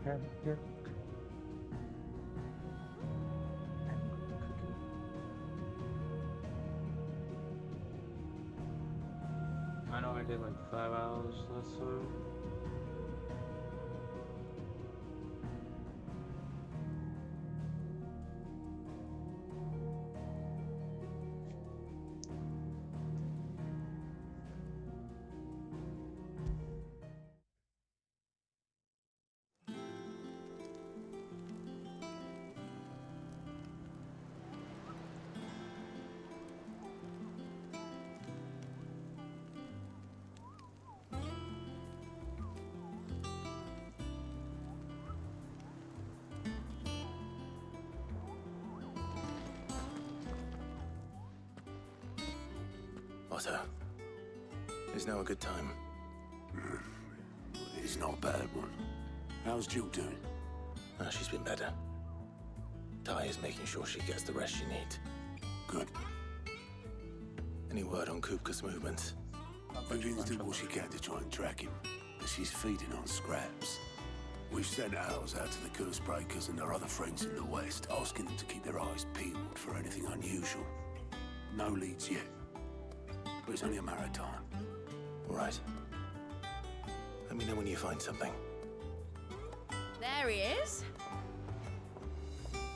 Pancake. I know I did like 5 hours last time. Otto, is now a good time? It's not a bad one. How's Jill doing? She's been better. Ty is making sure she gets the rest she needs. Good. Any word on Kupka's movements? Vivian's doing what she can to try and track him, but she's feeding on scraps. We've sent ours out to the curse breakers and their other friends in the west, asking them to keep their eyes peeled for anything unusual. No leads yet, but it's only a matter of time. All right. Let me know when you find something. There he is.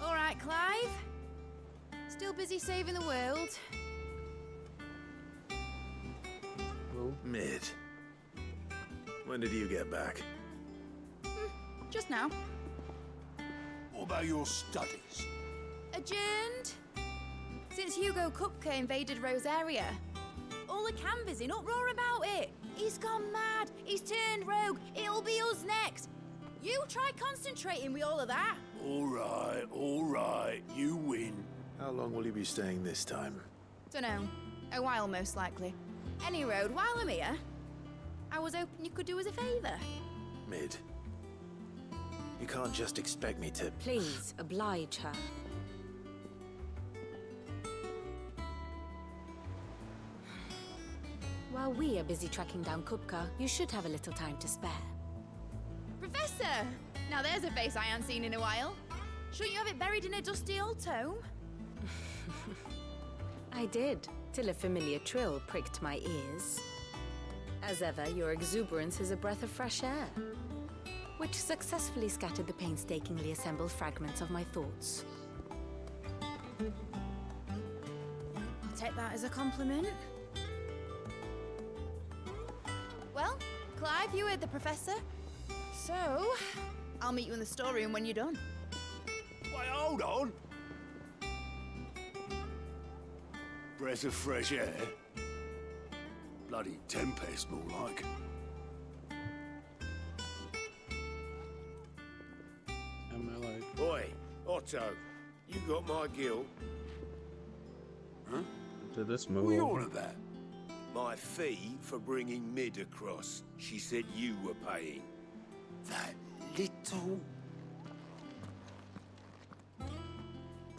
All right, Clive. Still busy saving the world. Mid. When did you get back? Just now. What about your studies? Adjourned. Since Hugo Kupka invaded Rosaria. All the canvas in uproar about it. He's gone mad. He's turned rogue. It'll be us next. You try concentrating with all of that. All right. You win. How long will you be staying this time? Dunno. A while, most likely. Any road, while I'm here, I was hoping you could do us a favour. Mid. You can't just expect me to... Please, oblige her. While we are busy tracking down Kupka, you should have a little time to spare. Professor! Now there's a face I haven't seen in a while. Shouldn't you have it buried in a dusty old tome? I did, till a familiar trill pricked my ears. As ever, your exuberance is a breath of fresh air, which successfully scattered the painstakingly assembled fragments of my thoughts. I'll take that as a compliment. Well, Clive, you heard the professor. So, I'll meet you in the storeroom when you're done. Wait, hold on. Breath of fresh air. Bloody tempest, more like. Am I like... Oi, Otto, you got my guilt. Huh? Did this What move? are you on about? My fee for bringing Mid across. She said you were paying. That little...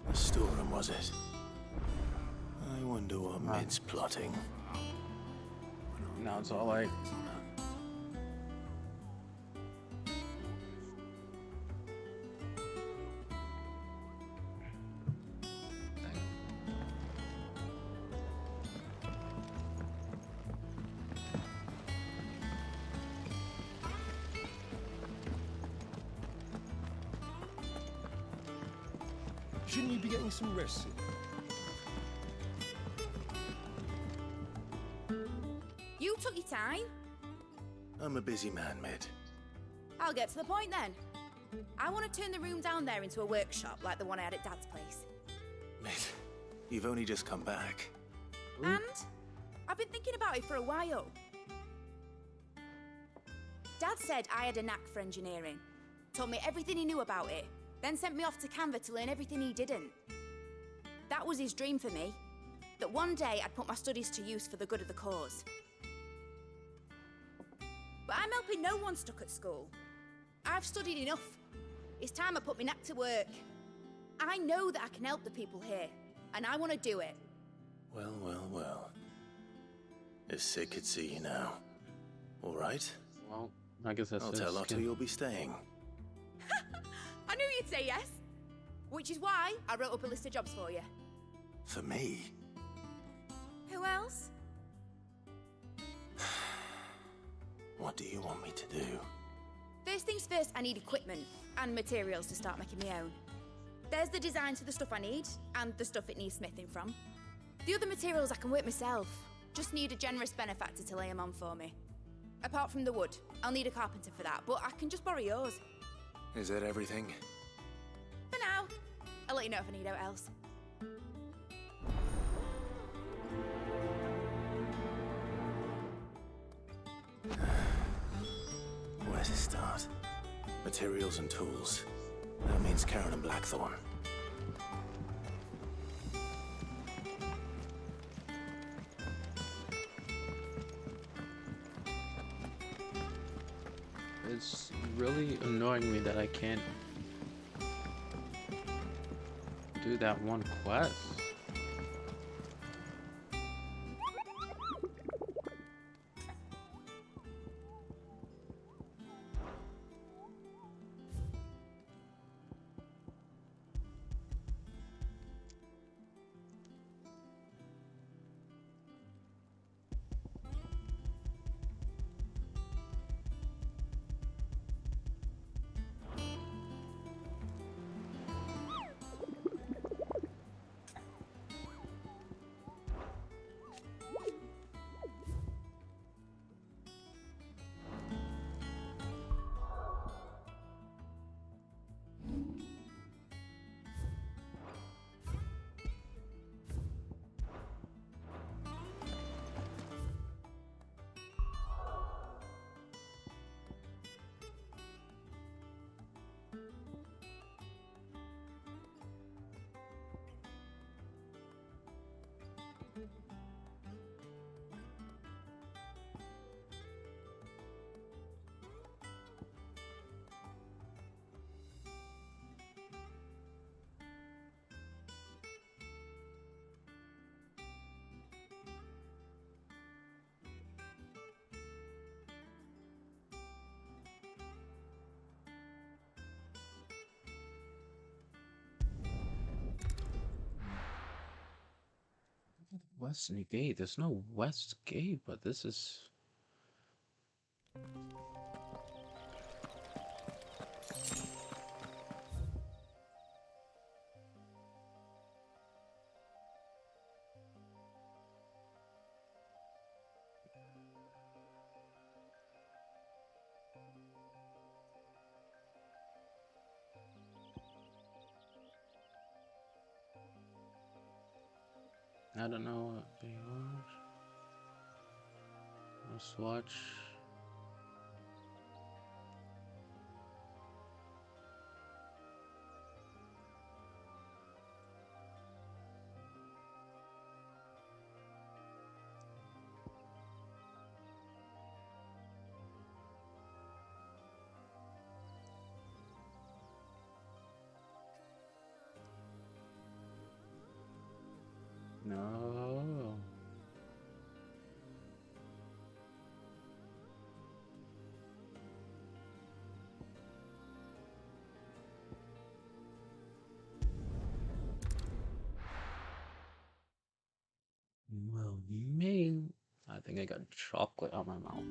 The storeroom, was it? I wonder what Mid's plotting. Now it's all like... Shouldn't you be getting some rest soon? You took your time. I'm a busy man, Mid. I'll get to the point then. I want to turn the room down there into a workshop like the one I had at Dad's place. Mid, you've only just come back. And I've been thinking about it for a while. Dad said I had a knack for engineering. Told me everything he knew about it. Then sent me off to Canva to learn everything he didn't. That was his dream for me. That one day I'd put my studies to use for the good of the cause. But I'm helping no one stuck at school. I've studied enough. It's time I put my knack to work. I know that I can help the people here, and I want to do it. Well. If Sid could see you now. All right? Well, I guess that's I'll his tell Otto skin. you'll be staying. I knew you'd say yes. Which is why I wrote up a list of jobs for you. For me? Who else? What do you want me to do? First things first, I need equipment and materials to start making my own. There's the designs for the stuff I need and the stuff it needs smithing from. The other materials I can work myself. Just need a generous benefactor to lay them on for me. Apart from the wood, I'll need a carpenter for that, but I can just borrow yours. Is that everything? For now. I'll let you know if I need out else. Where to start? Materials and tools. That means Karen and Blackthorn. It's really annoying me that I can't do that one quest. Western Gate. There's no West Gate, but this is. I don't know what they are. Let's watch. No. Well, me. I think I got chocolate on my mouth.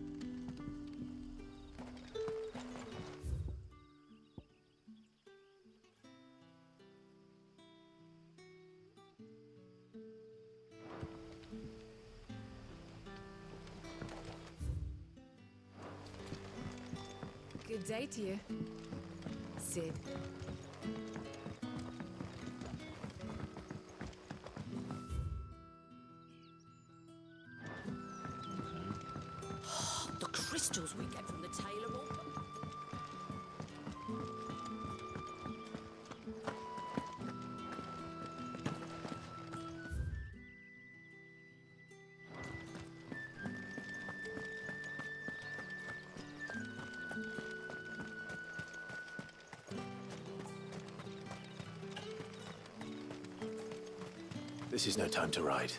Good day to you, Sid. The crystals we get from the tailor will... This is no time to ride.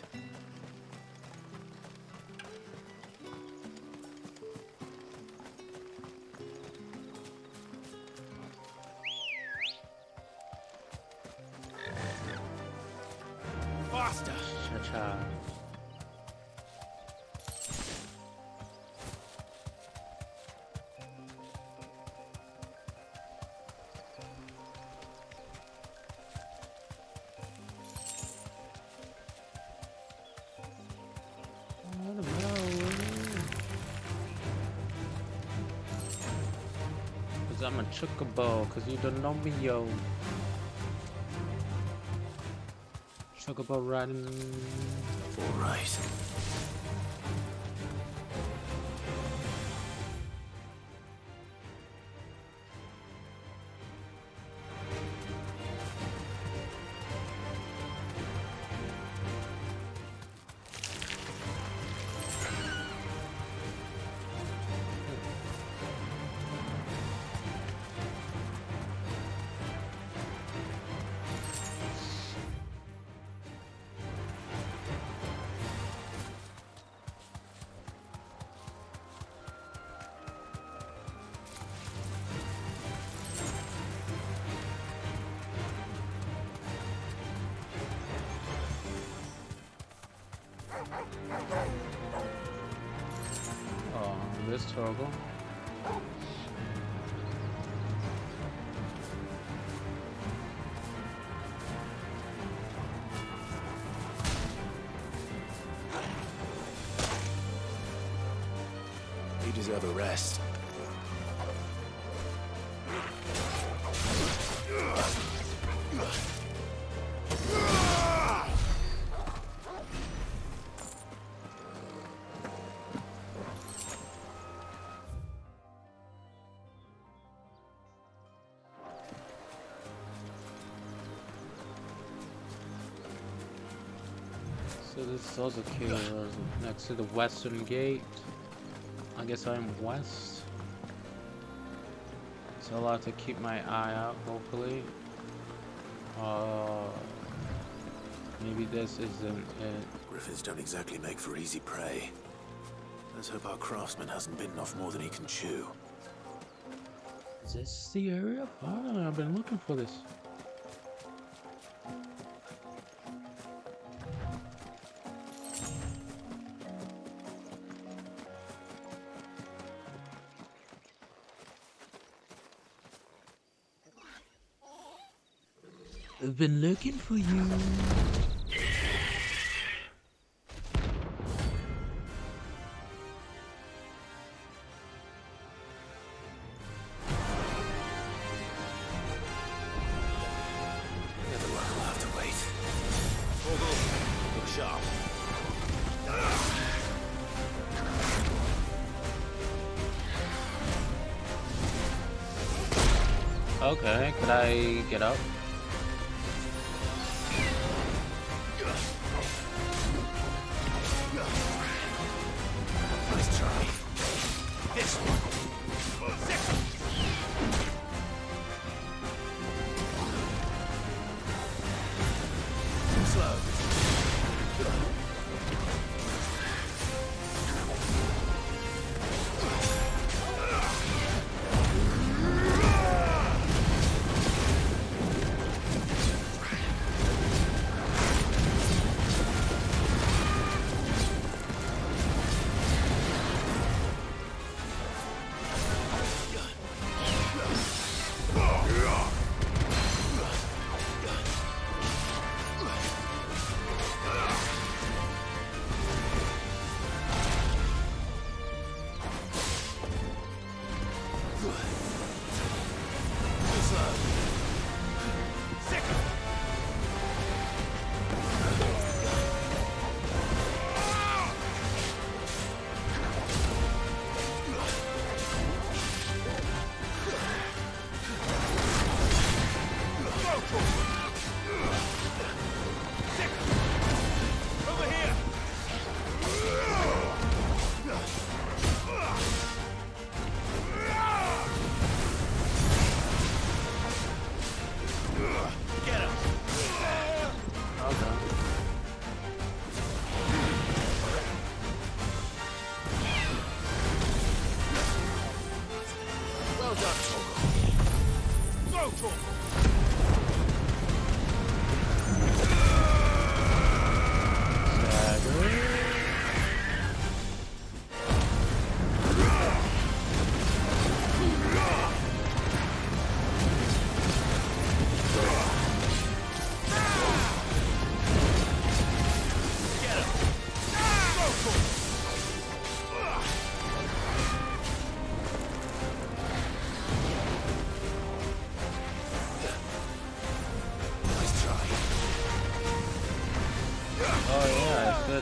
Cha-cha. Cause I'm a chocobo, cause you don't know me, yo. Chocobo riding. All right. Oh, this toggle. You deserve a rest. So this is also killer next to the western gate. I guess I'm west. So I'll have to keep my eye out, hopefully. Maybe this isn't it. Griffins don't exactly make for easy prey. Let's hope our craftsman hasn't bitten off more than he can chew. Is this the area? Oh, I've been looking for this. I've been looking for you. Never luck will have to wait. Look sharp. Okay, could I get up? Nice try. This one. Slow.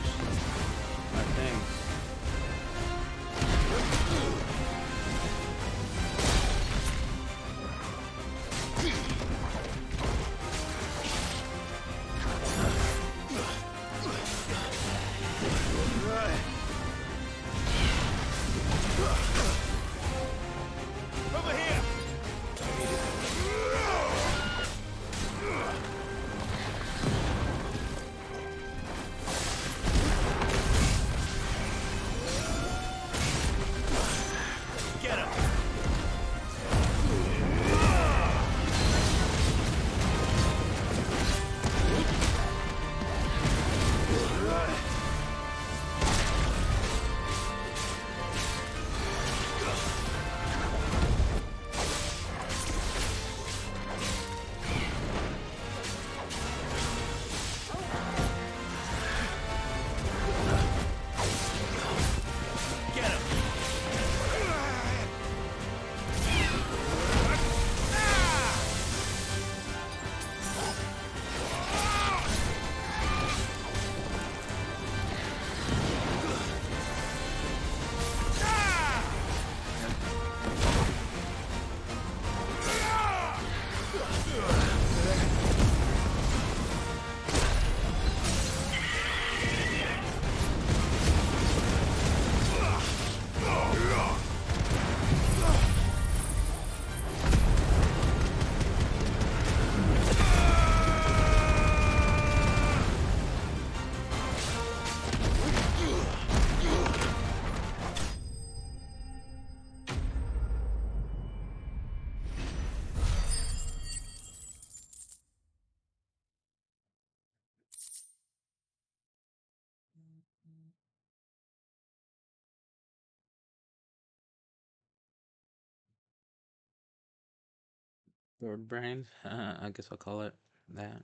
switch my things. Bird brain. I guess I'll call it that.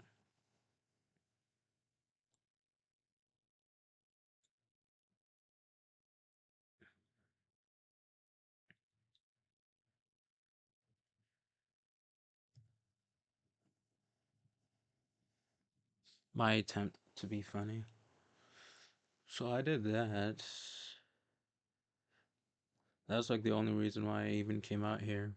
My attempt to be funny. So I did that. That's like the only reason why I even came out here.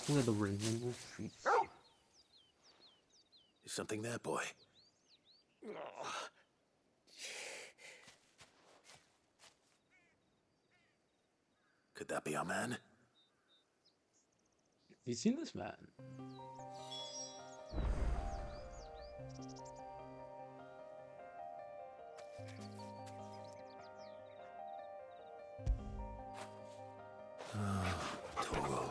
Slithering in the streets. Is something there, boy? Could that be our man? Have you seen this man? Toggle.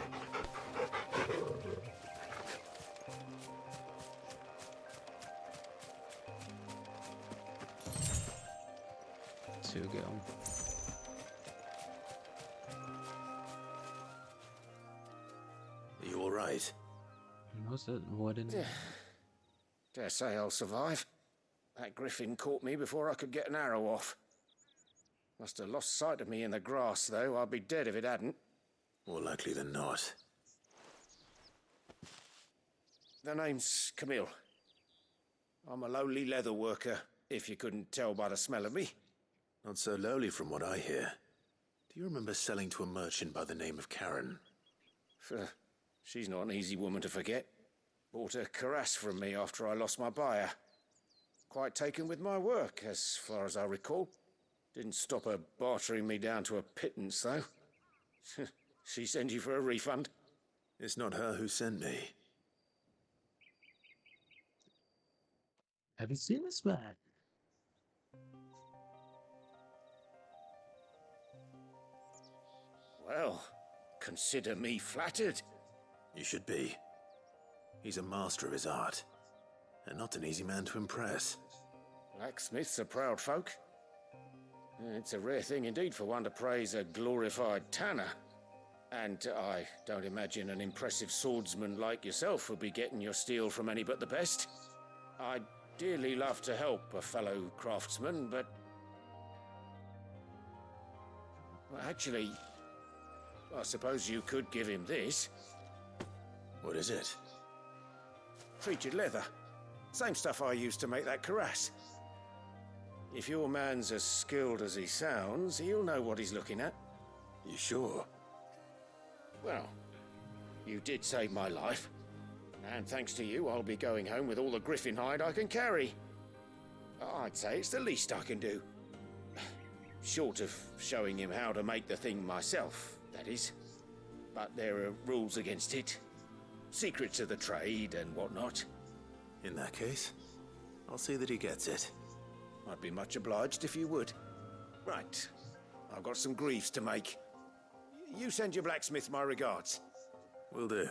To go. Are you all right? Most of it wooden. Dare say I'll survive. That griffin caught me before I could get an arrow off. Must have lost sight of me in the grass, though. I'd be dead if it hadn't. More likely than not. The name's Camille. I'm a lowly leather worker, if you couldn't tell by the smell of me. Not so lowly from what I hear. Do you remember selling to a merchant by the name of Karen? She's not an easy woman to forget. Bought a cuirass from me after I lost my buyer. Quite taken with my work, as far as I recall. Didn't stop her bartering me down to a pittance, though. She sent you for a refund? It's not her who sent me. Have you seen this man? Well, consider me flattered. You should be. He's a master of his art, and not an easy man to impress. Blacksmiths are proud folk. It's a rare thing indeed for one to praise a glorified tanner. And I don't imagine an impressive swordsman like yourself will be getting your steel from any but the best. I'd dearly love to help a fellow craftsman, but Well, actually, I suppose you could give him this. What is it? Treated leather. Same stuff I used to make that cuirass. If your man's as skilled as he sounds, he'll know what he's looking at. You sure? Well, you did save my life. And thanks to you, I'll be going home with all the griffin hide I can carry. I'd say it's the least I can do. Short of showing him how to make the thing myself, that is. But there are rules against it. Secrets of the trade and whatnot. In that case, I'll see that he gets it. I'd be much obliged if you would. Right. I've got some greaves to make. You send your blacksmith my regards. Will do.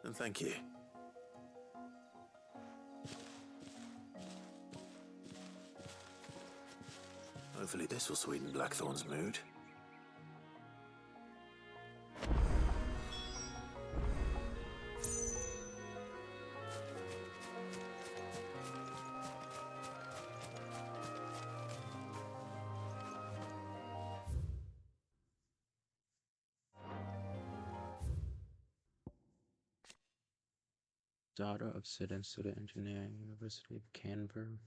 And thank you. Hopefully this will sweeten Blackthorn's mood. Daughter of Sid Student Engineering, University of Canberra.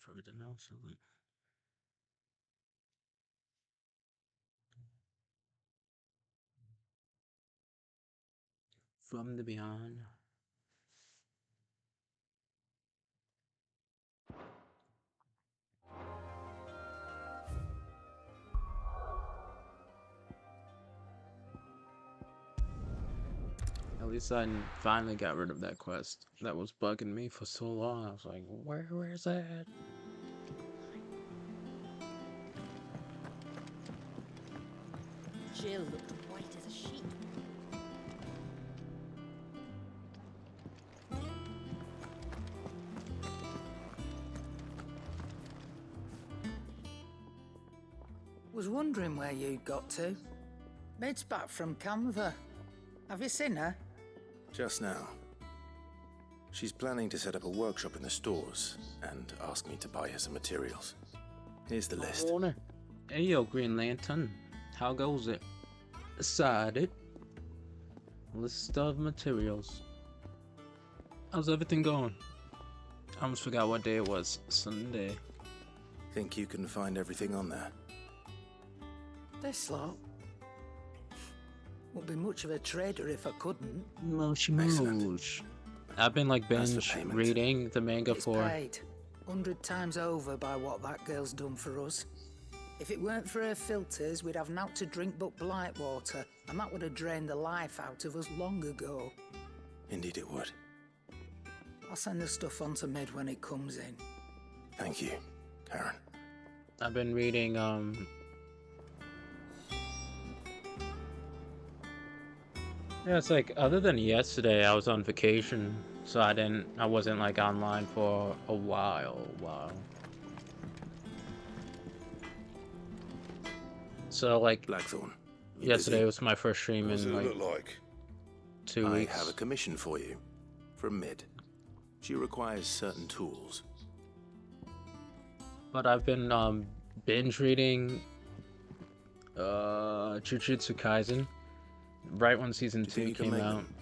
For everything else, From the Beyond. At least I finally got rid of that quest. That was bugging me for so long. I was like, where's that? Jill looked white as a sheet. Was wondering where you'd got to. Mid's back from Canva. Have you seen her? Just now. She's planning to set up a workshop in the stores and ask me to buy her some materials. Here's the list. Warner. Hey yo, Green Lantern. How goes it? Decided. List of materials. How's everything going? I almost forgot what day it was. Sunday. Think you can find everything on there? This lot. Wouldn't be much of a trader if I couldn't. Moosh. I've been like That's the binge payment. reading the manga It's for paid 100 times over by what that girl's done for us. If it weren't for her filters, we'd have naught to drink but blight water, and that would have drained the life out of us long ago. Indeed it would. I'll send the stuff on to Mid when it comes in. Thank you, Karen. I've been reading yeah, it's like other than yesterday I was on vacation, so I wasn't like online for a while. So like Blackthorn. you yesterday busy? was my first stream What does it in like look like? 2 I weeks. have a commission for you. From Mid. She requires certain tools. But I've been binge reading Jujutsu Kaisen right when season Do you 2 think you can came make out. them?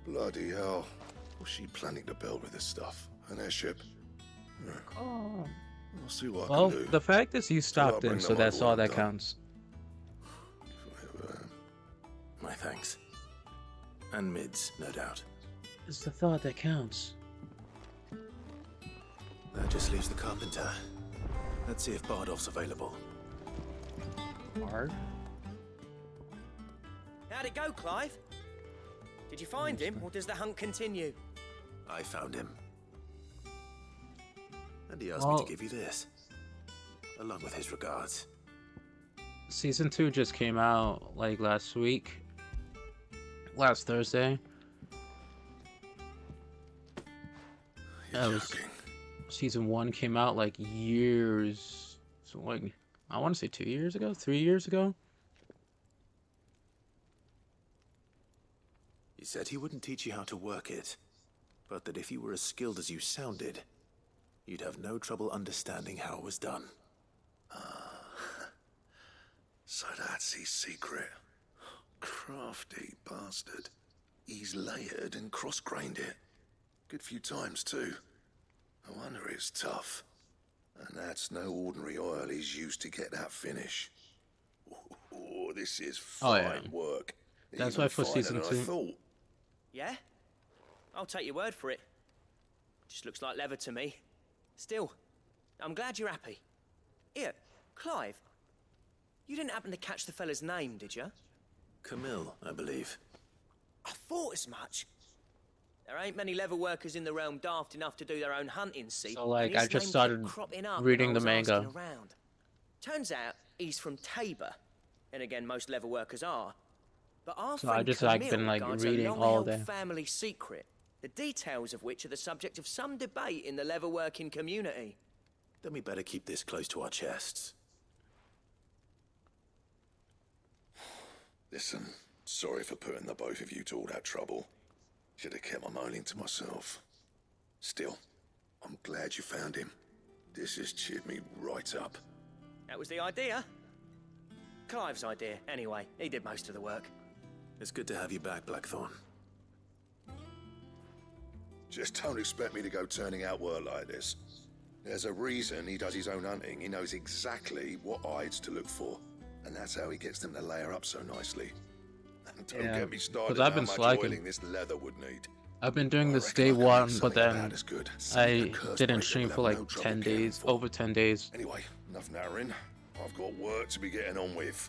Bloody hell. What's she planning to build with this stuff? An airship? Oh. I'll see what I Well, can do. the fact is you stopped bring in, so them that's over all when I'm that done. counts. My thanks. And Mid's, no doubt. It's the thought that counts. That just leaves the carpenter. Let's see if Bardolph's available. Hard. How'd it go, Clive? Did you find him, or does the hunt continue? I found him. And he asked me Well- to give you this. along with his regards. Season 2 just came out like last week. Last Thursday. That was season 1 came out like years, so like I want to say 2 years ago, 3 years ago. He said he wouldn't teach you how to work it, but that if you were as skilled as you sounded, you'd have no trouble understanding how it was done. So that's his secret. Crafty bastard. He's layered and cross-grained it. Good few times, too. No wonder it's tough. And that's no ordinary oil he's used to get that finish. Oh, this is fine work. That's Even why for finer season than 2. I thought. Yeah? I'll take your word for it. Just looks like leather to me. Still, I'm glad you're happy. Here, Clive. You didn't happen to catch the fella's name, did you? Camille, I believe. I thought as much. There ain't many leather workers in the realm daft enough to do their own hunting, see? So like and I his just name started kept cropping up reading when the I was manga. asking around. Turns out he's from Tabor. And again, most leather workers are. But our So I friend just like Camille been like guards reading a all long-held day. family secret, the details of which are the subject of some debate in the leather working community. Then we better keep this close to our chests. Listen, sorry for putting the both of you to all that trouble. Should have kept my moaning to myself. Still, I'm glad you found him. This has cheered me right up. That was the idea. Clive's idea, anyway. He did most of the work. It's good to have you back, Blackthorn. Just don't expect me to go turning out work like this. There's a reason he does his own hunting. He knows exactly what hides to look for. And that's how he gets them to layer up so nicely. And don't get me started on how much oiling this leather would need. I've been doing this day one, but then I didn't stream for like 10 days, over 10 days. Anyway, enough nattering. I've got work to be getting on with.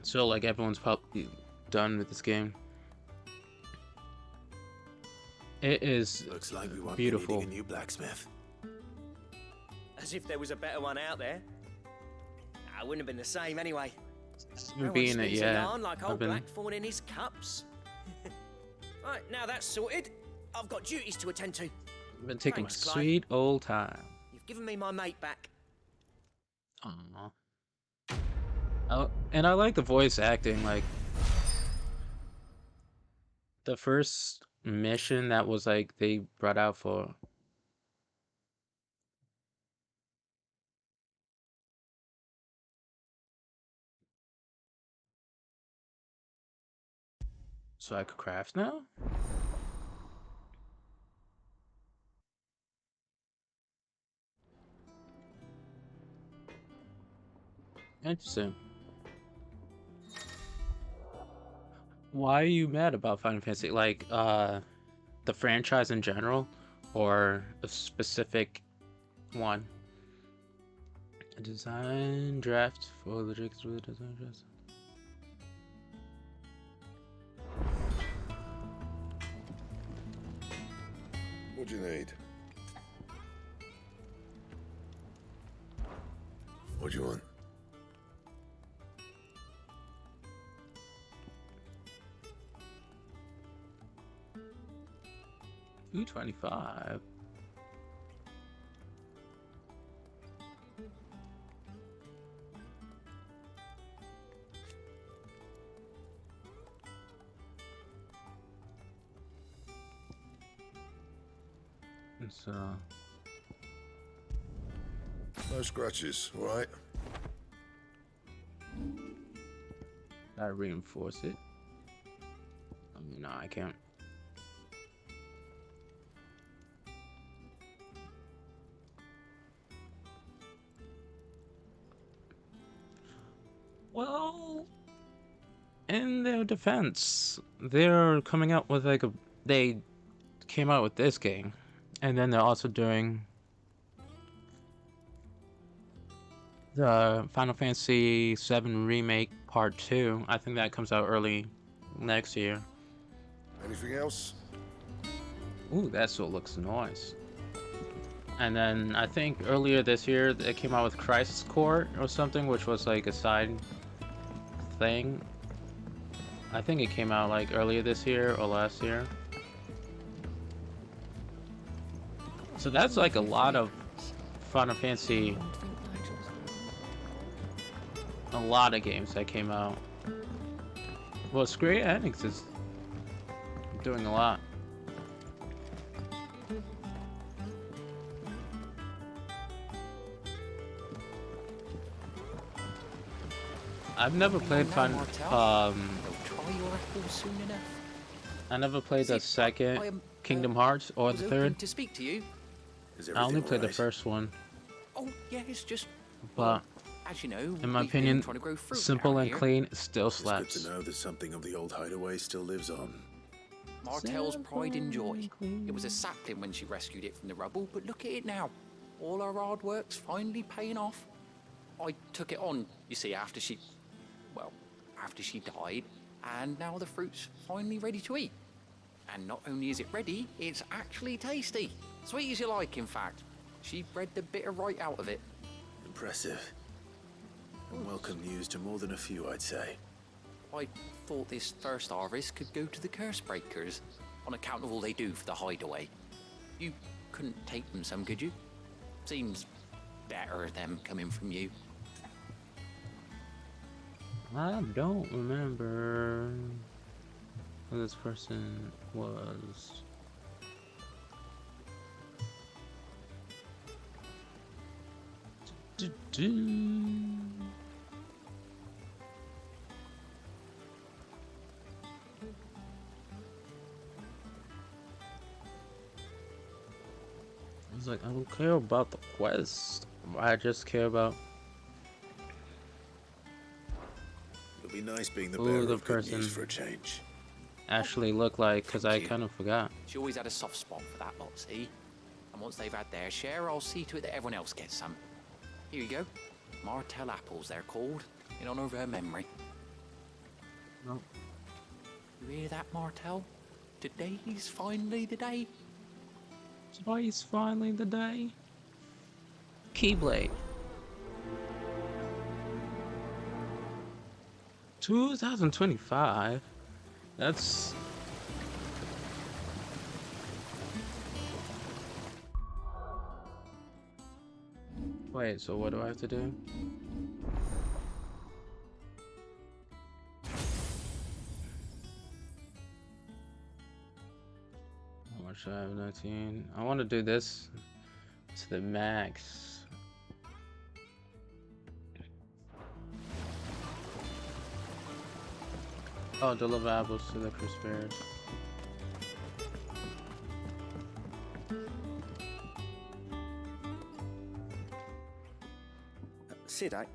So like everyone's probably done with this game. It is Looks like we won't beautiful. be needing a new blacksmith. As if there was a better one out there. I wouldn't have been the same anyway. Haven't been it yet. Like old Blackthorn in his cups. Right, now that's sorted. I've got duties to attend to. I've been taking Thanks, my Clive. sweet old time. You've given me my mate back. Aww. Oh, and I like the voice acting. Like the first mission that was like they brought out for. So I could craft now? Interesting. Why are you mad about Final Fantasy? Like, the franchise in general? Or a specific one? A design draft for the Jake's really design draft. What do you need? What do you want? $225. So No scratches, all right? I reinforce it. No, I can't. Well, in their defense, they're coming out with like they came out with this game, and then they're also doing the Final Fantasy VII Remake Part 2. I think that comes out early next year. Anything else? Ooh, that still looks nice. And then I think earlier this year they came out with Crisis Core or something, which was like a side thing. I think it came out like earlier this year or last year. So that's like a lot of Final Fantasy, a lot of games that came out. Well, Square Enix is doing a lot. I've never played I never played the second Kingdom Hearts or the third. To speak to you. I only played the first one. Oh, yeah, it's just. But as you know, in my opinion, simple and clean still slaps. It's good to know that something of the old hideaway still lives on. Martel's pride and joy. It was a sapling when she rescued it from the rubble, but look at it now. All her hard work's finally paying off. I took it on, you see, after she died, and now the fruit's finally ready to eat. And not only is it ready, it's actually tasty. Sweet as you like, in fact. She bred the bitter right out of it. Impressive. And welcome news to more than a few, I'd say. I thought this first harvest could go to the curse breakers, on account of all they do for the hideaway. You couldn't take them some, could you? Seems better them coming from you. I don't remember who this person was. I was like, I don't care about the quest. I just care about It'll be nice being the bearer of good news for a change. Actually look like, because I kind of forgot. She always had a soft spot for that lot, see? And once they've had their share, I'll see to it that everyone else gets some. Here you go. Martel apples, they're called, in honor of her memory. No. You hear that, Martel? Today's finally the day. Today's finally the day. Keyblade. 2025. That's... Wait, so what do I have to do? How much should I have? 19. I want to do this to the max. Oh, deliver apples to the Crusaders. Sid, I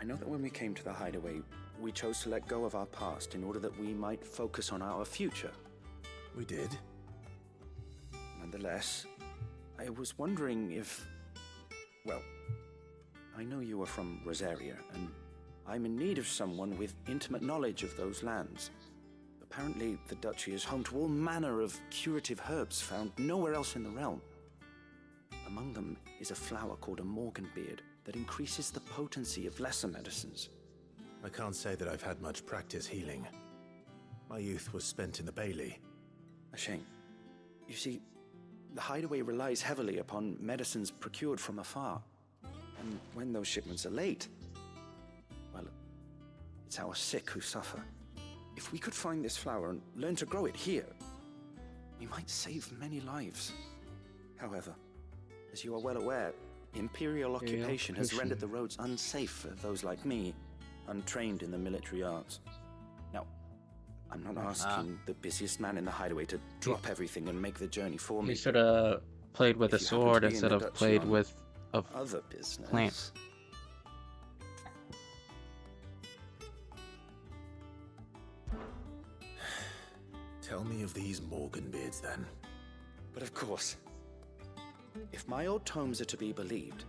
know that when we came to the hideaway, we chose to let go of our past in order that we might focus on our future. We did. Nonetheless, I was wondering if... Well, I know you are from Rosaria, and I'm in need of someone with intimate knowledge of those lands. Apparently, the duchy is home to all manner of curative herbs found nowhere else in the realm. Among them is a flower called a morganbeard that increases the potency of lesser medicines. I can't say that I've had much practice healing. My youth was spent in the Bailey. A shame. You see, the hideaway relies heavily upon medicines procured from afar. And when those shipments are late, well, it's our sick who suffer. If we could find this flower and learn to grow it here, we might save many lives. However, as you are well aware, Imperial occupation has rendered the roads unsafe for those like me, untrained in the military arts. Now, I'm not asking the busiest man in the hideaway to drop everything and make the journey for me. You should have played with a sword instead of played with a other business. Plant. Tell me of these morganbeards then. But of course. If my old tomes are to be believed,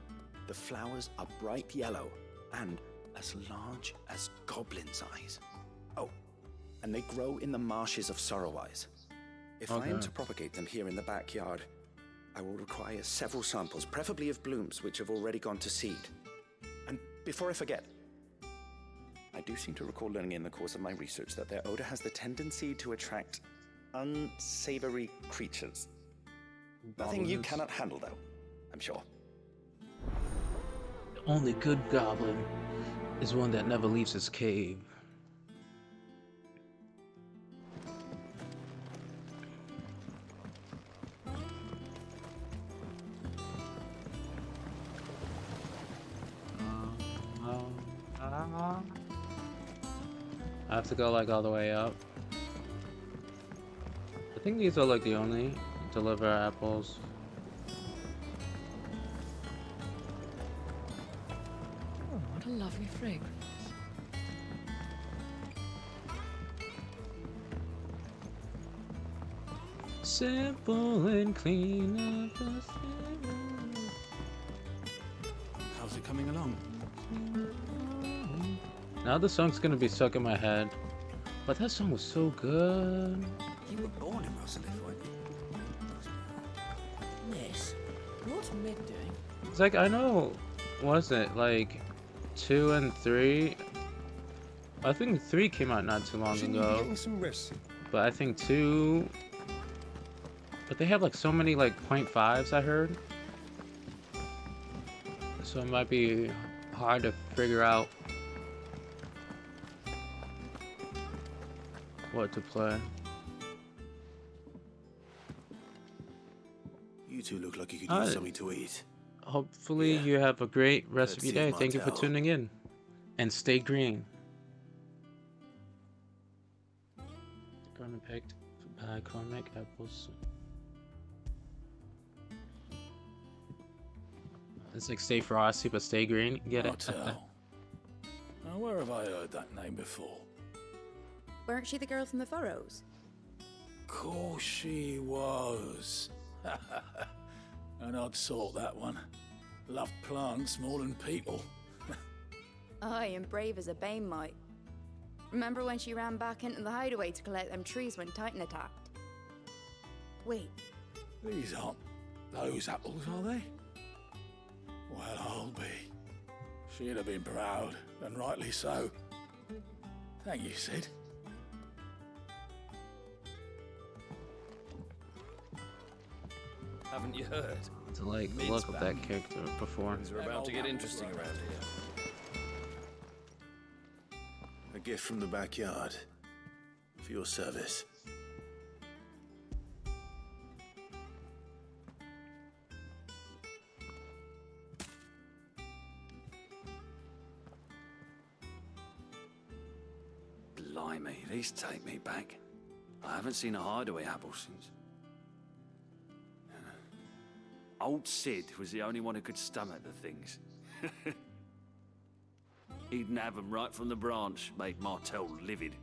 the flowers are bright yellow and as large as goblins' eyes. Oh, and they grow in the marshes of Sorrowise. If I am to propagate them here in the backyard, I will require several samples, preferably of blooms which have already gone to seed. And before I forget, I do seem to recall learning in the course of my research that their odor has the tendency to attract unsavory creatures. Nothing you cannot handle, though, I'm sure. The only good goblin is one that never leaves his cave. I have to go like all the way up. I think these are like the only deliver apples. Oh, what a lovely fragrance. Simple and clean. How's it coming along? Now the song's gonna be stuck in my head, but that song was so good. You were born in Rosalith, weren't you? Yes. What's Meg doing? It's like, I know, what is it, like 2 and 3? I think 3 came out not too long Shouldn't you be ago, getting some rest? but I think 2, but they have like so many like 0.5s I heard, so it might be hard to figure out what to play. You two look like you could Hi. use something to eat. Hopefully Yeah. you have a great rest of your Courtesy day. of Thank you for Martel. tuning in, and stay green. Gonna pick cornmeal apples. It's like stay frosty but stay green. Get it? Martel. Now, where have I heard that name before? Weren't she the girl from the Furrows? Course she was. An odd sort, that one. Loved plants more than people. Aye, and brave as a bane mite. Remember when she ran back into the hideaway to collect them trees when Titan attacked? Wait, These aren't those apples, are they? Well, I'll be. She'd have been proud, and rightly so. Thank you, Sid. Haven't you heard? To like look at that character before. Things are about to get interesting around here. A gift from the backyard. For your service. Blimey, these take me back. I haven't seen a hideaway apple since. Old Sid was the only one who could stomach the things. He'd nab 'em right from the branch, made Martel livid.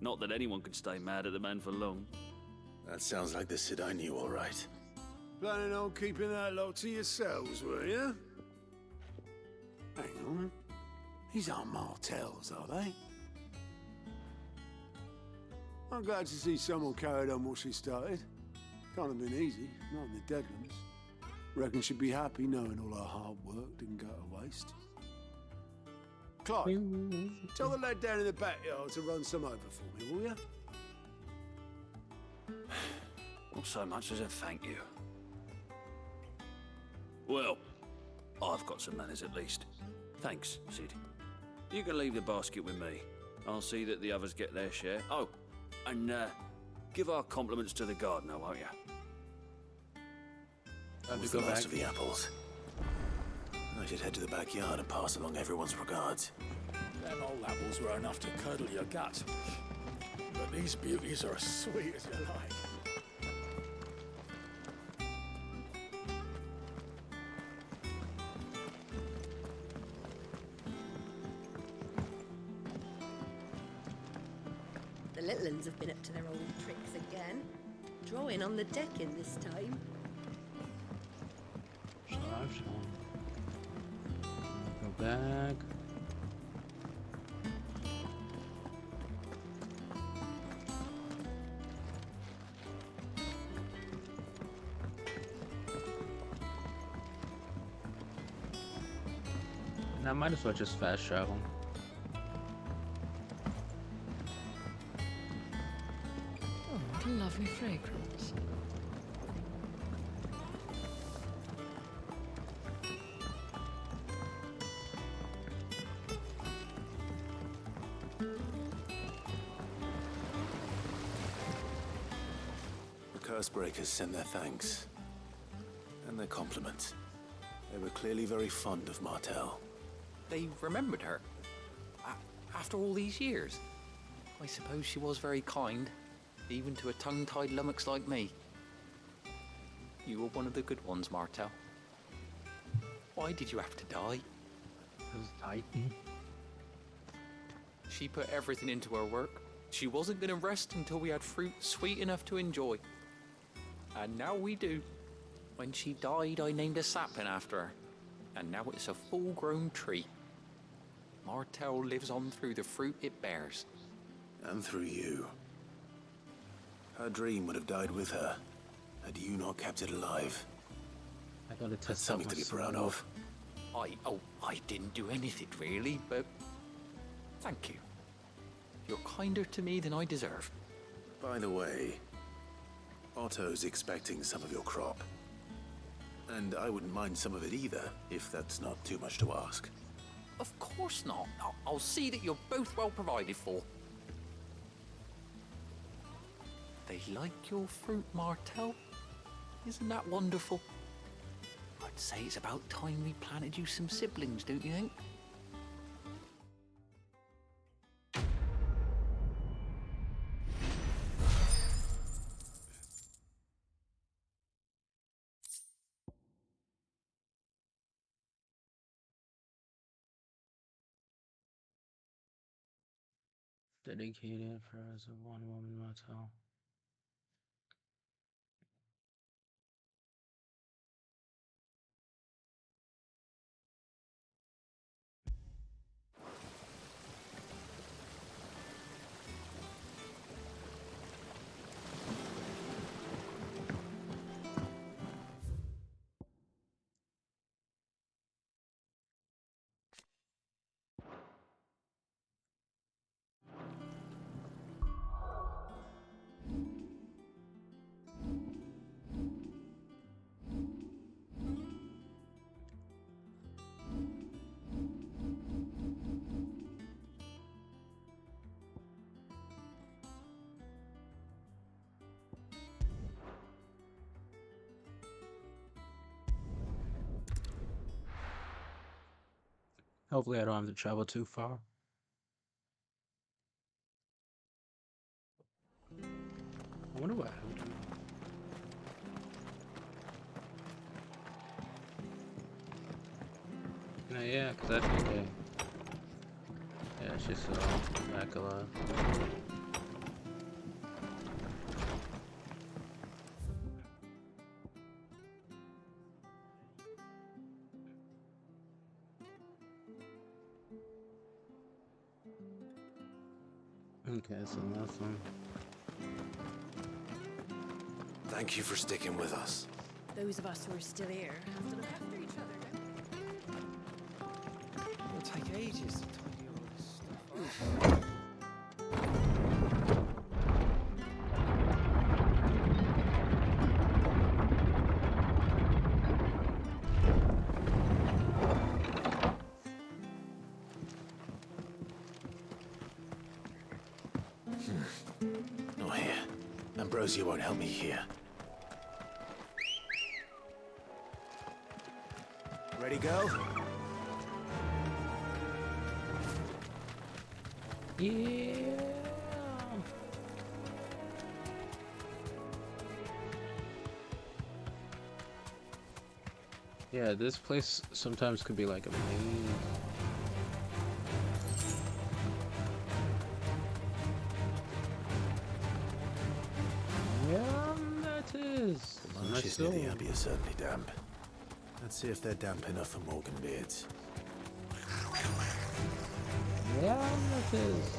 Not that anyone could stay mad at the man for long. That sounds like the Sid I knew, all right. Planning on keeping that lot to yourselves, were you? Hang on. These aren't Martels, are they? I'm glad to see someone carried on what she started. Can't have been easy, not in the Deadlands. Reckon she'd be happy knowing all her hard work didn't go to waste. Clive, tell the lad down in the backyard to run some over for me, will you? Not so much as a thank you. Well, I've got some manners at least. Thanks, Sid. You can leave the basket with me. I'll see that the others get their share. Oh, and give our compliments to the gardener, won't you? Time to Was go the last back. of the apples. I should head to the backyard and pass along everyone's regards. Them old apples were enough to curdle your gut. But these beauties are as sweet as you like. The little uns have been up to their old tricks again. Drawing on the decking this time. Go back. And I might as well just fast travel. Oh, what a lovely fragrance. The Cursebreakers send their thanks. And their compliments. They were clearly very fond of Martel. They remembered her. After all these years. I suppose she was very kind, even to a tongue-tied lummox like me. You were one of the good ones, Martel. Why did you have to die? It was Titan. She put everything into her work. She wasn't going to rest until we had fruit sweet enough to enjoy. And now we do. When she died, I named a sapling after her. And now it's a full-grown tree. Martel lives on through the fruit it bears. And through you. Her dream would have died with her, had you not kept it alive. I gotta That's test out something my to be proud sword. of. I didn't do anything really, but thank you. You're kinder to me than I deserve. By the way, Otto's expecting some of your crop. And I wouldn't mind some of it either, if that's not too much to ask. Of course not. I'll see that you're both well provided for. They like your fruit, Martel. Isn't that wonderful? I'd say it's about time we planted you some siblings, don't you think? Dedicated for as a one-woman motel. Hopefully I don't have to travel too far. I wonder what happened. Yeah, because I think yeah, she's back alive. Okay, so last one. Thank you for sticking with us. Those of us who are still here have to look after each other, don't we? It'll take ages to tidy all this stuff up. Not here. Ambrosia won't help me here. Ready, go? Yeah. Yeah, this place sometimes could be like a maze. Yeah, that is. The marshes near the Abbey are certainly damp. Let's see if they're damp enough for Morgan beards. Yeah, that is.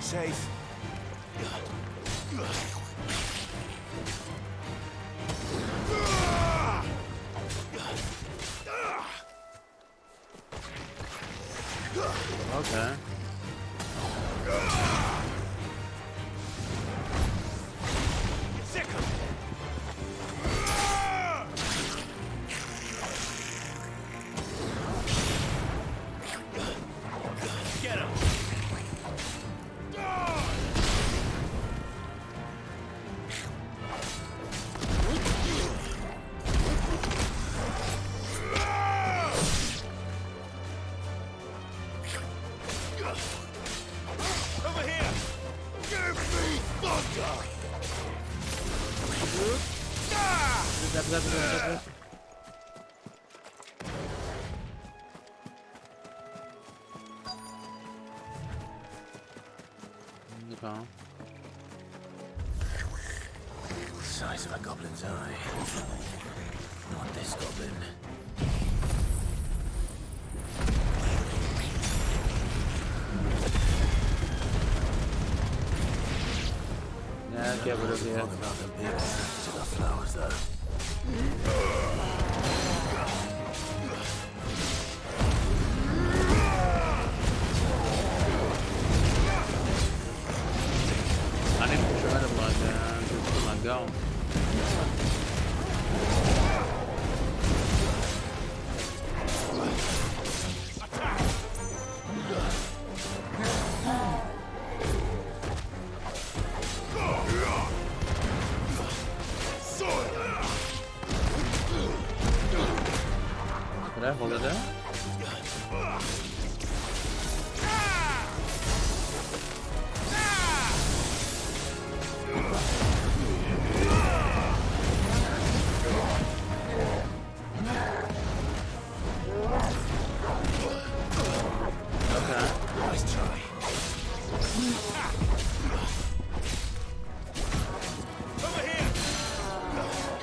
safe. Okay. Okay. Size of a goblin's eye. Not this goblin. Yeah, get rid of Wrong about them being attracted to the flowers, though. I need to try to just let go. Did I hold it there?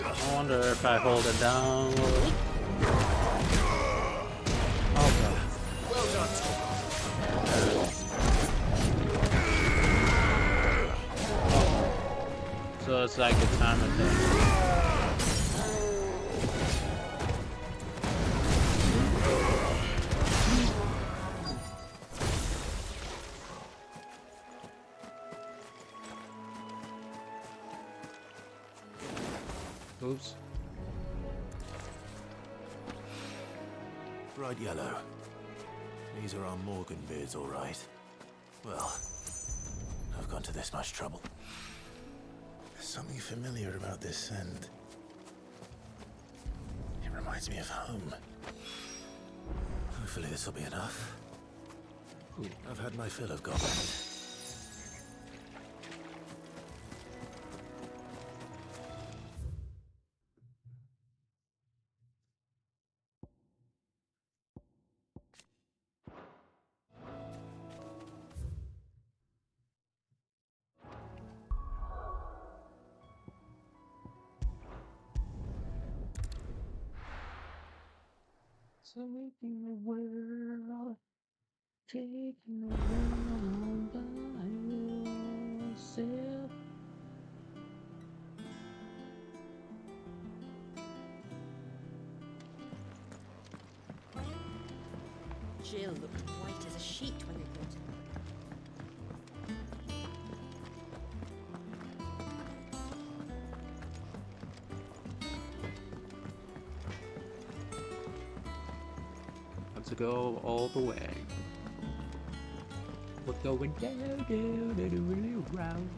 I wonder if I hold it down. Okay. Well done, So it's like a timer thing. Oops. Bright yellow. These are our Morgan beards, all right. Well, I've gone to this much trouble. There's something familiar about this scent. It reminds me of home. Hopefully this will be enough. I've had my fill of goblins. Taking the world, taking the world by yourself. Jill looked white as a sheet when they brought her. To go all the way. We're going down, down, and really round.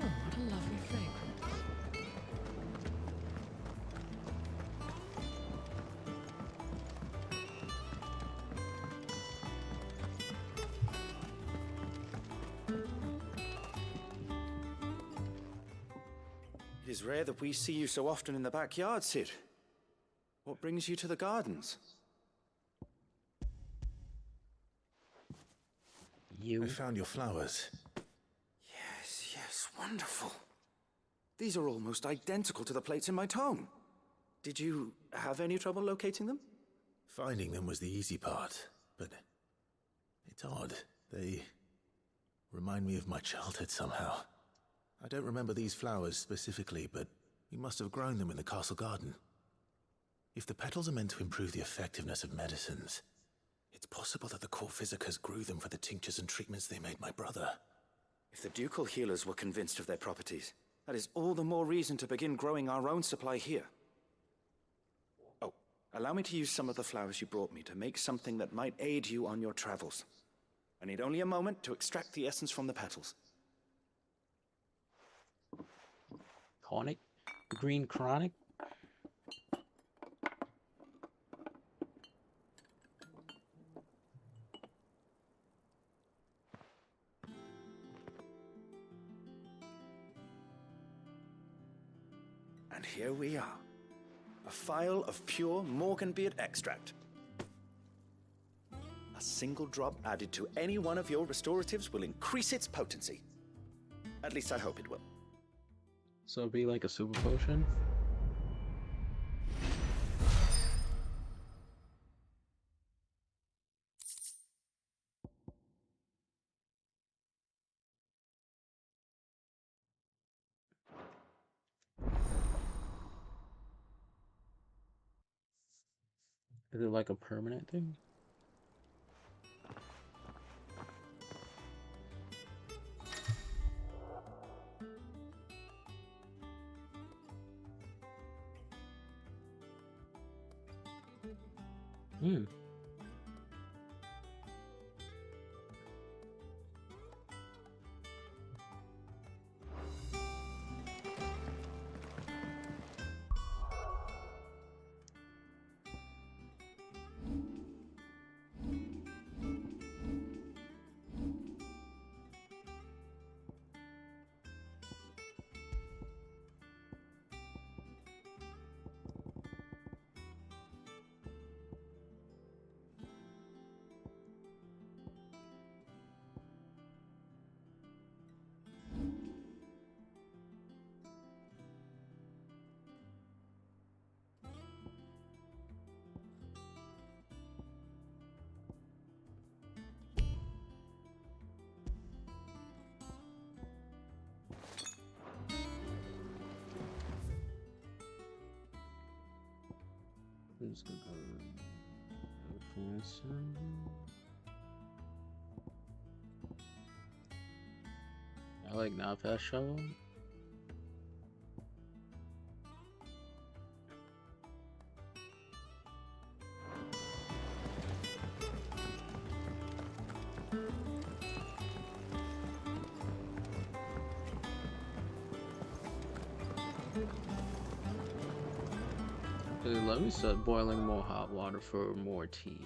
Oh, what a lovely fragrance. It is rare that we see you so often in the backyard, Sid. What brings you to the gardens? I found your flowers. Yes, yes, wonderful. These are almost identical to the plates in my tome. Did you have any trouble locating them? Finding them was the easy part, but it's odd. They remind me of my childhood somehow. I don't remember these flowers specifically, but we must have grown them in the castle garden. If the petals are meant to improve the effectiveness of medicines, it's possible that the court physicers grew them for the tinctures and treatments they made my brother. If the ducal healers were convinced of their properties, that is all the more reason to begin growing our own supply here. Oh, allow me to use some of the flowers you brought me to make something that might aid you on your travels. I need only a moment to extract the essence from the petals. Chronic? Green chronic? And here we are. A phial of pure Morganbeard extract. A single drop added to any one of your restoratives will increase its potency. At least I hope it will. So it'd be like a super potion? Is it like a permanent thing? Hmm. I'm just gonna I like not fast shovel. Let me start boiling more hot water for more tea.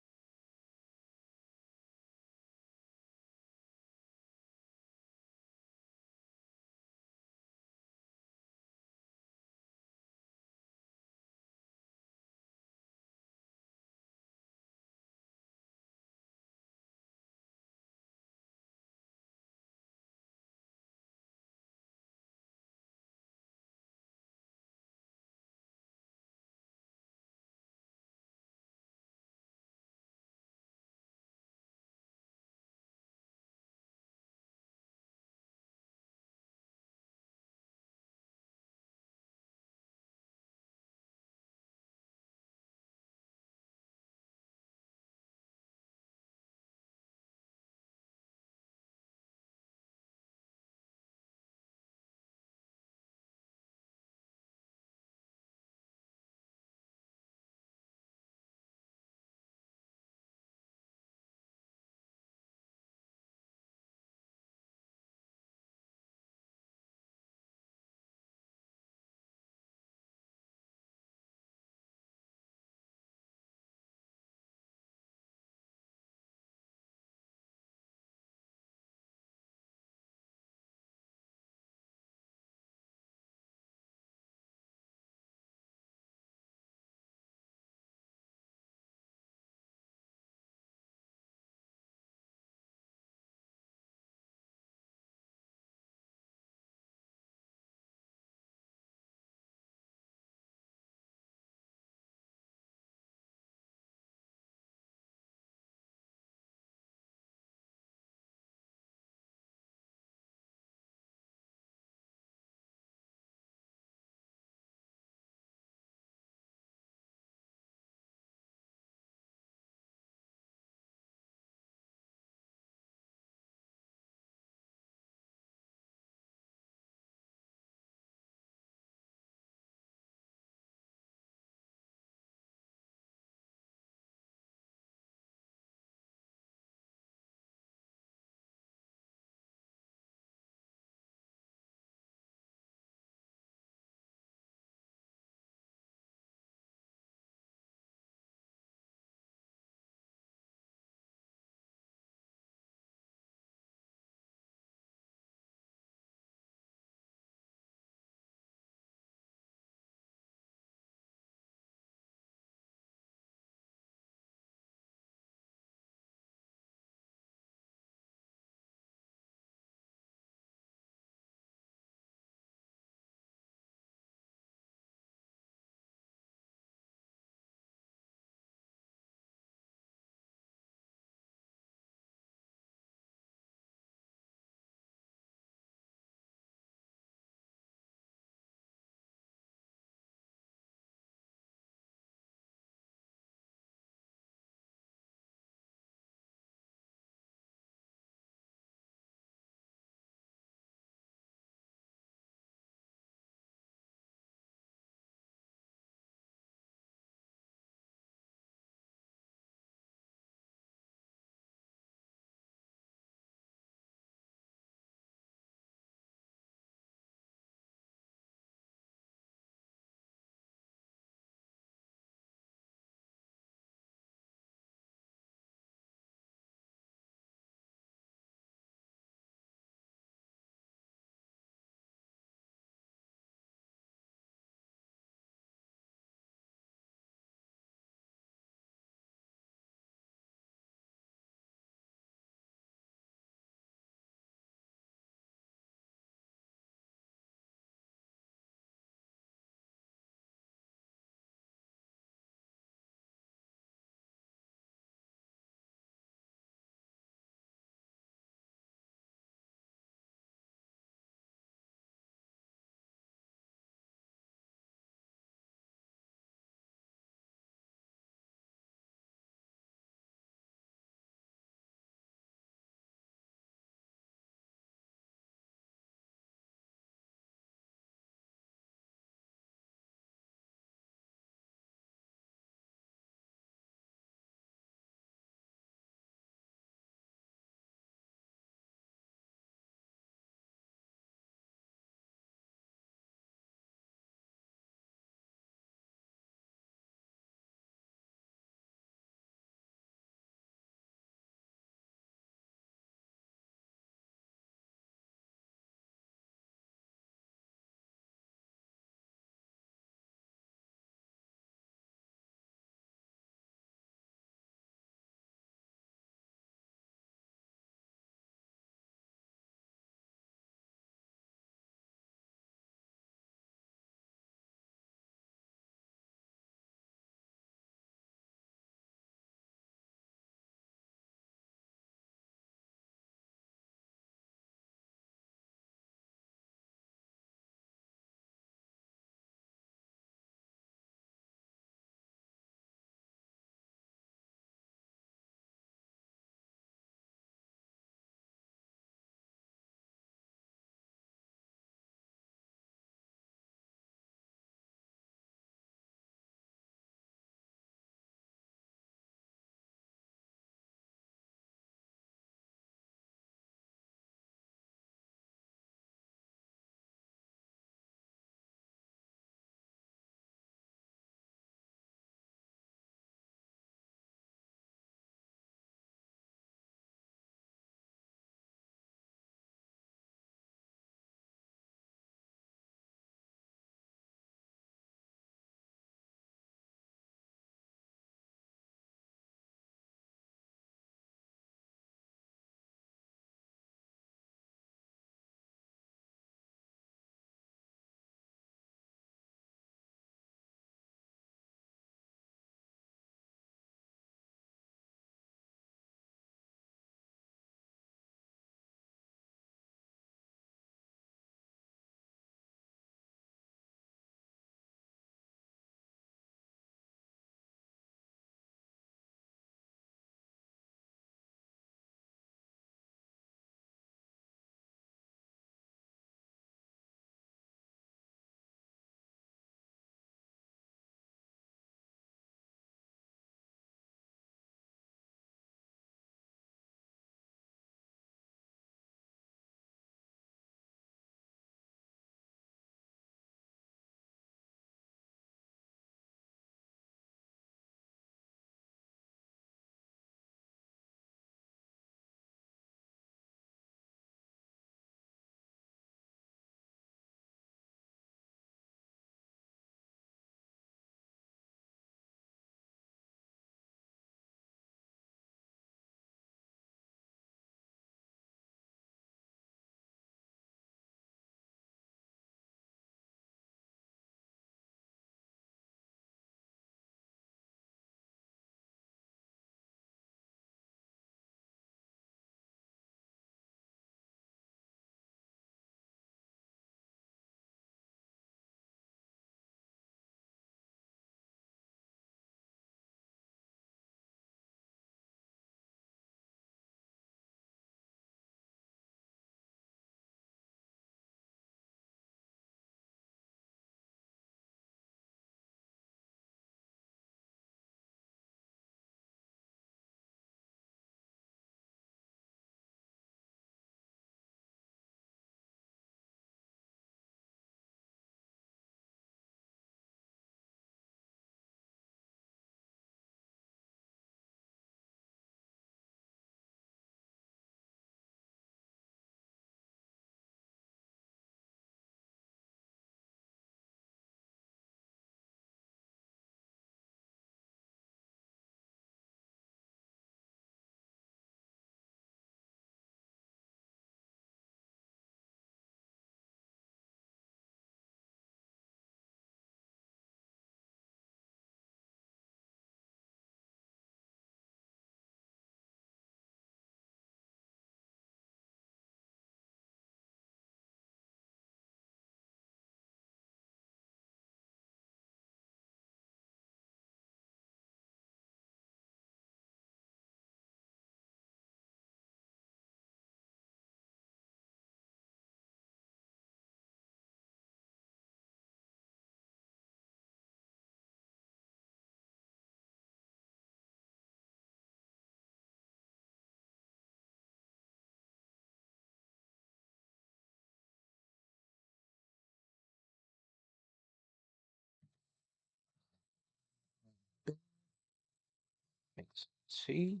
See?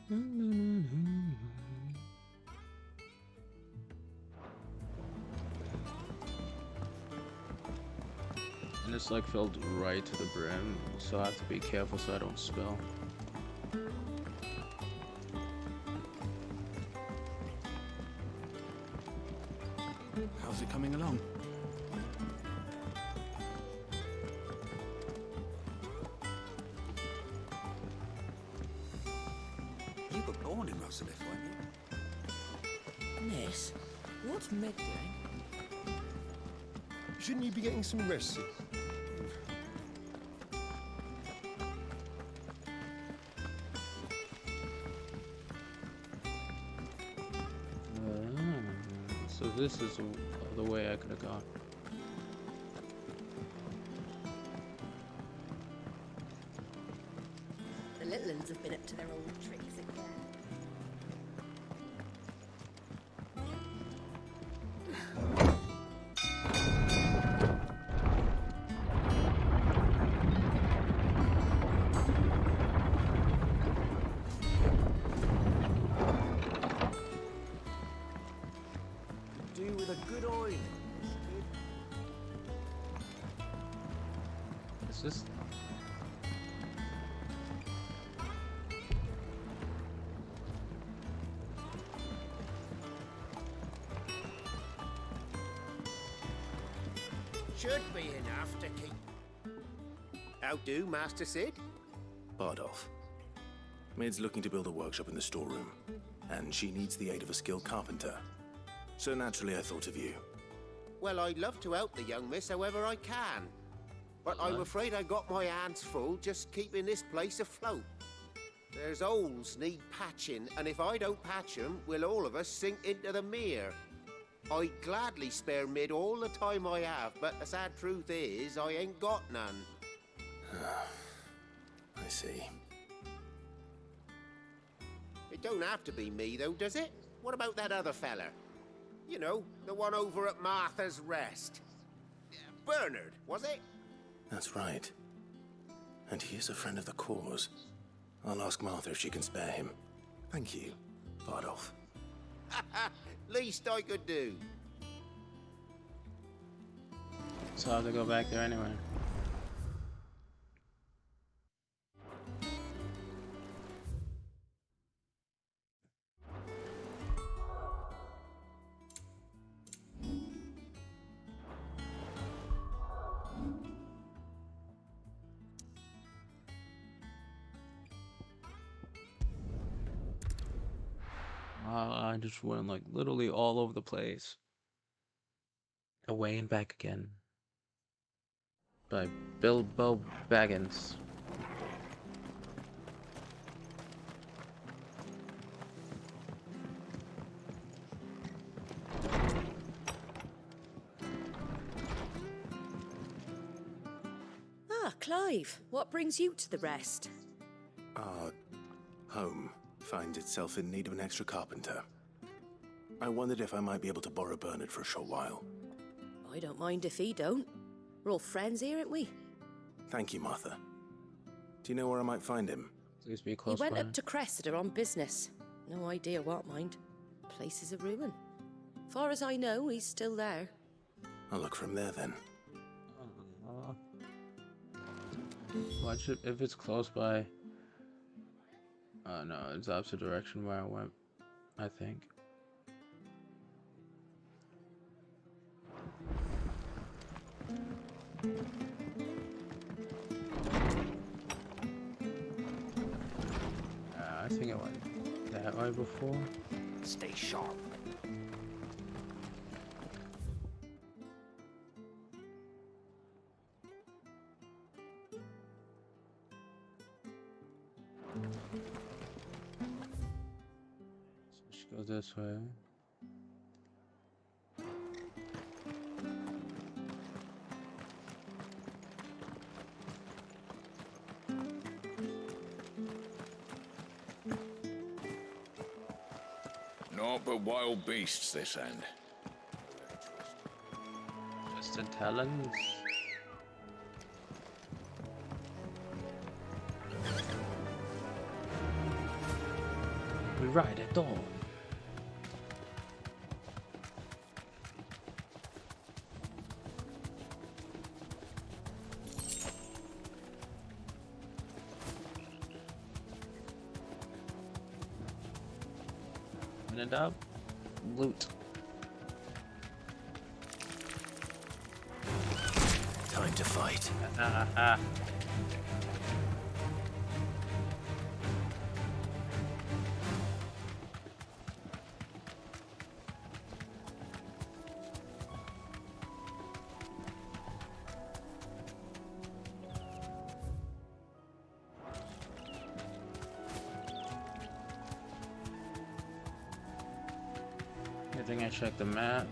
And it's like filled right to the brim, so I have to be careful so I don't spill. How's it coming along? You were born in Rosalith, weren't you? Miss, what's Meg doing? Shouldn't you be getting some rest? So this is the way I could have gone. The little uns have been up to their old tricks again. Do with a good oil. Is this? Should be enough to keep. How do, Master Sid? Bardolph. Maid's looking to build a workshop in the storeroom, and she needs the aid of a skilled carpenter. So naturally I thought of you. Well, I'd love to help the young miss however I can. But I'm afraid I got my hands full just keeping this place afloat. There's holes need patching, and if I don't patch them, we'll all of us sink into the mere. I'd gladly spare Mid all the time I have, but the sad truth is, I ain't got none. I see. It don't have to be me, though, does it? What about that other fella? You know, the one over at Martha's Rest. Bernard, was it? That's right. And he is a friend of the cause. I'll ask Martha if she can spare him. Thank you, Bardolph. Least I could do. So I have to go back there anyway. I just went like literally all over the place. Away and back again. By Bilbo Baggins. Ah, Clive, what brings you to the Rest? Our home finds itself in need of an extra carpenter. I wondered if I might be able to borrow Bernard for a short while. I don't mind if he don't. We're all friends here, aren't we? Thank you, Martha. Do you know where I might find him? Please be He close went by. up to Cressida on business. No idea what, mind. Place is a ruin. Far as I know, he's still there. I'll look for him there then. Watch it if it's close by. No, it's the opposite direction where I went, I think. I think I went that way before. Stay sharp. So we should go this way. Naught but wild beasts this end. Just in talons. We ride at dawn. When in doubt, loot. Time to fight. I think I checked the map.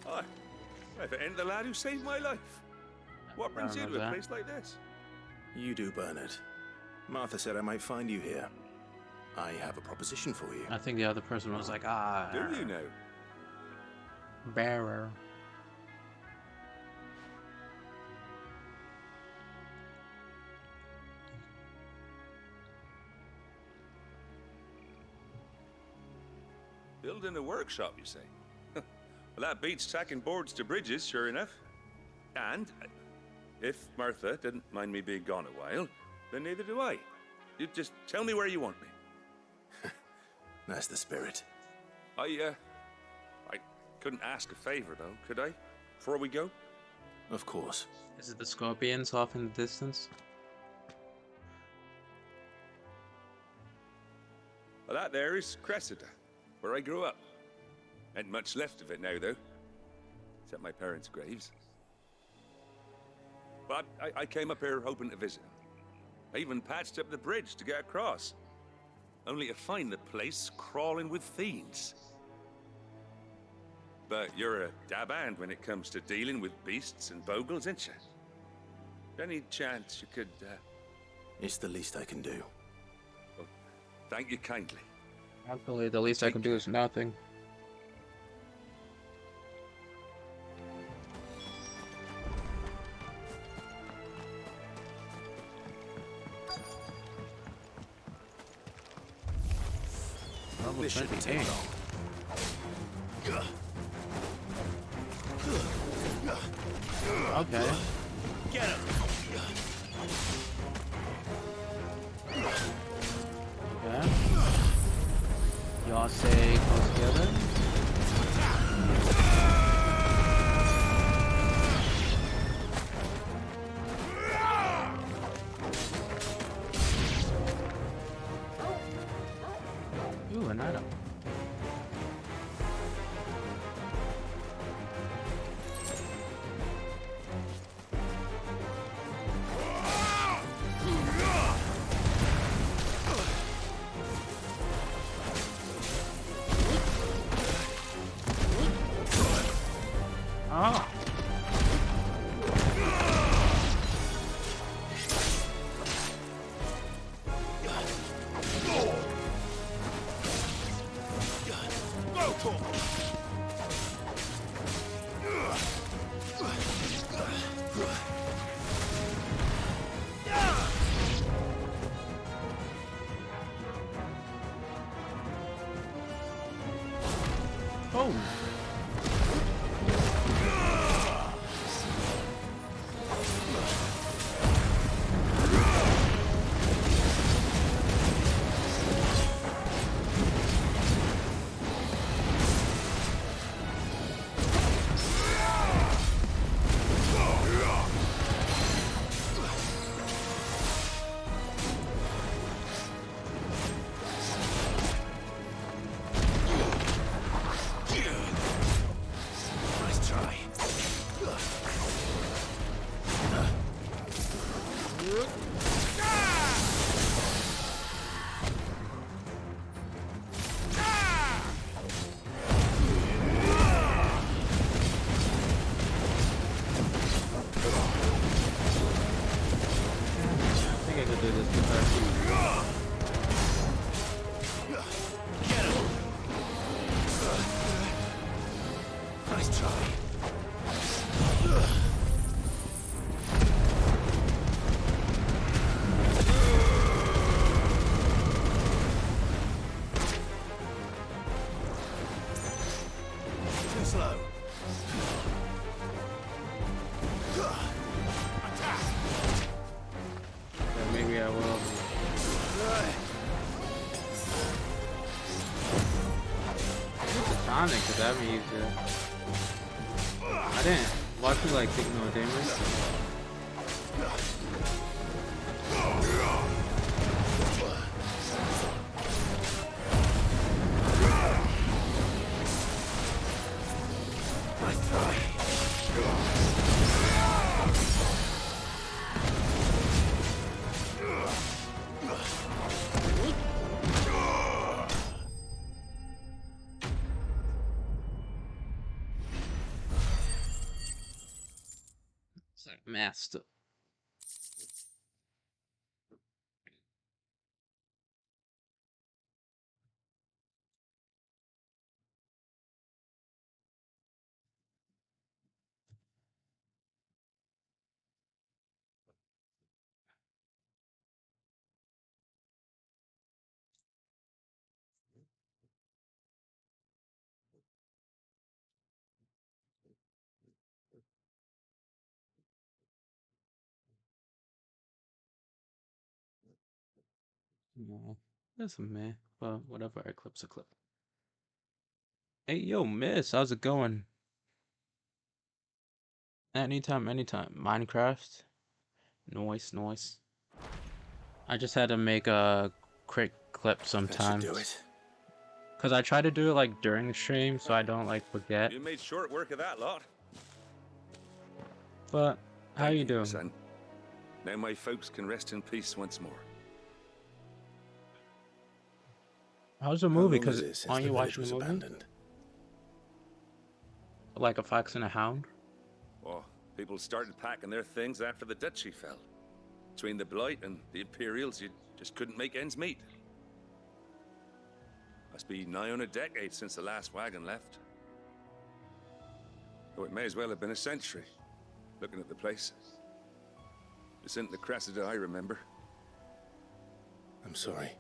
Hi. If it ain't the lad who saved my life. What brings you to a place like this? You do, Bernard. Martha said I might find you here. I have a proposition for you. I think the other person was like, ah. Do you know? Bearer. Building a workshop, you say? Well, that beats tacking boards to bridges, sure enough. And if Martha didn't mind me being gone a while, then neither do I. You just tell me where you want me. That's the spirit. I couldn't ask a favor, though, could I? Before we go? Of course. Is it the scorpions off in the distance? Well, that there is Cressida, where I grew up. Ain't much left of it now, though. Except my parents' graves. But I came up here hoping to visit them. I even patched up the bridge to get across. Only to find the place crawling with fiends. But you're a dab hand when it comes to dealing with beasts and bogles, ain't you? Any chance you could, It's the least I can do. Well, thank you kindly. Actually, the least I can do is nothing. This shouldn't take long. Okay. Get him! Okay. Y'all say close together. Ooh, an item. Ah. Oh. do this because Get him! Nice try. Too slow. yeah, maybe I will. Use the tonic because that'd be easier. I didn't watch me like take no damage. Nice try. It's like master. No, that's a meh. But whatever, I clip's a clip. Hey, yo, miss, how's it going? Anytime, anytime. Minecraft. Noise. I just had to make a quick clip sometimes. That should do it. Cause I try to do it like during the stream so I don't like forget. You made short work of that lot. But how Thank you doing? son? Now my folks can rest in peace once more. How's the How movie? long Cause is it since aren't the you village watching was the movie? abandoned? Like a fox and a hound? Oh, people started packing their things after the duchy fell. Between the Blight and the Imperials, you just couldn't make ends meet. Must be nigh on a decade since the last wagon left. Though it may as well have been a century, looking at the place. This isn't the Cressida I remember. I'm sorry.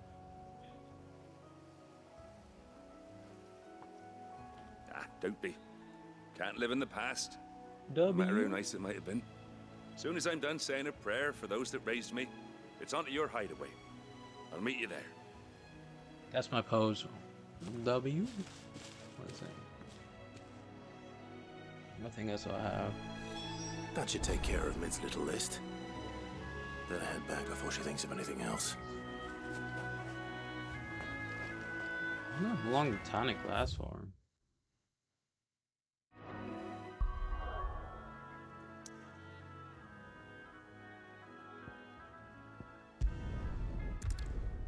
Ah, don't be. Can't live in the past. No matter how nice it might have been. Soon as I'm done saying a prayer for those that raised me, it's onto your hideaway. I'll meet you there. That's my pose. W? What is it? Nothing else I have. That should take care of Mid's little list. Better head back before she thinks of anything else. I don't know how long the tonic lasts for.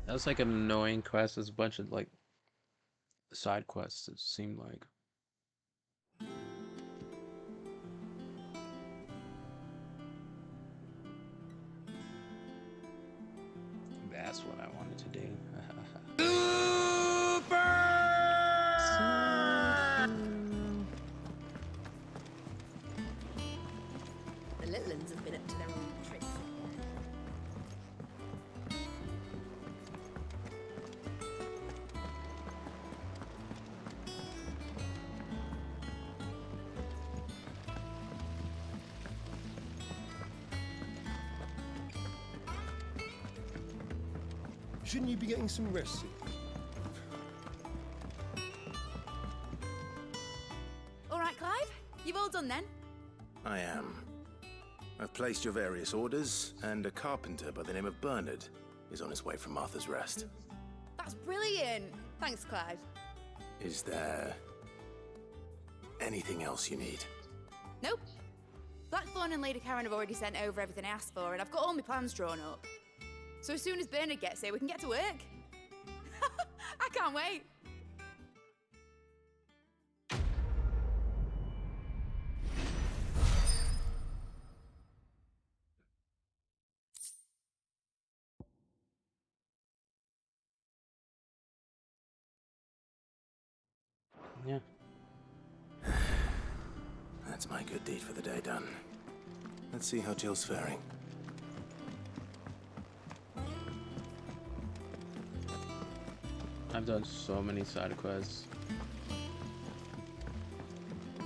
That was like an annoying quest. There's a bunch of like side quests, it seemed like. That's what I wanted to do. The little ones have been up to their own tricks. Shouldn't you be getting some rest soon? All right, Clive? You've all done then? I am. I've placed your various orders, and a carpenter by the name of Bernard is on his way from Martha's Rest. That's brilliant. Thanks, Clive. Is there anything else you need? Nope. Blackthorn and Lady Karen have already sent over everything I asked for, and I've got all my plans drawn up. So as soon as Bernard gets here, we can get to work. I can't wait. Yeah. That's my good deed for the day done. Let's see how Jill's faring. I've done so many side quests.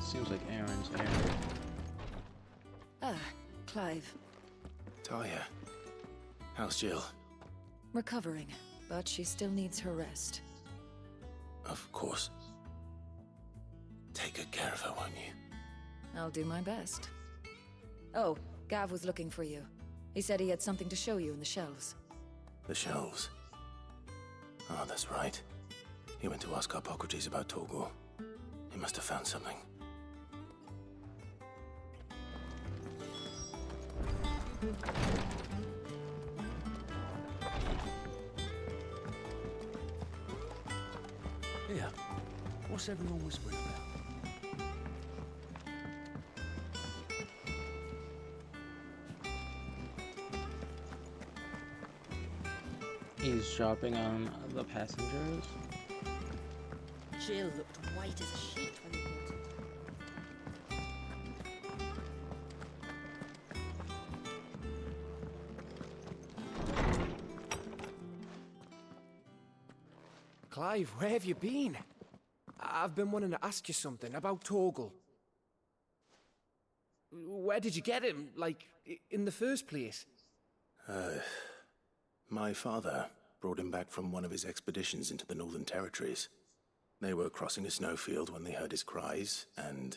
Seems like Aaron's Aaron. Ah, Clive. Talia, how's Jill? Recovering, but she still needs her rest. Of course. Take good care of her, won't you? I'll do my best. Oh, Gav was looking for you. He said he had something to show you in the shelves. The shelves. Oh, that's right. He went to ask Hippocrates about Torgal. He must have found something. Here, what's everyone whispering about? He's dropping on the passengers. Jill looked white as a sheet when he brought it. Clive, where have you been? I've been wanting to ask you something about Torgal. Where did you get him, like, in the first place? My father brought him back from one of his expeditions into the Northern Territories. They were crossing a snowfield when they heard his cries, and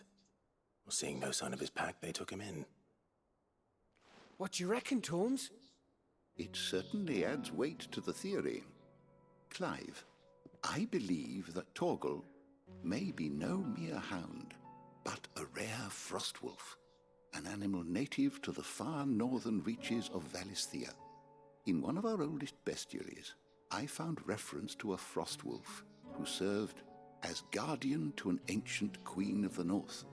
seeing no sign of his pack, they took him in. What do you reckon, Tomes? It certainly adds weight to the theory. Clive, I believe that Torgal may be no mere hound, but a rare frostwolf, an animal native to the far northern reaches of Valisthea. In one of our oldest bestiaries, I found reference to a frostwolf who served as guardian to an ancient queen of the north.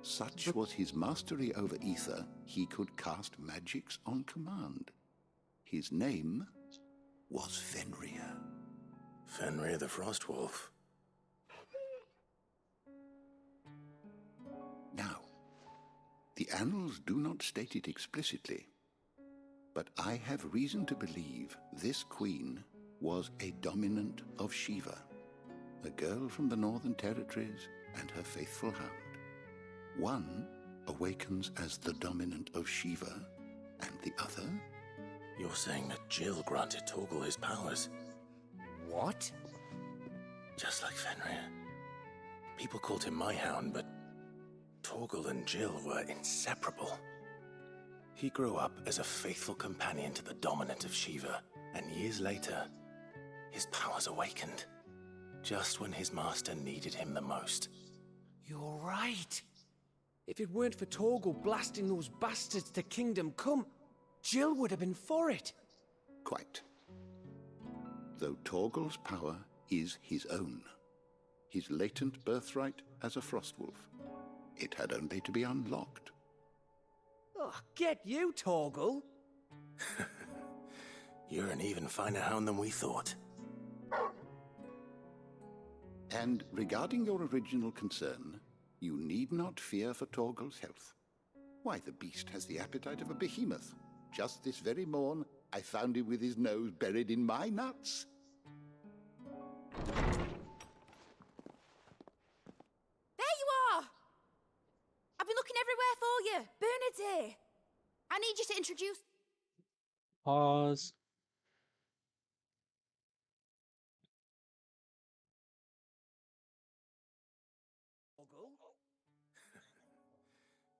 Such was his mastery over ether, he could cast magics on command. His name was Fenrir. Fenrir the Frostwolf. Now, the annals do not state it explicitly, but I have reason to believe this queen was a dominant of Shiva, a girl from the Northern Territories and her faithful hound. One awakens as the dominant of Shiva, and the other... You're saying that Jill granted Torgal his powers? What? Just like Fenrir. People called him my hound, but Torgal and Jill were inseparable. He grew up as a faithful companion to the dominant of Shiva, and years later, his powers awakened, just when his master needed him the most. You're right. If it weren't for Torgal blasting those bastards to Kingdom Come, Jill would have been for it. Quite. Though Torgal's power is his own, his latent birthright as a Frostwolf, it had only to be unlocked. Oh, get you, Torgal! You're an even finer hound than we thought. And regarding your original concern, you need not fear for Torgal's health. Why, the beast has the appetite of a behemoth. Just this very morn, I found him with his nose buried in my nuts. There you are! I've been looking everywhere for you. Bernard's here. I need you to introduce... Pause.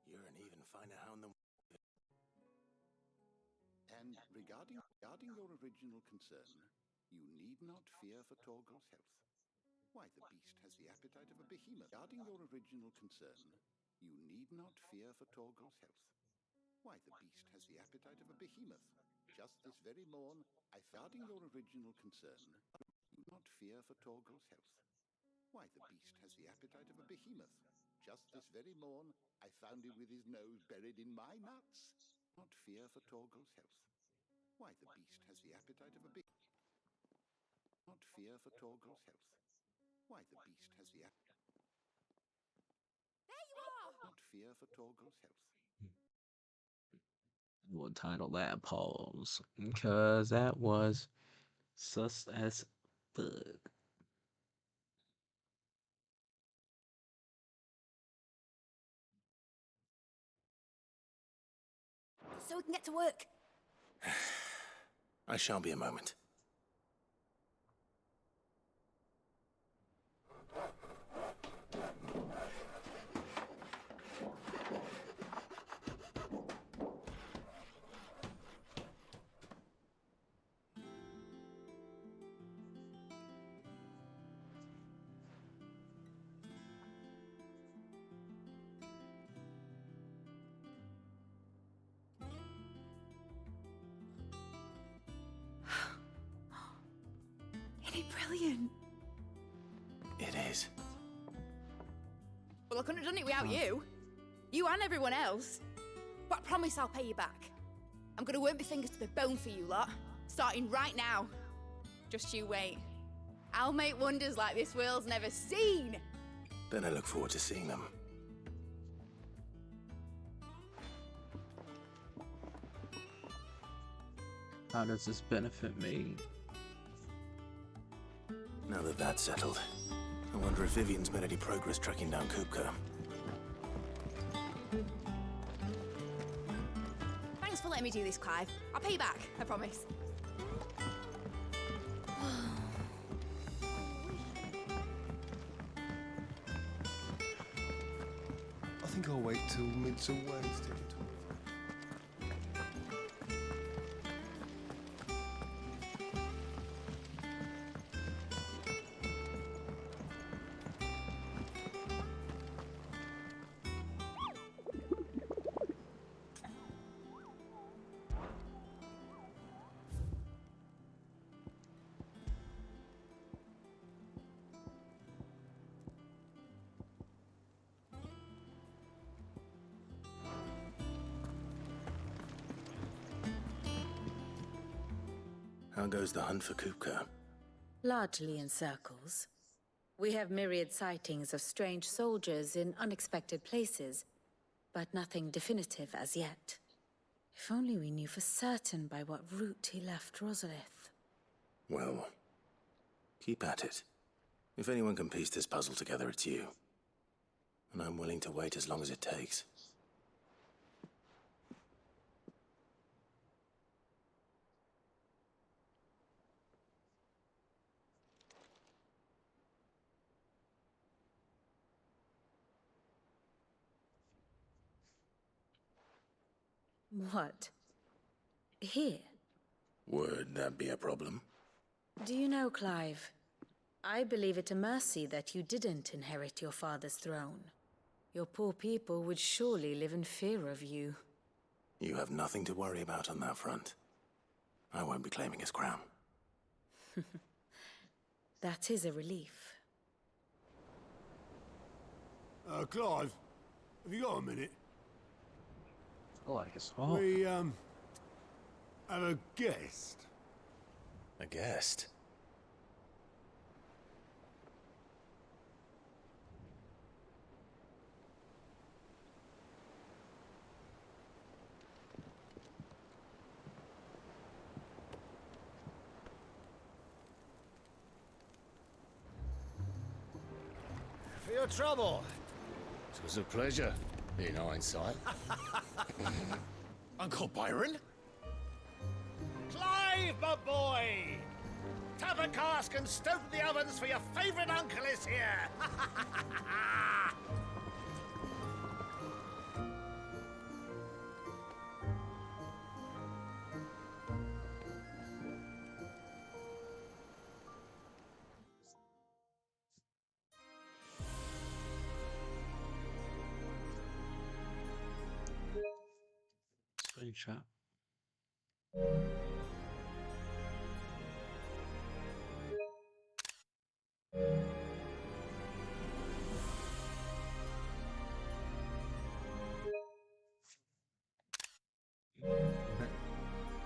You're an even finer hound than... And regarding your original concern, you need not fear for Torgal's health. Why, the beast has the appetite of a behemoth. Regarding your original concern, you need not fear for Torgal's health. Why, the beast has the appetite of a behemoth. Just this very morn, regarding your original concern, you not fear for Torgal's health. Why, the beast has the appetite of a behemoth. Just this very morn, I found him with his nose buried in my nuts. Not fear for Torgal's health. Why, the beast has the appetite of a big... Not fear for Torgal's health. Why, the beast has the fear for Torgal's health. We'll title that pause because that was sus as fuck. So we can get to work. I shall be a moment. Isn't it brilliant? It is. Well, I couldn't have done it without you. You and everyone else. But I promise I'll pay you back. I'm gonna work my fingers to the bone for you lot, starting right now. Just you wait. I'll make wonders like this world's never seen. Then I look forward to seeing them. How does this benefit me? Now that that's settled, I wonder if Vivian's made any progress tracking down Kupka. Thanks for letting me do this, Clive. I'll pay you back, I promise. I think I'll wait till mid-till Wednesday to talk. How goes the hunt for Kupka? Largely in circles. We have myriad sightings of strange soldiers in unexpected places, but nothing definitive as yet. If only we knew for certain by what route he left Rosalith. Well, keep at it. If anyone can piece this puzzle together, it's you. And I'm willing to wait as long as it takes. What? Here? Would that be a problem? Do you know, Clive? I believe it a mercy that you didn't inherit your father's throne. Your poor people would surely live in fear of you. You have nothing to worry about on that front. I won't be claiming his crown. That is a relief. Clive, have you got a minute? Oh, I guess so. We, have a guest. A guest? For your trouble. It was a pleasure, in hindsight. Uncle Byron? Clive, my boy! Tap a cask and stoke the ovens for your favourite uncle is here! Screenshot.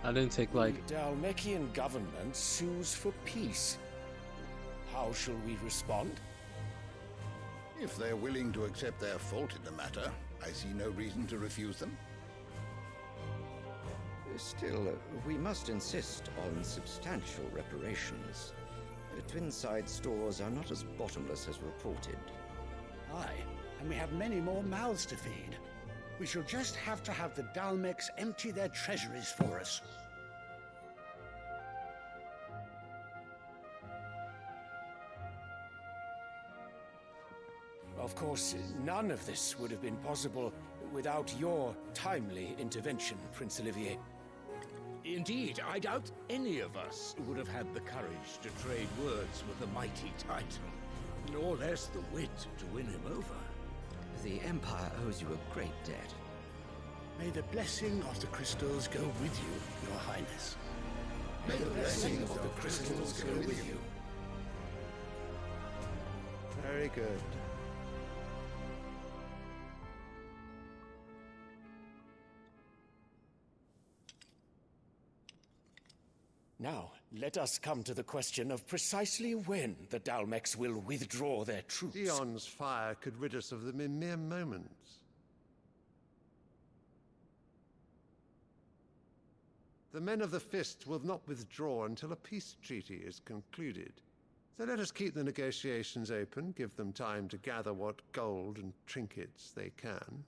I didn't take like. The Dalmekian government sues for peace. How shall we respond? If they're willing to accept their fault in the matter, I see no reason to refuse them. Still, we must insist on substantial reparations. Twinside stores are not as bottomless as reported. Aye, and we have many more mouths to feed. We shall just have to have the Dalmex empty their treasuries for us. Of course, none of this would have been possible without your timely intervention, Prince Olivier. Indeed, I doubt any of us would have had the courage to trade words with the mighty Titan, nor less the wit to win him over. The Empire owes you a great debt. May the blessing of the crystals go with you, Your Highness. May the blessing of the crystals go with you. Very good. Now, let us come to the question of precisely when the Dalmex will withdraw their troops. Dion's fire could rid us of them in mere moments. The men of the Fist will not withdraw until a peace treaty is concluded. So let us keep the negotiations open, give them time to gather what gold and trinkets they can,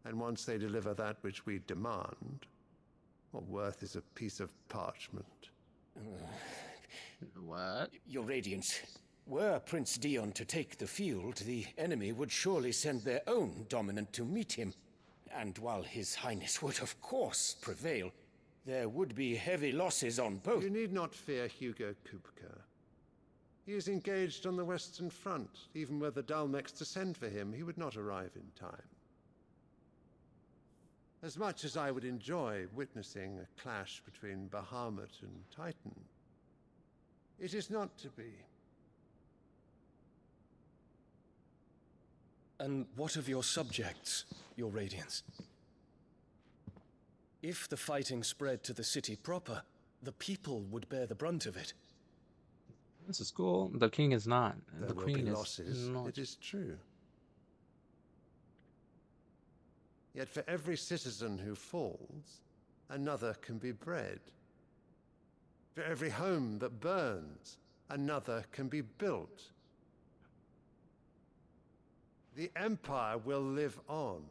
and once they deliver that which we demand, what worth is a piece of parchment? What? Your Radiance, were Prince Dion to take the field, the enemy would surely send their own dominant to meet him. And while His Highness would of course prevail, there would be heavy losses on both. You need not fear Hugo Kupka. He is engaged on the Western Front. Even were the Dalmex to send for him, he would not arrive in time. As much as I would enjoy witnessing a clash between Bahamut and Titan, it is not to be. And what of your subjects, Your Radiance? If the fighting spread to the city proper, the people would bear the brunt of it. This is cool. The king is not. There The will queen be is losses, not. it is true. Yet for every citizen who falls, another can be bred. For every home that burns, another can be built. The Empire will live on.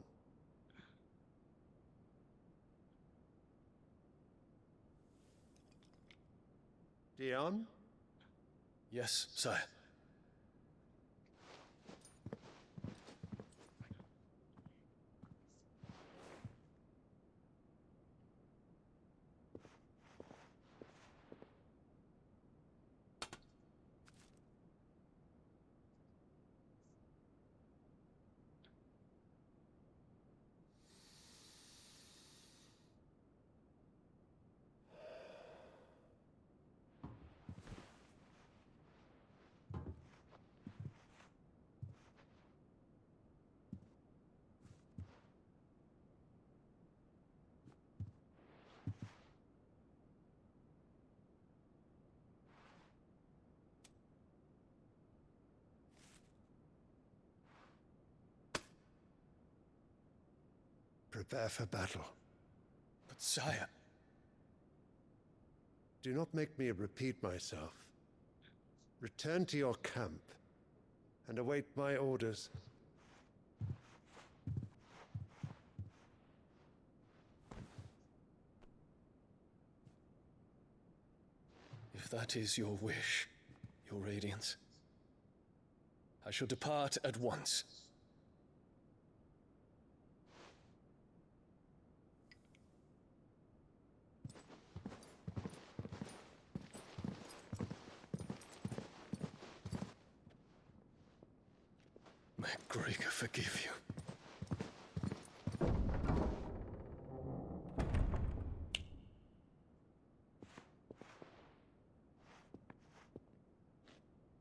Dion? Yes, sire. Prepare for battle. But sire... Do not make me repeat myself. Return to your camp and await my orders. If that is your wish, Your Radiance, I shall depart at once. May Gregor forgive you.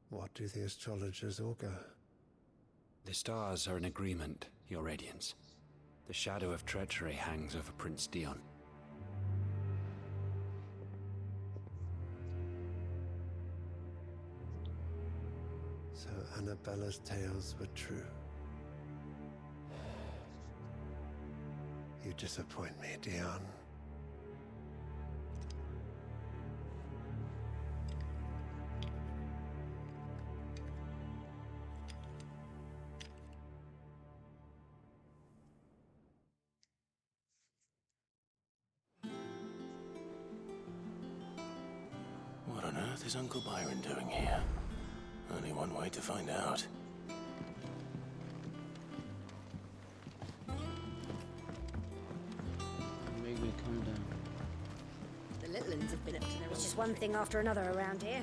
What do the astrologers augur? The stars are in agreement, Your Radiance. The shadow of treachery hangs over Prince Dion. So Annabella's tales were true. You disappoint me, Dion. What on earth is Uncle Byron doing here? Only one way to find out. Make me come down. The little uns have been up to their It's just one thing after another around here.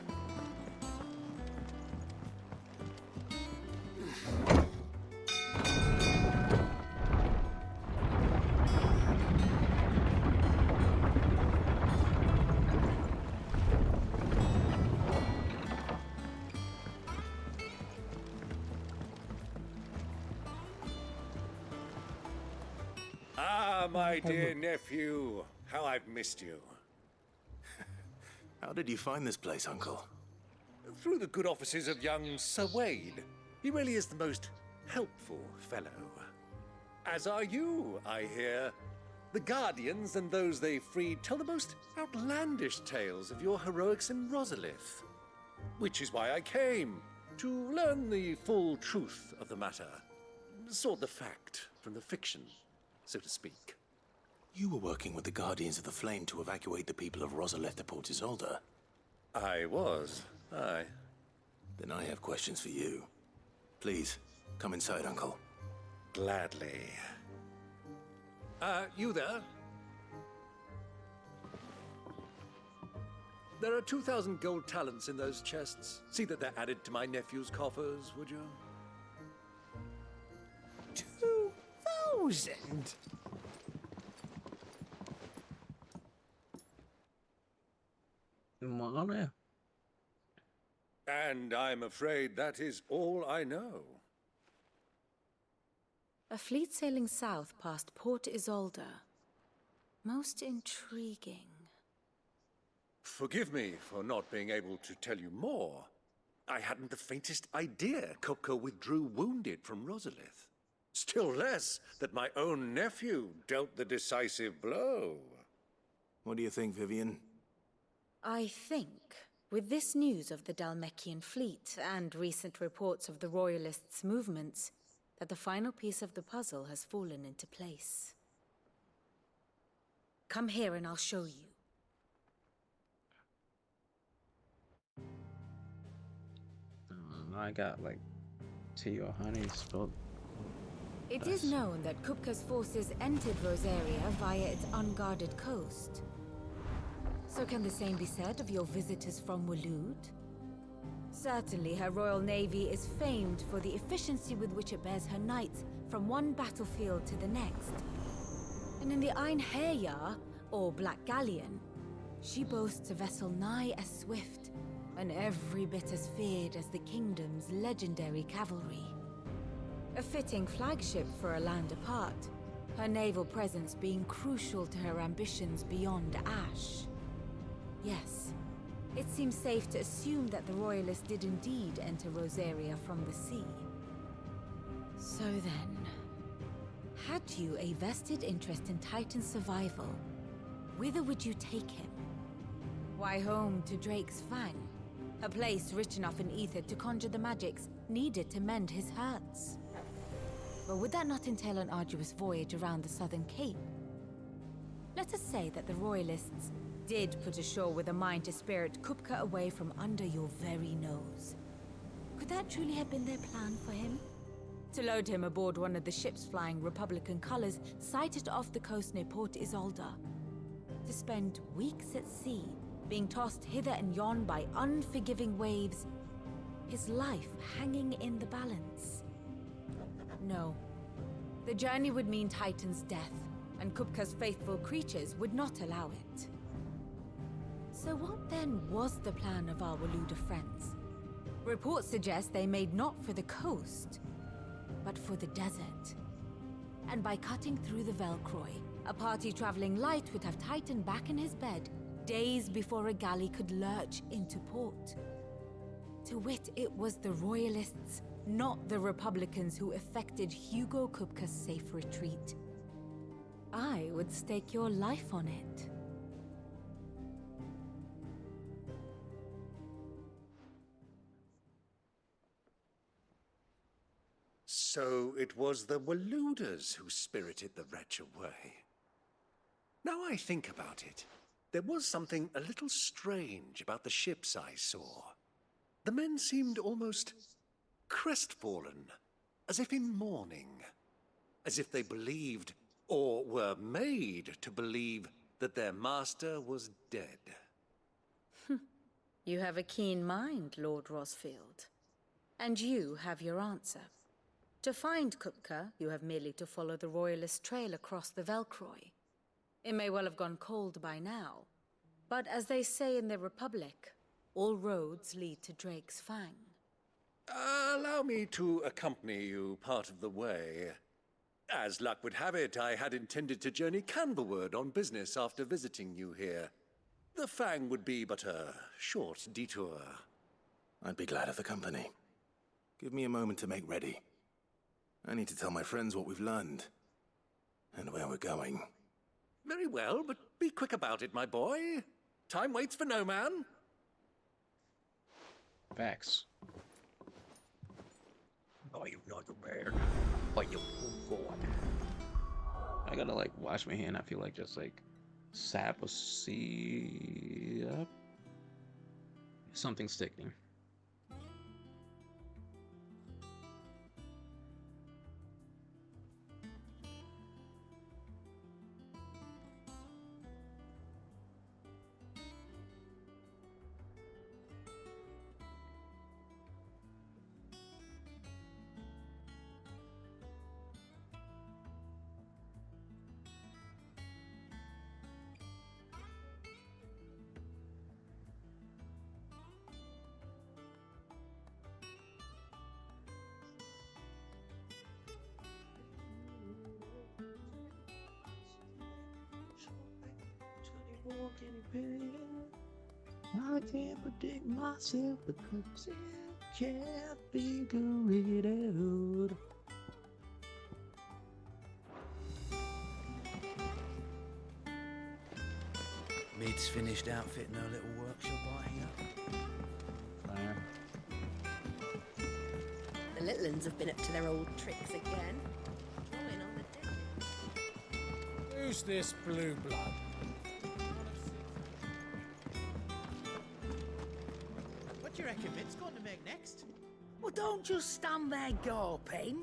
Ah, my dear nephew, how I've missed you. How did you find this place, Uncle? Through the good offices of young Sir Wade. He really is the most helpful fellow. As are you, I hear. The Guardians and those they freed tell the most outlandish tales of your heroics in Rosalith. Which is why I came, to learn the full truth of the matter. Sort the fact from the fiction, so to speak. You were working with the Guardians of the Flame to evacuate the people of Rosalith to Port Isolde. I was, aye. Then I have questions for you. Please, come inside, Uncle. Gladly. You there? There are 2,000 gold talents in those chests. See that they're added to my nephew's coffers, would you? 2,000? Mare. And I'm afraid that is all I know. A fleet sailing south past Port Isolde. Most intriguing. Forgive me for not being able to tell you more. I hadn't the faintest idea Kupka withdrew wounded from Rosalith. Still less that my own nephew dealt the decisive blow. What do you think, Vivian? I think, with this news of the Dalmekian fleet and recent reports of the Royalists' movements, that the final piece of the puzzle has fallen into place. Come here and I'll show you. I got like tea or honey spilled. It is known that Kupka's forces entered Rosaria via its unguarded coast. So can the same be said of your visitors from Waloed? Certainly her Royal Navy is famed for the efficiency with which it bears her knights from one battlefield to the next. And in the Einherjar, or Black Galleon, she boasts a vessel nigh as swift and every bit as feared as the kingdom's legendary cavalry. A fitting flagship for a land apart, her naval presence being crucial to her ambitions beyond Ash. Yes, it seems safe to assume that the Royalists did indeed enter Rosaria from the sea. So then, had you a vested interest in Titan's survival, whither would you take him? Why, home to Drake's Fang, a place rich enough in ether to conjure the magics needed to mend his hurts. But would that not entail an arduous voyage around the southern cape? Let us say that the Royalists did put ashore with a mind to spirit Kupka away from under your very nose. Could that truly have been their plan for him? To load him aboard one of the ships flying Republican colors sighted off the coast near Port Isolde. To spend weeks at sea, being tossed hither and yon by unforgiving waves, his life hanging in the balance. No. The journey would mean Titan's death, and Kupka's faithful creatures would not allow it. So what then was the plan of our Waluda friends? Reports suggest they made not for the coast, but for the desert. And by cutting through the Velcroy, a party traveling light would have Titan back in his bed days before a galley could lurch into port. To wit, it was the Royalists, not the Republicans, who effected Hugo Kupka's safe retreat. I would stake your life on it. So it was the Waluders who spirited the wretch away. Now I think about it, there was something a little strange about the ships I saw. The men seemed almost crestfallen, as if in mourning, as if they believed, or were made to believe, that their master was dead. You have a keen mind, Lord Rosfield. And you have your answer. To find Kupka, you have merely to follow the Royalist trail across the Velcroy. It may well have gone cold by now, but as they say in the Republic, all roads lead to Drake's Fang. Allow me to accompany you part of the way. As luck would have it, I had intended to journey Candlewood on business after visiting you here. The Fang would be but a short detour. I'd be glad of the company. Give me a moment to make ready. I need to tell my friends what we've learned, and where we're going. Very well, but be quick about it, my boy. Time waits for no man. Facts. Oh, you not a man. Oh, you God. I gotta like wash my hand. I feel like just like sap or see something sticking. I can't predict myself because I can't figure it out. Mid's finished outfitting her little workshop right here. The little uns have been up to their old tricks again. Drawing on the dead. Who's this blue blood? What do you reckon Mid's going to make next? Well, don't just stand there gawping.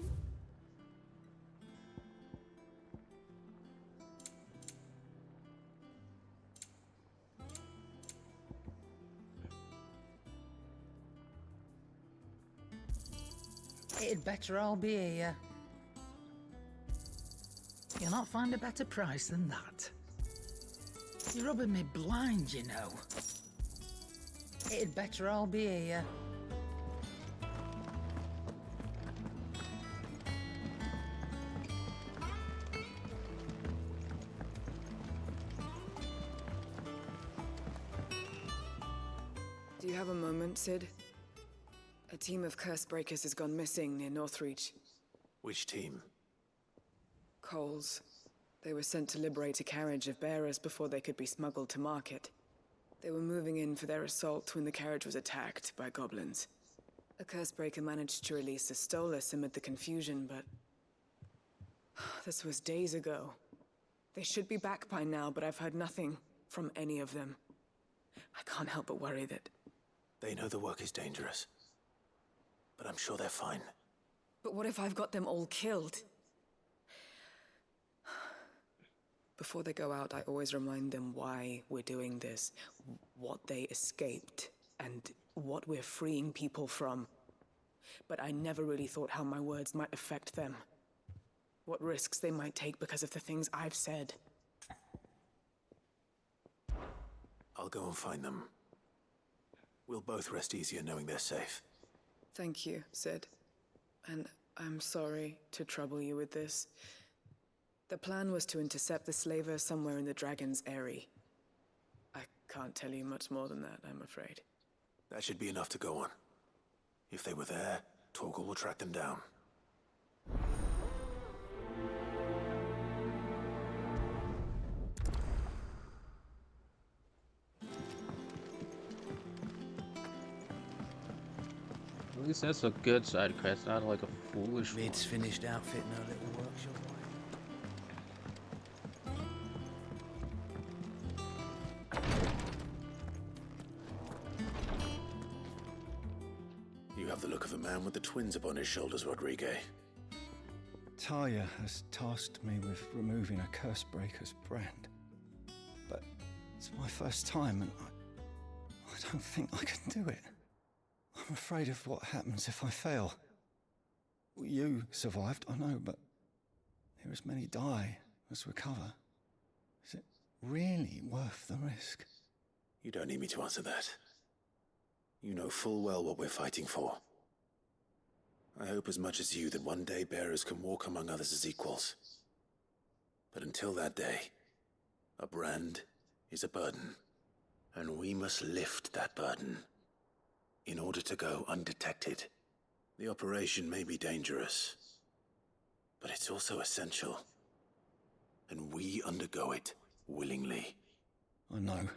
It'd better all be here. You'll not find a better price than that. You're rubbing me blind, you know. It'd better all be here. Do you have a moment, Sid? A team of curse breakers has gone missing near Northreach. Which team? Coles. They were sent to liberate a carriage of bearers before they could be smuggled to market. They were moving in for their assault when the carriage was attacked by goblins. A curse breaker managed to release a Stolas amid the confusion, but this was days ago. They should be back by now, but I've heard nothing from any of them. I can't help but worry that... They know the work is dangerous, but I'm sure they're fine. But what if I've got them all killed? Before they go out, I always remind them why we're doing this, what they escaped, and what we're freeing people from. But I never really thought how my words might affect them. What risks they might take because of the things I've said. I'll go and find them. We'll both rest easier knowing they're safe. Thank you, Sid. And I'm sorry to trouble you with this. The plan was to intercept the slaver somewhere in the Dragon's Eyrie. I can't tell you much more than that, I'm afraid. That should be enough to go on. If they were there, Torgal will track them down. At least that's a good side quest, not like a foolish one. Mid's finished outfitting her little workshop. You have the look of a man with the twins upon his shoulders, Rodrigue. Talia has tasked me with removing a Cursebreaker's brand. But it's my first time and I don't think I can do it. I'm afraid of what happens if I fail. You survived, I know, but here as many die as recover. Is it really worth the risk? You don't need me to answer that. You know full well what we're fighting for. I hope as much as you that one day bearers can walk among others as equals. But until that day, a brand is a burden, and we must lift that burden in order to go undetected. The operation may be dangerous, but it's also essential, and we undergo it willingly. I know.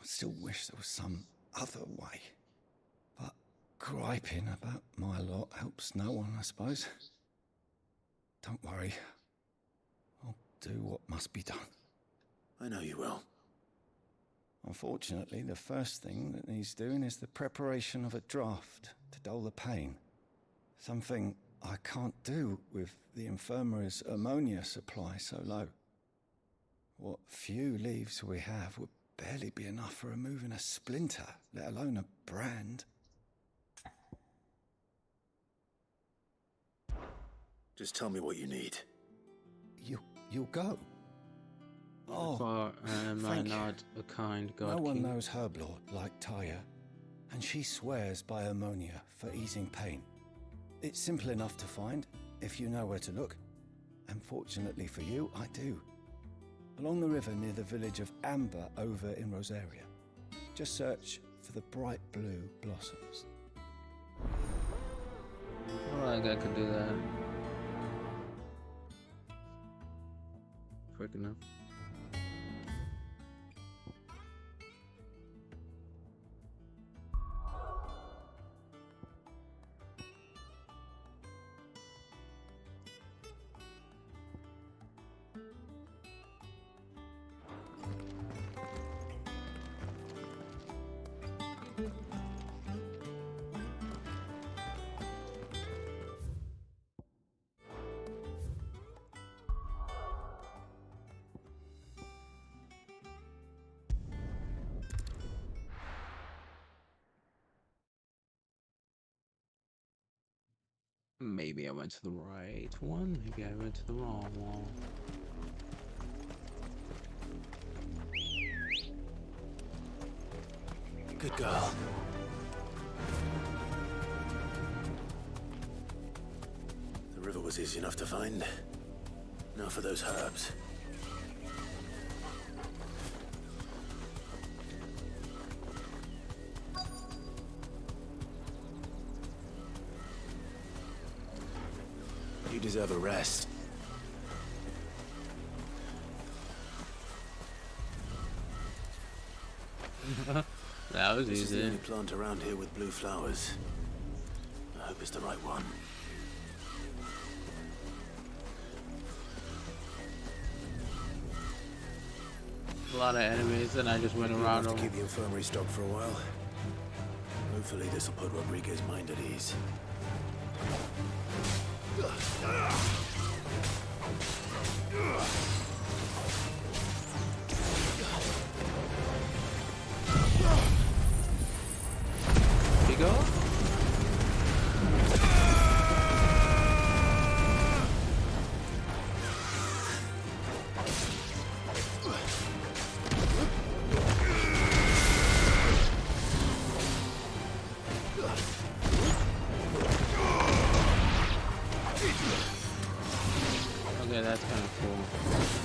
I still wish there was some other way. But griping about my lot helps no one, I suppose. Don't worry. I'll do what must be done. I know you will. Unfortunately, the first thing that needs doing is the preparation of a draft to dull the pain. Something I can't do with the infirmary's ammonia supply so low. What few leaves we have would barely be enough for removing a splinter, let alone a brand. Just tell me what you need. You'll go. For am I thank you. not a kind god No one king? knows Herblord like Taya, and she swears by ammonia for easing pain. It's simple enough to find, if you know where to look. And fortunately for you, I do. Along the river near the village of Amber over in Rosaria. Just search for the bright blue blossoms. Alright, I could do that. Quick enough. Maybe I went to the right one, maybe I went to the wrong one. Good girl. The river was easy enough to find. Now for those herbs. You deserve a rest. That was This is the easy. only plant around here with blue flowers. I hope it's the right one. A lot of enemies, and I just went around to them. keep the infirmary stocked for a while. Hopefully this will put Rodriguez's mind at ease. Big go. Okay, that's kind of cool.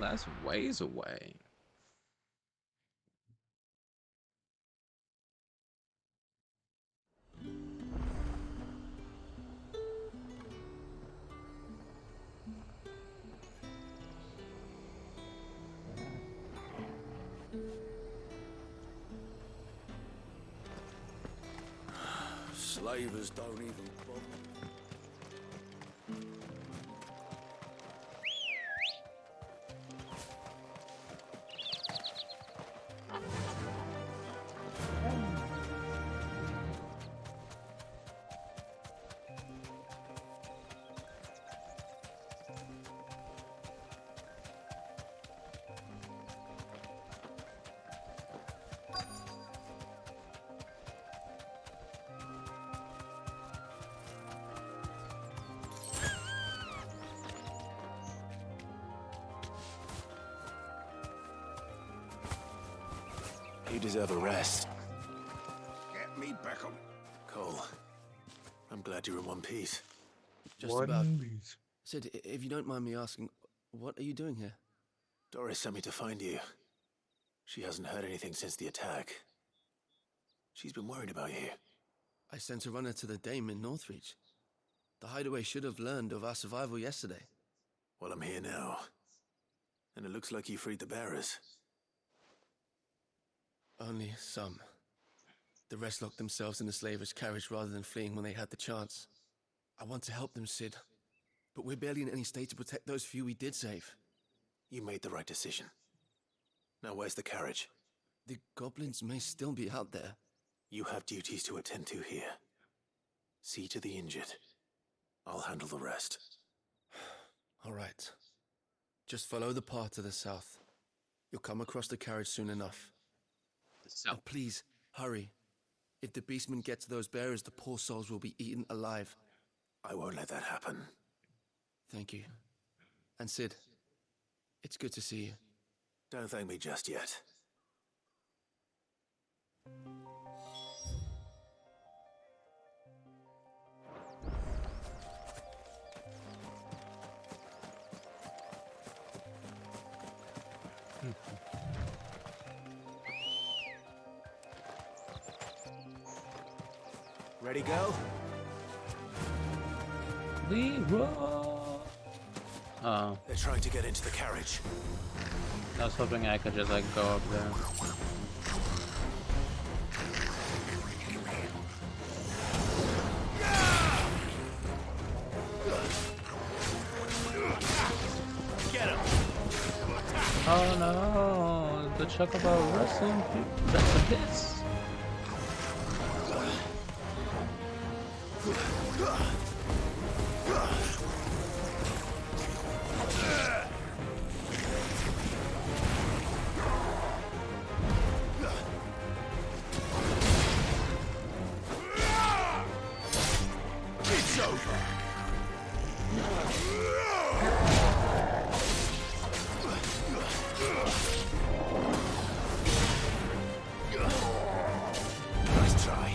that's ways away. Slavers don't even bother. You deserve a rest. Get me back on. Cole, I'm glad you're in one piece. Just about. Sid, if you don't mind me asking, what are you doing here? Doris sent me to find you. She hasn't heard anything since the attack. She's been worried about you. I sent a runner to the Dame in Northreach. The hideaway should have learned of our survival yesterday. Well, I'm here now. And it looks like you freed the bearers. Only some. The rest locked themselves in the slaver's carriage rather than fleeing when they had the chance. I want to help them, Sid. But we're barely in any state to protect those few we did save. You made the right decision. Now where's the carriage? The goblins may still be out there. You have duties to attend to here. See to the injured. I'll handle the rest. All right. Just follow the path to the south. You'll come across the carriage soon enough. And please, hurry. If the beastmen get to those bearers, the poor souls will be eaten alive. I won't let that happen. Thank you. And Sid, it's good to see you. Don't thank me just yet. Ready, go? Leroy! Oh. They're trying to get into the carriage. I was hoping I could just like go up there. Get him! Oh no! The chocobo wrestling. That's a hit. It's over. Nice try.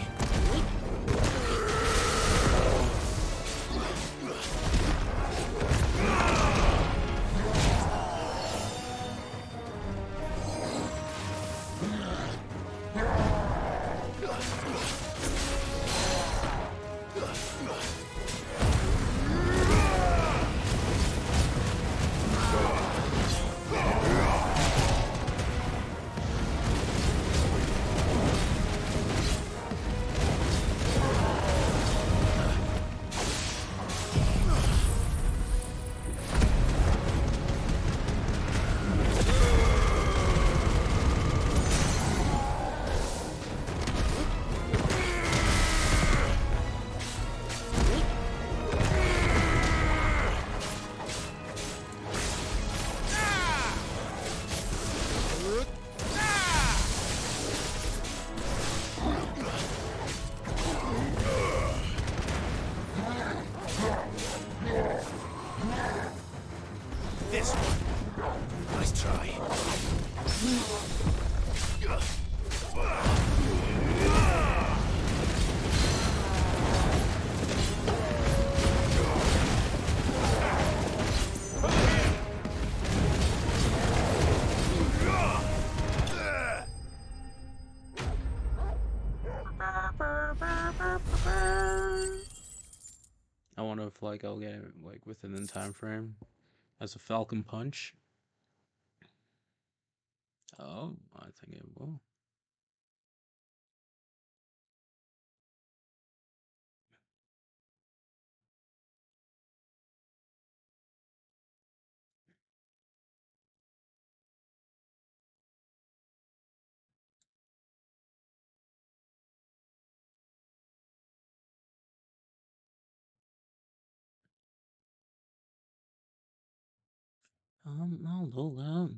if like I'll get it like within the time frame as a Falcon Punch. Oh, I think it will. I'll roll out.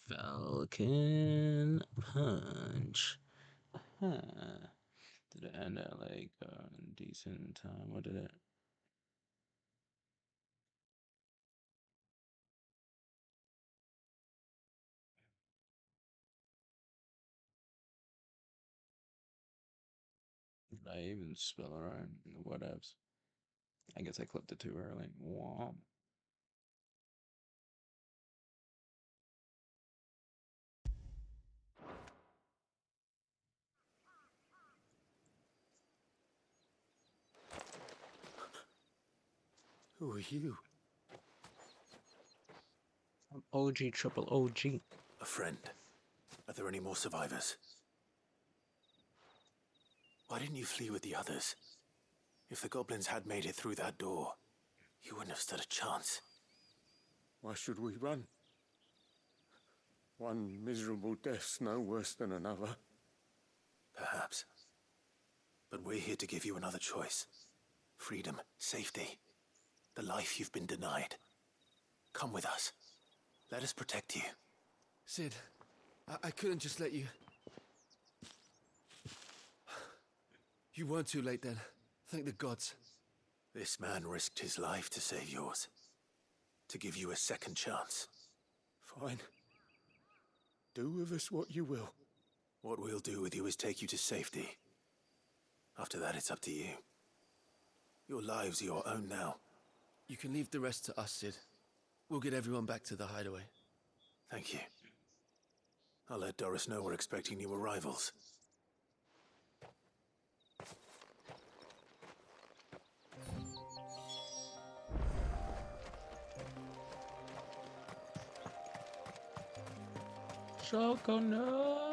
Falcon Punch. Huh. Did it end at like a decent time? What did it? Did I even spell it right? Whatevs. I guess I clipped it too early. Wow. Who are you? I'm OG triple OG. A friend. Are there any more survivors? Why didn't you flee with the others? If the goblins had made it through that door, you wouldn't have stood a chance. Why should we run? One miserable death's no worse than another. Perhaps. But we're here to give you another choice. Freedom, safety, the life you've been denied. Come with us. Let us protect you. Sid, I couldn't just let you... You weren't too late then. Thank the gods. This man risked his life to save yours. To give you a second chance. Fine. Do with us what you will. What we'll do with you is take you to safety. After that, it's up to you. Your lives are your own now. You can leave the rest to us, Sid. We'll get everyone back to the hideaway. Thank you. I'll let Doris know we're expecting new arrivals. Shoko, no!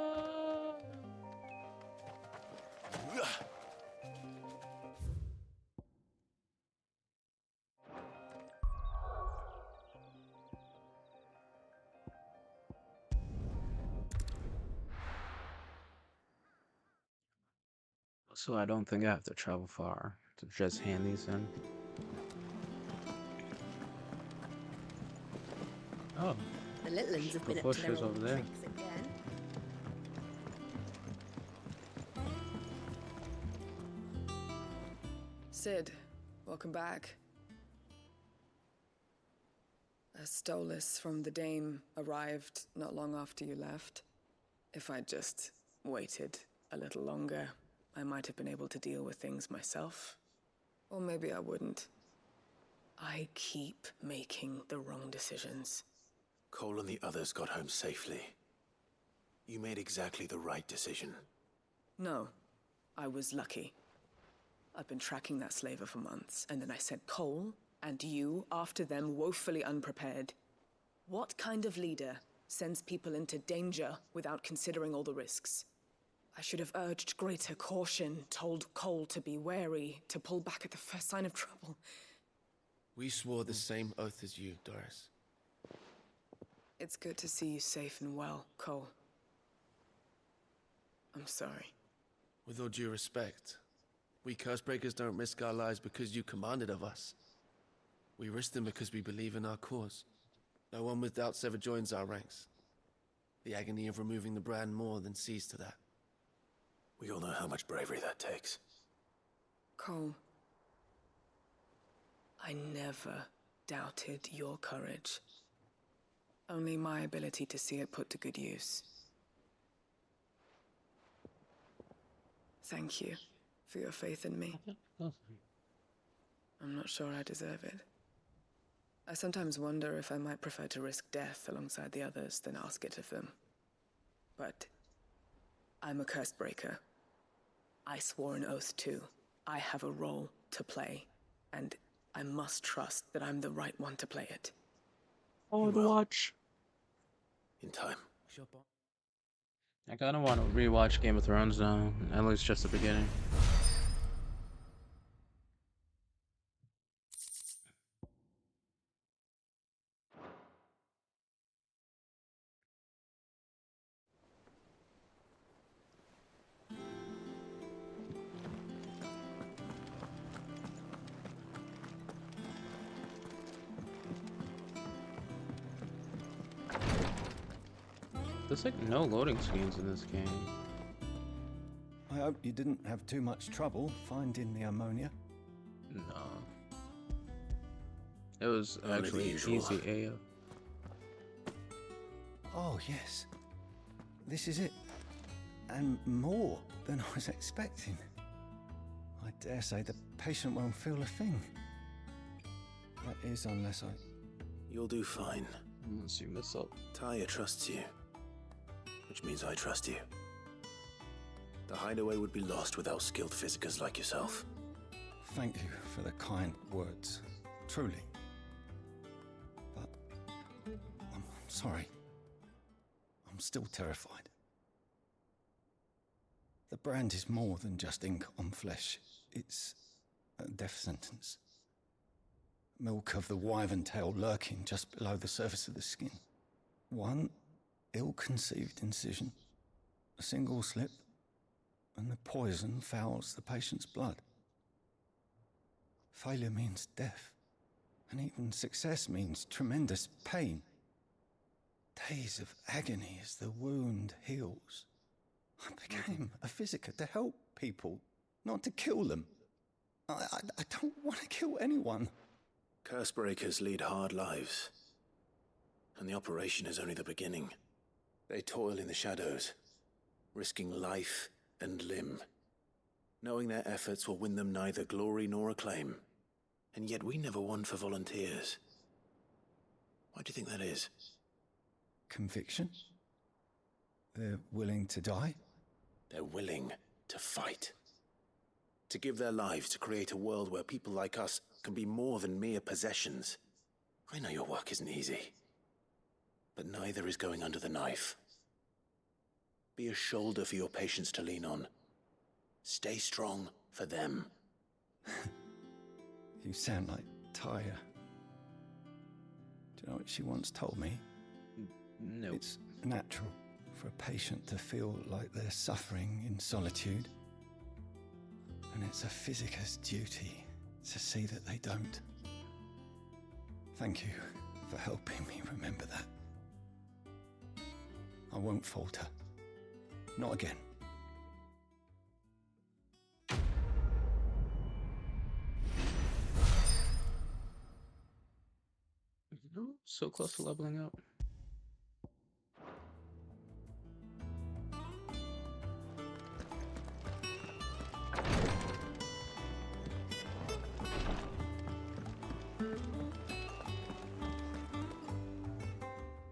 So I don't think I have to travel far to just hand these in. Oh. The little ones have been up to their bushes old over there. tricks again. Sid, welcome back. A Stolas from the Dame arrived not long after you left. If I'd just waited a little longer, I might have been able to deal with things myself. Or maybe I wouldn't. I keep making the wrong decisions. Cole and the others got home safely. You made exactly the right decision. No, I was lucky. I've been tracking that slaver for months, and then I sent Cole and you after them woefully unprepared. What kind of leader sends people into danger without considering all the risks? I should have urged greater caution, told Cole to be wary, to pull back at the first sign of trouble. We swore the same oath as you, Doris. It's good to see you safe and well, Cole. I'm sorry. With all due respect, we Cursebreakers don't risk our lives because you commanded of us. We risk them because we believe in our cause. No one with doubts ever joins our ranks. The agony of removing the brand more than sees to that. We all know how much bravery that takes. Cole, I never doubted your courage. Only my ability to see it put to good use. Thank you for your faith in me. I'm not sure I deserve it. I sometimes wonder if I might prefer to risk death alongside the others than ask it of them. But I'm a Cursebreaker. I swore an oath too. I have a role. to play, and I must trust that I'm the right one to play it. Oh, to watch. In time. I kinda want to rewatch Game of Thrones now, at least just the beginning. There's like no loading screens in this game. I hope you didn't have too much trouble finding the ammonia. No. It was actually easy AF. Oh, yes. This is it. And more than I was expecting. I dare say the patient won't feel a thing. That is, unless I... You'll do fine. Unless you mess up. Taya trusts you. Which means I trust you. The hideaway would be lost without skilled physicers like yourself. Thank you for the kind words. Truly. But... I'm sorry. I'm still terrified. The brand is more than just ink on flesh. It's a death sentence. Milk of the wyvern tail lurking just below the surface of the skin. One ill-conceived incision, a single slip, and the poison fouls the patient's blood. Failure means death, and even success means tremendous pain. Days of agony as the wound heals. I became a physiker to help people, not to kill them. I don't want to kill anyone. Cursebreakers lead hard lives, and the operation is only the beginning. They toil in the shadows, risking life and limb, knowing their efforts will win them neither glory nor acclaim. And yet we never won for volunteers. Why do you think that is? Conviction? They're willing to die? They're willing to fight. To give their lives to create a world where people like us can be more than mere possessions. I know your work isn't easy, but neither is going under the knife. Be a shoulder for your patients to lean on. Stay strong for them. You sound like Taya. Do you know what she once told me? No. It's natural for a patient to feel like they're suffering in solitude. And it's a physiker's duty to see that they don't. Thank you for helping me remember that. I won't falter. Not again. So close to leveling up.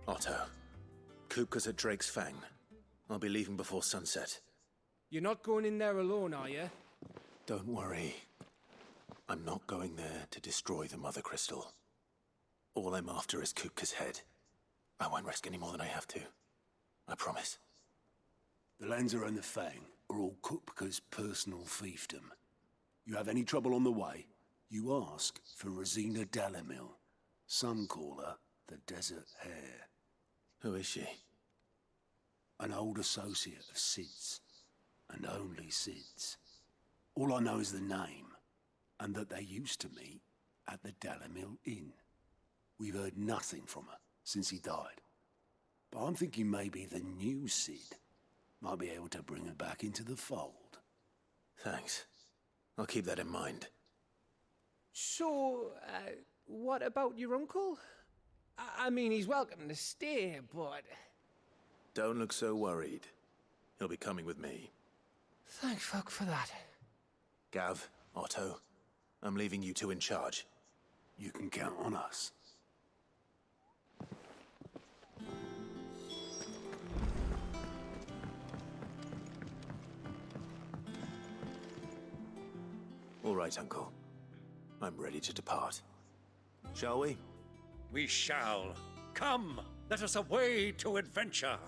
Otto, Kupka's at Drake's Fang. I'll be leaving before sunset. You're not going in there alone, are you? Don't worry. I'm not going there to destroy the Mother Crystal. All I'm after is Kupka's head. I won't risk any more than I have to. I promise. The Lanza and the Fang are all Kupka's personal fiefdom. You have any trouble on the way, you ask for Rosina Dalamil. Some call her the Desert Hare. Who is she? An old associate of Sid's, and only Sid's. All I know is the name, and that they used to meet at the Dalamil Inn. We've heard nothing from her since he died. But I'm thinking maybe the new Sid might be able to bring her back into the fold. Thanks. I'll keep that in mind. So, what about your uncle? I mean, he's welcome to stay, but... Don't look so worried. He'll be coming with me. Thank fuck for that. Gav, Otto, I'm leaving you two in charge. You can count on us. All right, Uncle. I'm ready to depart. Shall we? We shall. Come, let us away to adventure.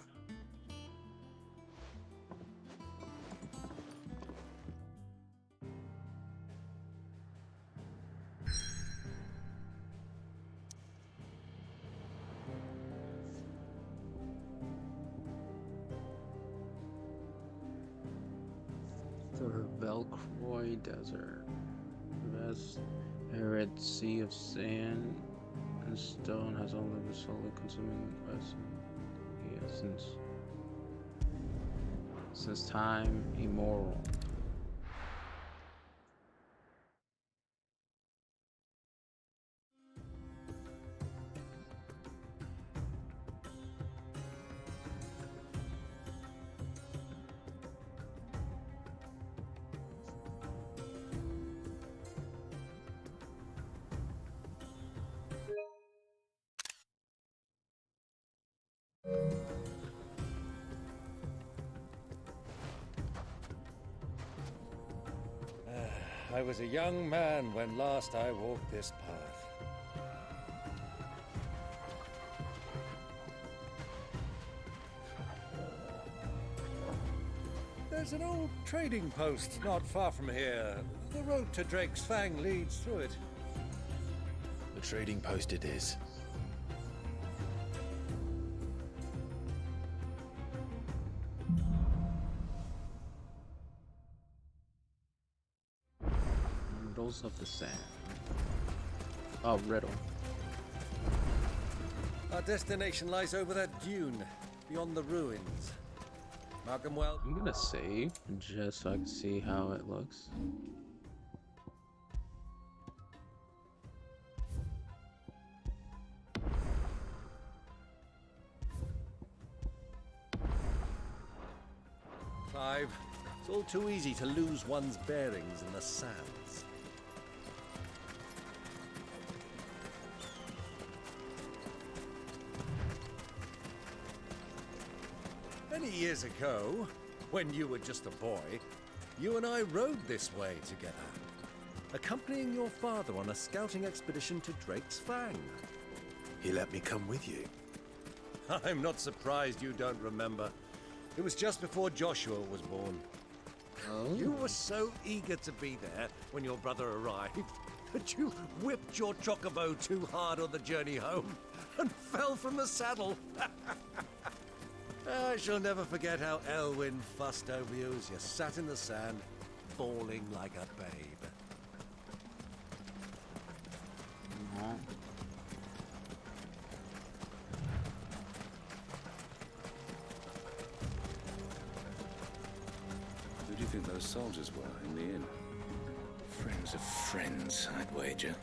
The Velcroy Desert. Vast, arid sea of sand and stone has only the slowly consuming essence since time immemorial. I was a young man when last I walked this path. There's an old trading post not far from here. The road to Drake's Fang leads through it. The trading post it is. Riddles of the Sand. Oh, riddle. Our destination lies over that dune, beyond the ruins. Mark 'em well. I'm gonna save just so I can see how it looks. Clive, it's all too easy to lose one's bearings in the sands. Many years ago, when you were just a boy, you and I rode this way together, accompanying your father on a scouting expedition to Drake's Fang. He let me come with you. I'm not surprised you don't remember. It was just before Joshua was born. Oh. You were so eager to be there when your brother arrived that you whipped your chocobo too hard on the journey home and fell from the saddle. I shall never forget how Elwyn fussed over you as you sat in the sand, bawling like a babe. Aww. Who do you think those soldiers were in the inn? Friends of friends, I'd wager.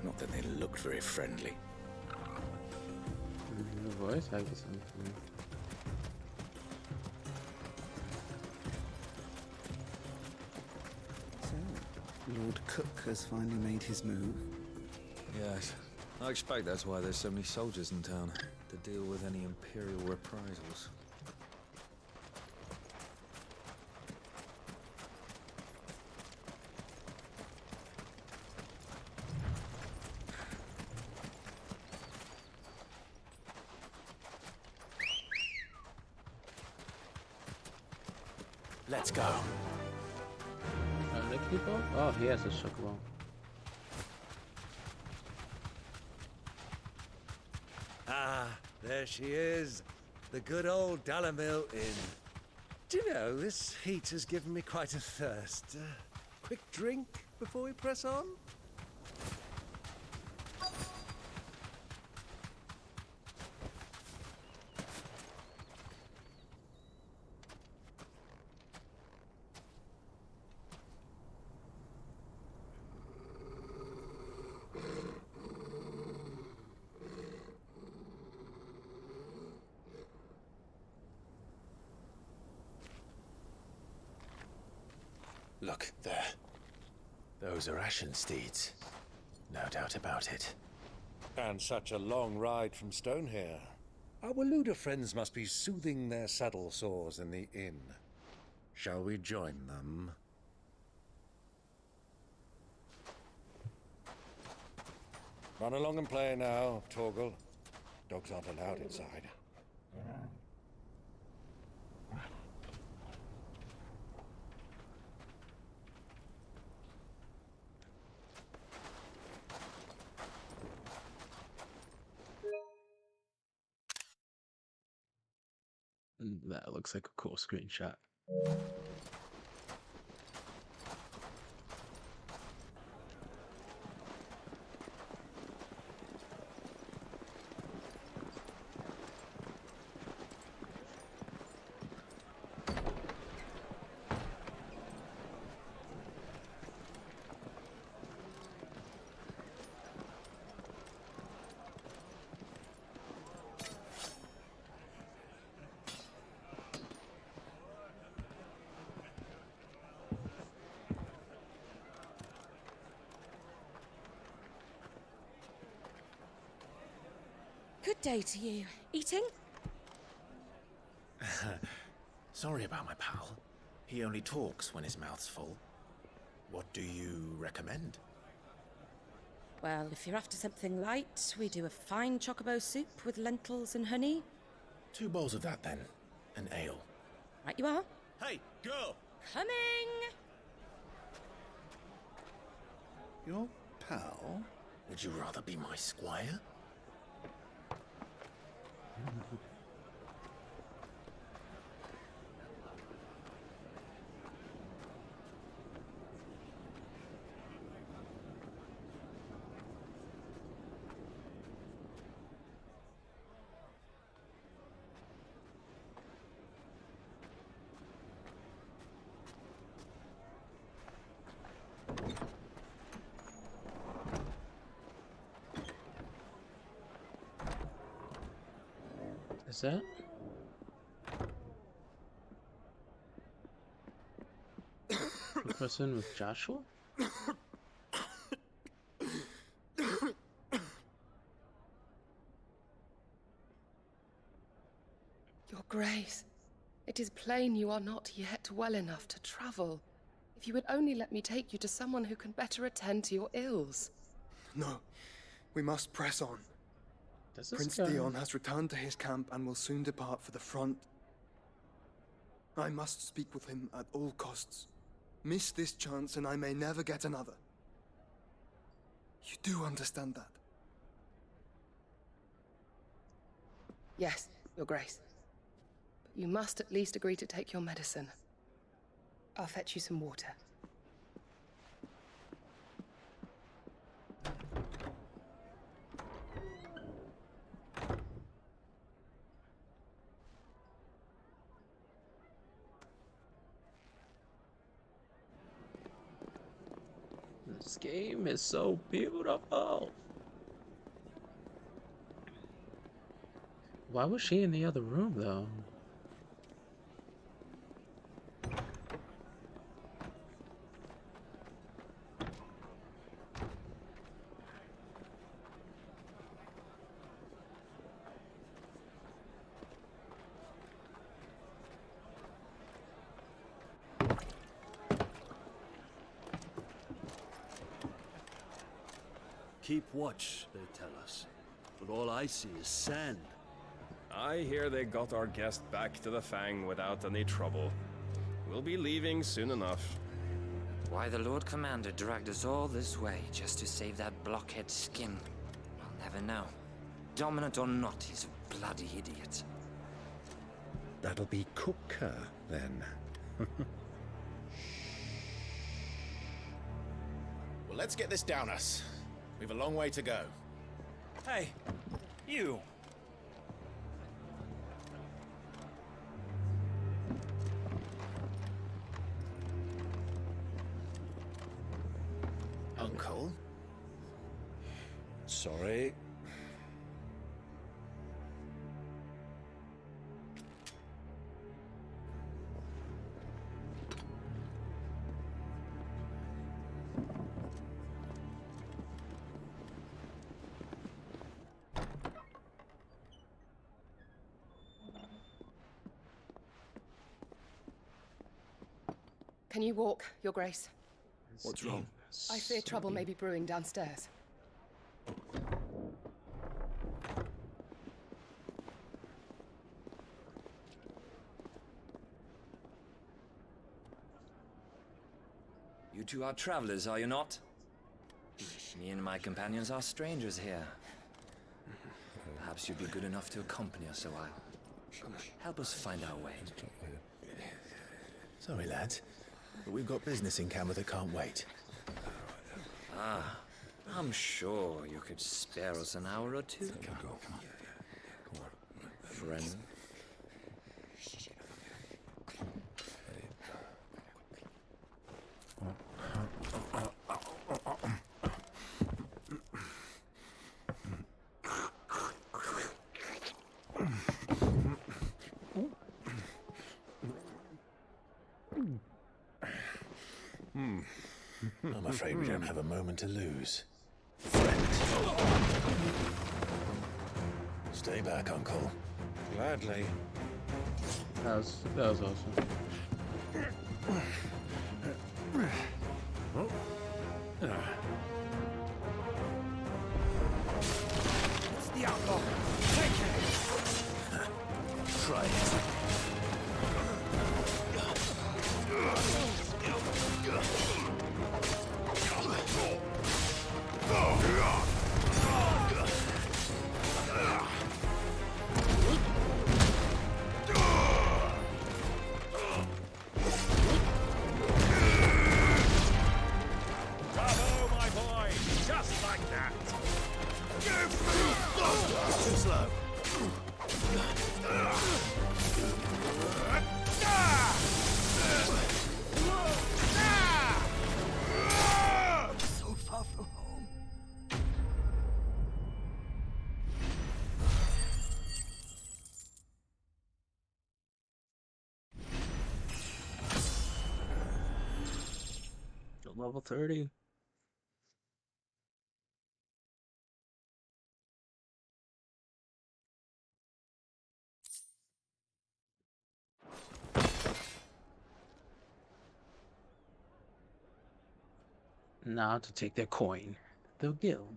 Not that they looked very friendly. The voice acting something. Lord Cook has finally made his move. Yes. I expect that's why there's so many soldiers in town, to deal with any Imperial reprisals. Let's go. Oh, he has a chocobo. Ah, there she is. The good old Dalamil Inn. Do you know, this heat has given me quite a thirst. Quick drink before we press on? Look, there. Those are Ashen steeds. No doubt about it. And such a long ride from Stonehair. Our Waluda friends must be soothing their saddle sores in the inn. Shall we join them? Run along and play now, Torgal. Dogs aren't allowed inside. That looks like a cool screenshot. Good day to you. Eating? Sorry about my pal. He only talks when his mouth's full. What do you recommend? Well, if you're after something light, we do a fine chocobo soup with lentils and honey. 2 bowls of that, then. An ale. Right you are. Hey, girl! Coming! Your pal? Would you rather be my squire? Is that? The person with Joshua? Your Grace, it is plain you are not yet well enough to travel. If you would only let me take you to someone who can better attend to your ills. No, we must press on. Prince Dion has returned to his camp and will soon depart for the front. I must speak with him at all costs. Miss this chance and I may never get another. You do understand that? Yes, Your Grace. But you must at least agree to take your medicine. I'll fetch you some water. This game is so beautiful. Why was she in the other room, though? Keep watch, they tell us. But all I see is sand. I hear they got our guest back to the Fang without any trouble. We'll be leaving soon enough. Why the Lord Commander dragged us all this way just to save that blockhead skin, I'll never know. Dominant or not, he's a bloody idiot. That'll be Cooker, then. Well, let's get this down us. We've a long way to go. Hey, you! Uncle? Sorry. Can you walk, Your Grace? What's wrong? I fear trouble may be brewing downstairs. You two are travelers, are you not? Me and my companions are strangers here. Perhaps you'd be good enough to accompany us a while. Help us find our way. Sorry, lads, but we've got business in camera that can't wait. Ah, I'm sure you could spare us an hour or two. Come on. Friend. I'm afraid we don't have a moment to lose. Stay back, Uncle. Gladly. That was awesome. What's the outlaw? Take it! Try it. Bravo, my boy! Just like that! Too slow. So far from home. Level 30. Now to take their coin. The guild.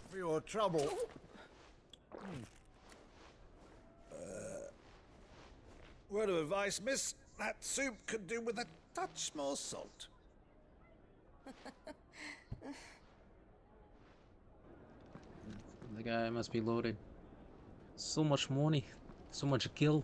For your trouble. Word of advice, miss. That soup could do with a touch more salt. The guy must be loaded. So much money. So much guild.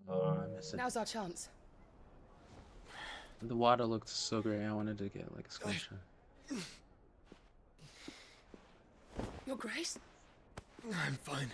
Oh, I miss it. Now's our chance. The water looked so great. I wanted to get like a screenshot. Your Grace? I'm fine.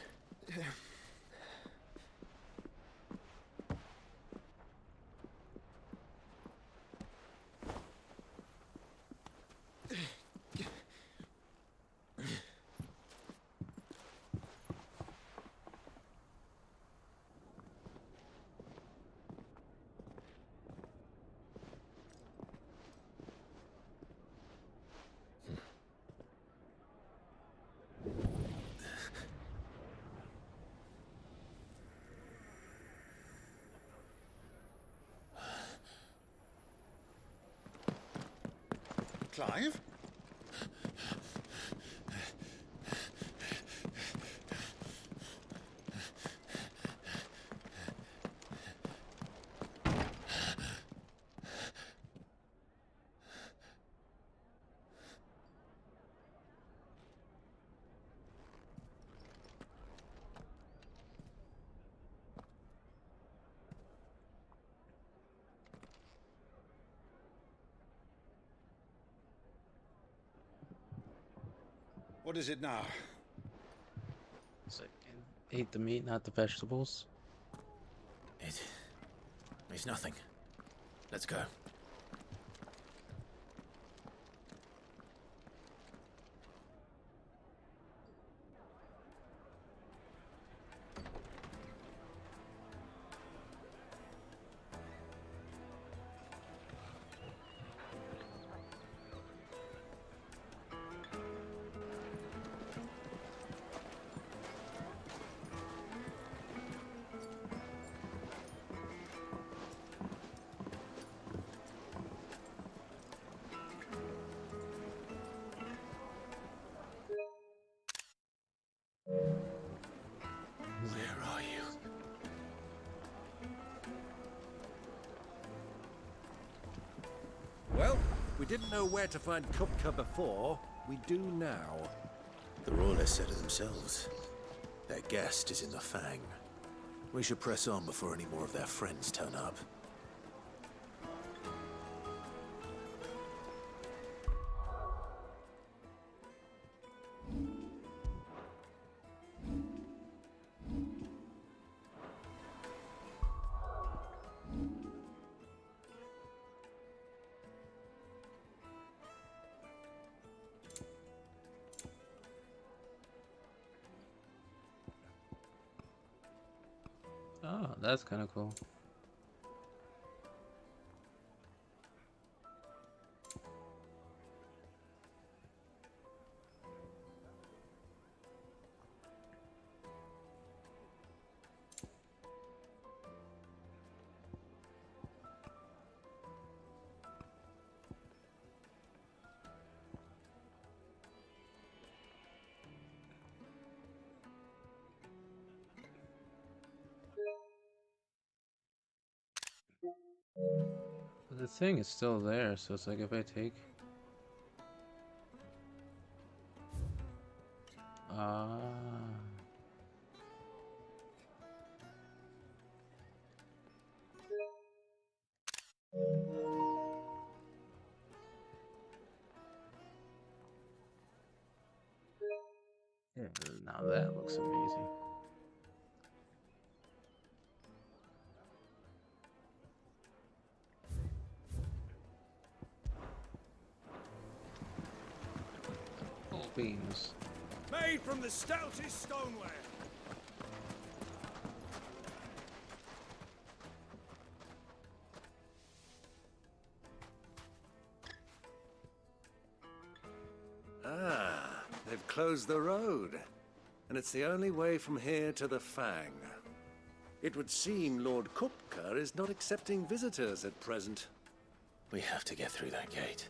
Clive? What is it now? So I ate the meat, not the vegetables. It's nothing. Let's go. Well, we didn't know where to find Kupka before. We do now. The Royalists said it themselves. Their guest is in the Fang. We should press on before any more of their friends turn up. Oh, that's kind of cool. But the thing is still there, so it's like if I take yeah, now that looks amazing. Beams. Made from the stoutest stoneware. Ah, they've closed the road. And it's the only way from here to the Fang. It would seem Lord Kupka is not accepting visitors at present. We have to get through that gate.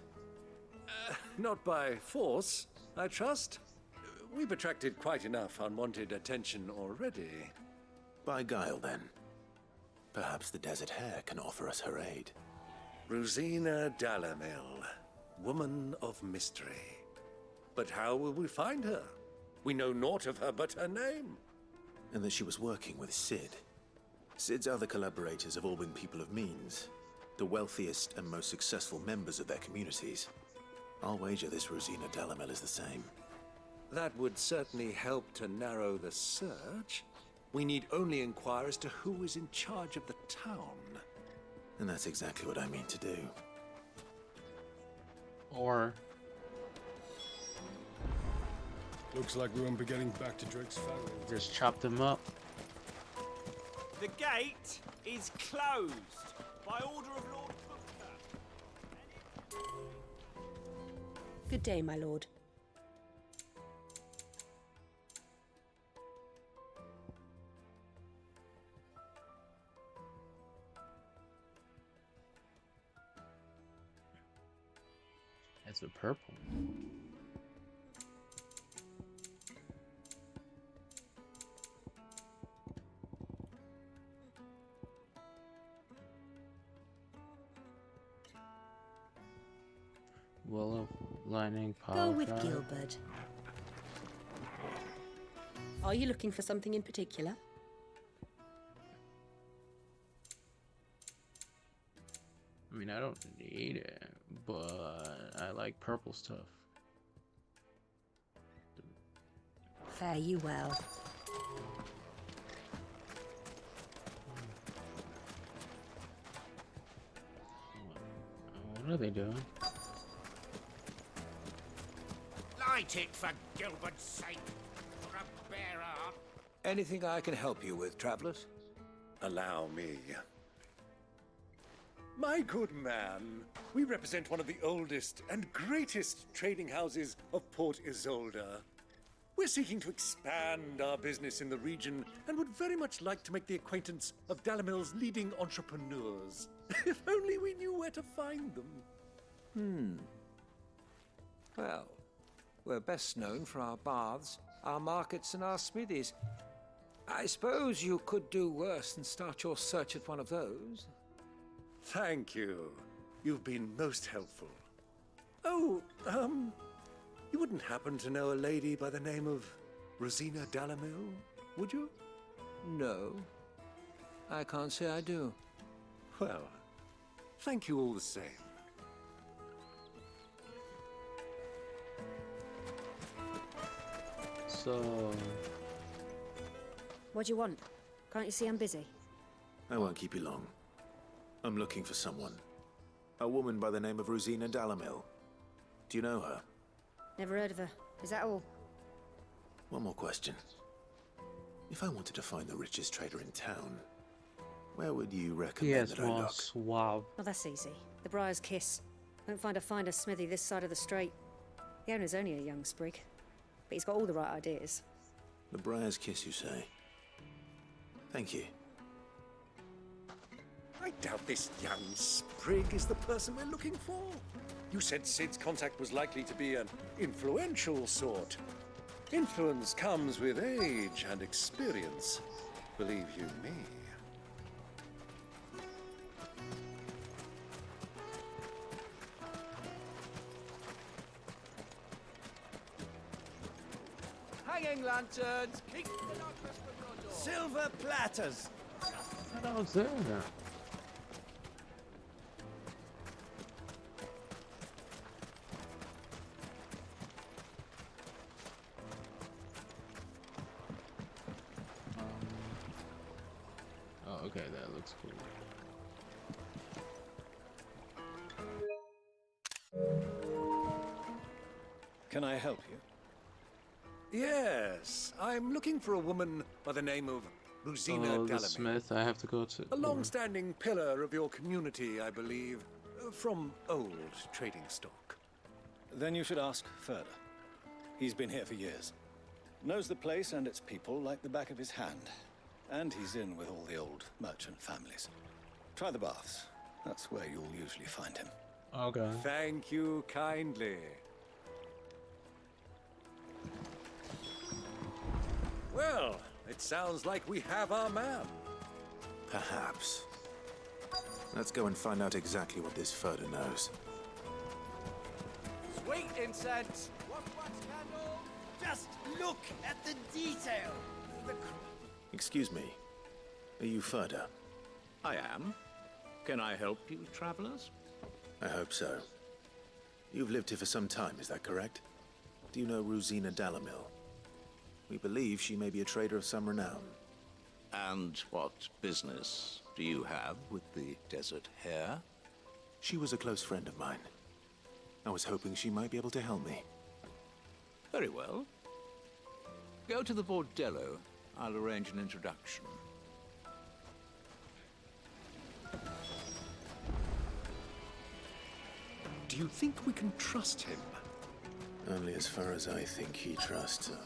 Not by force, I trust. We've attracted quite enough unwanted attention already. By guile, then. Perhaps the Desert Hare can offer us her aid. Rosina Dalamil, woman of mystery. But how will we find her? We know naught of her but her name. And that she was working with Sid. Sid's other collaborators have all been people of means, the wealthiest and most successful members of their communities. I'll wager this Rosina Dalamil is the same. That would certainly help to narrow the search. We need only inquire as to who is in charge of the town. And that's exactly what I mean to do. Or... Looks like we won't be getting back to Drake's family. just chop them up. The gate is closed by order of Lord Kupka. Good day, my lord. It's a purple. Willow lining power. Go with drive. Gilbert. Are you looking for something in particular? I mean, I don't need it, but I like purple stuff. Fare you well. What are they doing? Light it for Gilbert's sake, for a bearer. Anything I can help you with, travelers? Allow me. My good man, we represent one of the oldest and greatest trading houses of Port Isolde. We're seeking to expand our business in the region and would very much like to make the acquaintance of Dalamil's leading entrepreneurs. If only we knew where to find them. Well, we're best known for our baths, our markets, and our smithies. I suppose you could do worse than start your search at one of those. Thank you. You've been most helpful. Oh, you wouldn't happen to know a lady by the name of Rosina Dalamil, would you? No. I can't say I do. Well, thank you all the same. So... What do you want? Can't you see I'm busy? I won't keep you long. I'm looking for someone. A woman by the name of Rosina Dalamil. Do you know her? Never heard of her. Is that all? One more question. If I wanted to find the richest trader in town, where would you recommend that I look? Suave. Well, that's easy. The Briar's Kiss. Won't find a finer smithy this side of the strait. The owner's only a young sprig, but he's got all the right ideas. The Briar's Kiss, you say? Thank you. I doubt this young sprig is the person we're looking for. You said Sid's contact was likely to be an influential sort. Influence comes with age and experience, believe you me. Hanging lanterns, keep silver platters. What was that? Oh, okay, that looks cool. Can I help you? Yes, I'm looking for a woman by the name of Rosina Oh, the Dalamir. smith I have to go to. A long-standing pillar of your community, I believe, from old trading stock. Then you should ask further. He's been here for years. Knows the place and its people like the back of his hand. And he's in with all the old merchant families. Try the baths. That's where you'll usually find him. Okay. Thank you kindly. Well, it sounds like we have our man. Perhaps. Let's go and find out exactly what this Furter knows. Sweet incense. Wax candle. Just look at the detail. Excuse me. Are you Furter? I am. Can I help you, travelers? I hope so. You've lived here for some time, is that correct? Do you know Rosina Dalamil? We believe she may be a trader of some renown. And what business do you have with the desert hare? She was a close friend of mine. I was hoping she might be able to help me. Very well. Go to the bordello. I'll arrange an introduction. Do you think we can trust him? Only as far as I think he trusts us.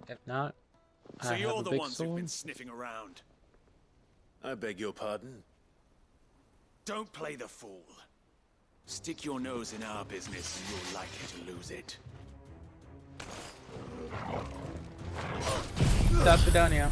If not, So I you're have a the big ones sword. who've been sniffing around. I beg your pardon? Don't play the fool. Stick your nose in our business and you're likely to lose it. Stop it down here.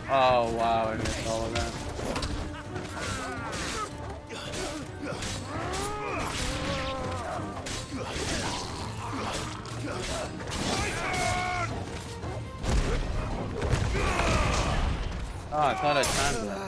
Oh wow, I missed all of that. Oh, I thought I timed that.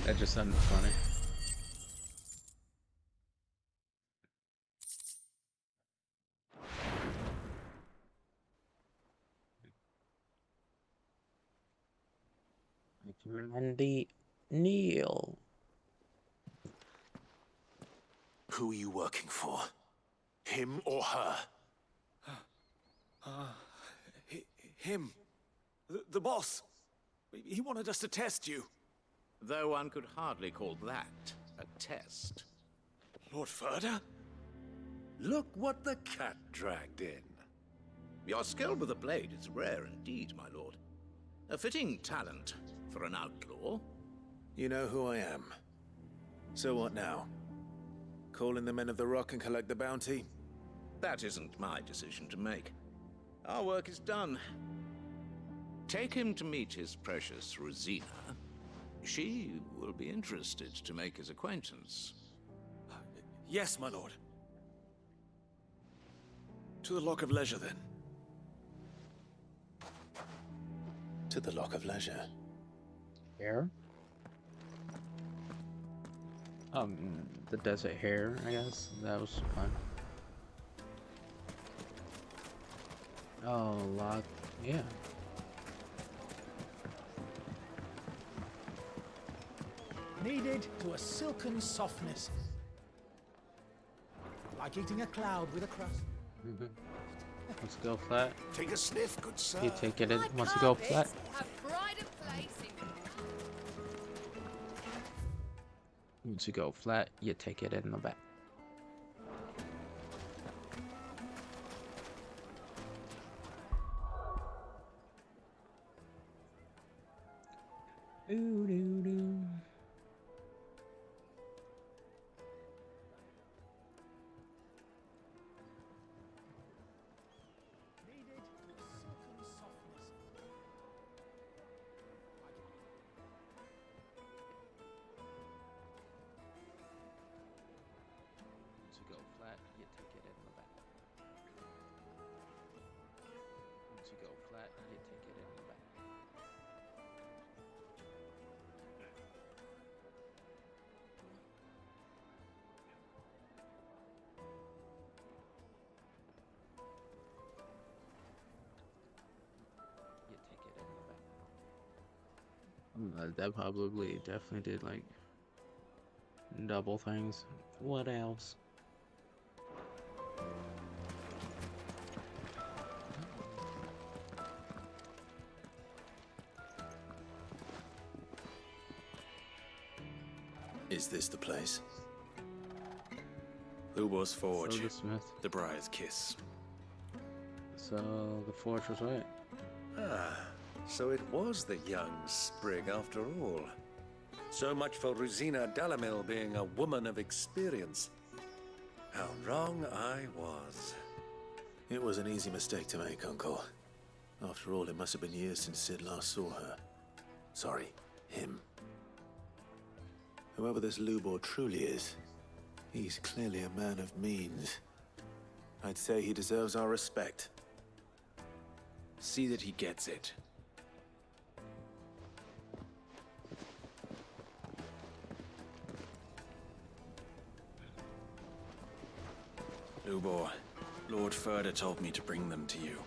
That just sounded funny. Mandy Neil. Who are you working for? Him or her? Him. The boss. He wanted us to test you. Though one could hardly call that a test. Lord Furder? Look what the cat dragged in. Your skill with the blade is rare indeed, my lord. A fitting talent for an outlaw. You know who I am. So what now? Call in the Men of the Rock and collect the bounty? That isn't my decision to make. Our work is done. Take him to meet his precious Rosina. She will be interested to make his acquaintance. Yes, my lord. To the Lock of Leisure, then. To the Lock of Leisure. Hare? The desert hare, I guess. That was fun. Oh, lock. Yeah. Kneaded to a silken softness. Like eating a cloud with a crust. Let's go flat. Take a sniff, good sir. You take it in. Once you go flat. Once you go flat, you take it in the back. Doo doo doo. Once you go flat, you take it in the back. Once you go flat, you take it in the back. You take it in the back. That probably definitely did like double things. What else? Is this the place? Lubor's Forge. Soda Smith. The Briar's Kiss. So the forge was right. Ah, so it was the young sprig after all. So much for Rosina Dalamil being a woman of experience. How wrong I was. It was an easy mistake to make, Uncle. After all, it must have been years since Sid last saw her. Sorry, him. Whoever this Lubor truly is, he's clearly a man of means. I'd say he deserves our respect. See that he gets it. Lubor, Lord Furder told me to bring them to you.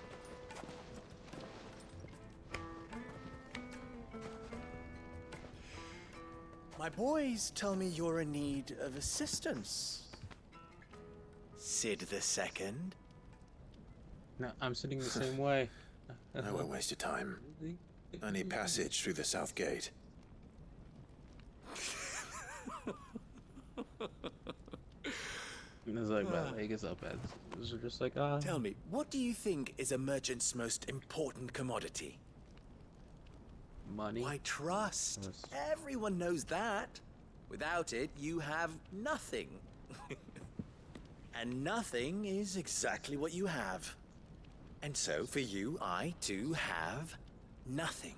My boys tell me you're in need of assistance. Sid the Second? No, I'm sitting the same way. I won't waste your time. I need passage through the south gate. It's like my leg is up. It was just like, ah. Tell me, what do you think is a merchant's most important commodity? Money. Why, trust. Everyone knows that. Without it, you have nothing. And nothing is exactly what you have. And so, for you, I too have nothing.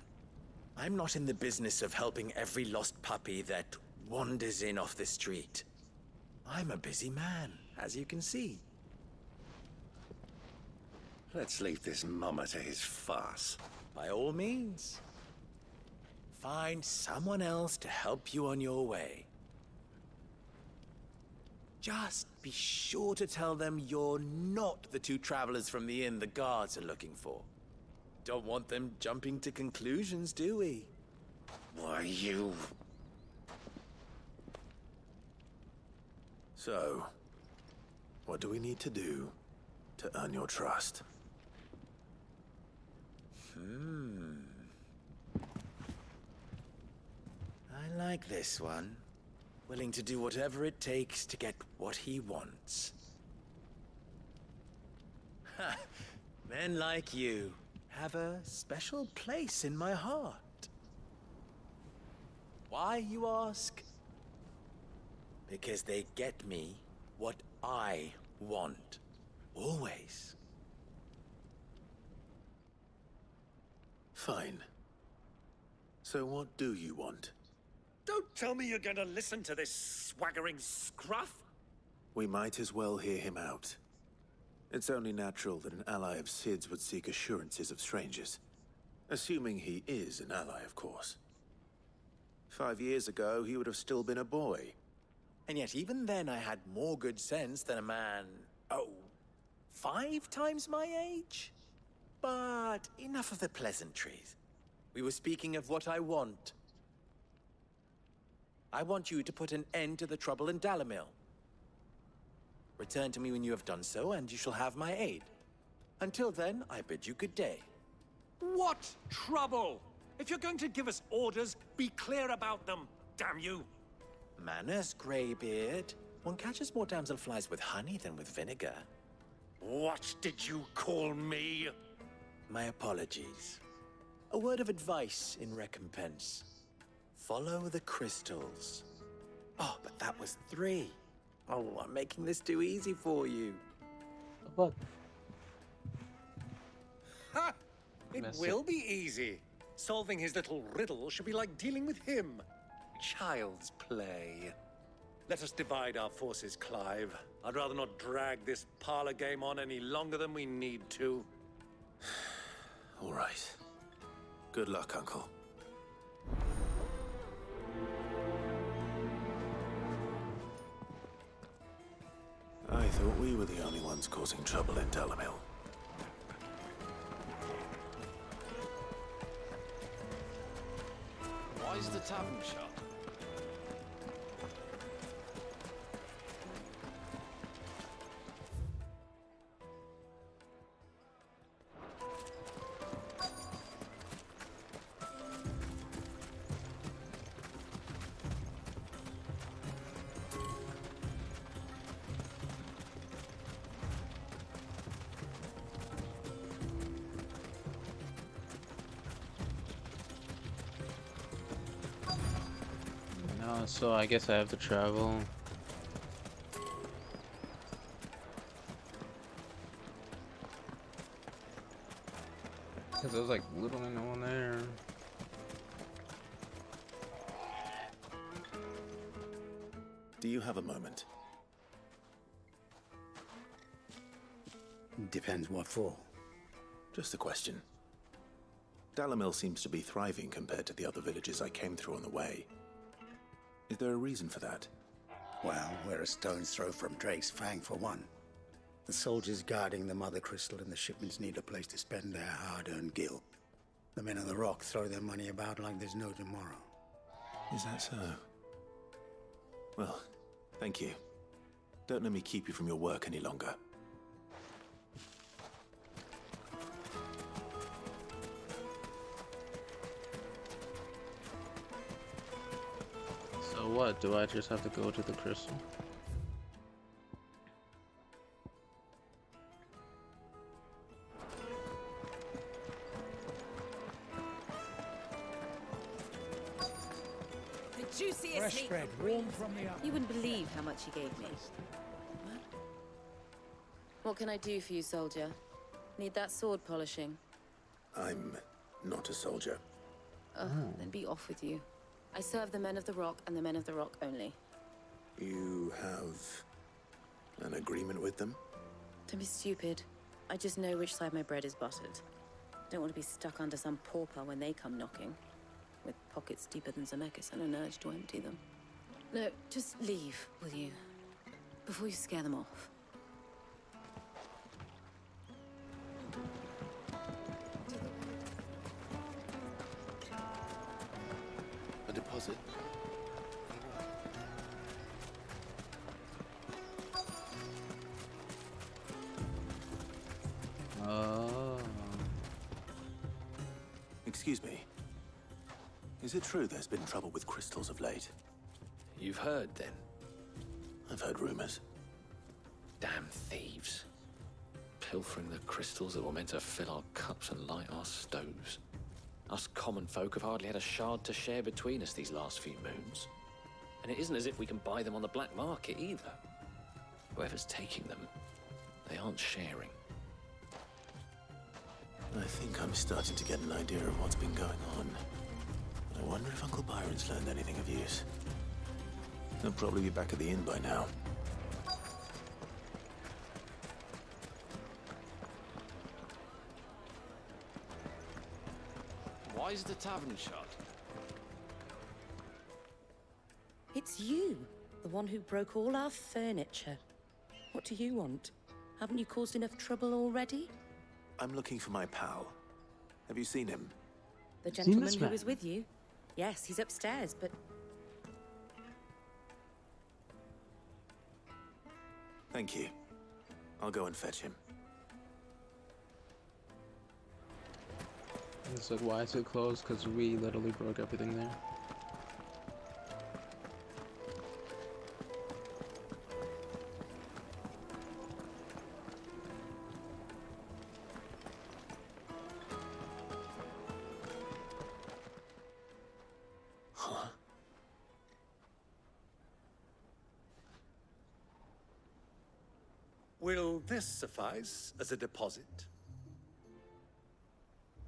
I'm not in the business of helping every lost puppy that wanders in off the street. I'm a busy man, as you can see. Let's leave this mummer to his farce. By all means. Find someone else to help you on your way. Just be sure to tell them you're not the two travelers from the inn the guards are looking for. Don't want them jumping to conclusions, do we? Why, you... So, what do we need to do to earn your trust? I like this one. Willing to do whatever it takes to get what he wants. Ha! Men like you have a special place in my heart. Why, you ask? Because they get me what I want. Always. Fine. So what do you want? Don't tell me you're gonna listen to this swaggering scruff! We might as well hear him out. It's only natural that an ally of Sid's would seek assurances of strangers. Assuming he is an ally, of course. 5 years ago, he would have still been a boy. And yet even then I had more good sense than a man, 5 times my age? But enough of the pleasantries. We were speaking of what I want. I want you to put an end to the trouble in Dalamil. Return to me when you have done so, and you shall have my aid. Until then, I bid you good day. What trouble? If you're going to give us orders, be clear about them, damn you! Manners, Greybeard. One catches more damselflies with honey than with vinegar. What did you call me? My apologies. A word of advice in recompense. Follow the crystals. Oh, but that was 3. Oh, I'm making this too easy for you. What? Ha! It will be easy. Solving his little riddle should be like dealing with him. Child's play. Let us divide our forces, Clive. I'd rather not drag this parlor game on any longer than we need to. All right. Good luck, Uncle. I thought we were the only ones causing trouble in Dalamil. Why is the tavern shut? So I guess I have to travel. Because there was like literally no one there. Do you have a moment? Depends what for. Just a question. Dalamil seems to be thriving compared to the other villages I came through on the way. Is there a reason for that? Well, we're a stone's throw from Drake's Fang, for one. The soldiers guarding the Mother Crystal and the shipments need a place to spend their hard-earned gil. The men on the rock throw their money about like there's no tomorrow. Is that so? Well, thank you. Don't let me keep you from your work any longer. So what? Do I just have to go to the crystal? The juiciest Fresh meat. bread, warm from the oven. You wouldn't believe how much he gave me. What can I do for you, soldier? Need that sword polishing? I'm not a soldier. Then be off with you. I serve the men of the rock and the men of the rock only. You have an agreement with them? Don't be stupid. I just know which side my bread is buttered. Don't want to be stuck under some pauper when they come knocking. With pockets deeper than Zemeckis and an urge to empty them. No, just leave, will you? Before you scare them off. was it? Oh. Excuse me. Is it true there's been trouble with crystals of late? You've heard, then? I've heard rumors. Damn thieves. Pilfering the crystals that were meant to fill our cups and light our stoves. Us common folk have hardly had a shard to share between us these last few moons. And it isn't as if we can buy them on the black market either. Whoever's taking them, they aren't sharing. I think I'm starting to get an idea of what's been going on. I wonder if Uncle Byron's learned anything of use. He'll probably be back at the inn by now. Why is the tavern shut? It's you, the one who broke all our furniture. What do you want? Haven't you caused enough trouble already? I'm looking for my pal. Have you seen him? The gentleman who was with you? Yes, he's upstairs, but... Thank you. I'll go and fetch him. It's like, why is it closed? Because we literally broke everything there. Huh? Will this suffice as a deposit?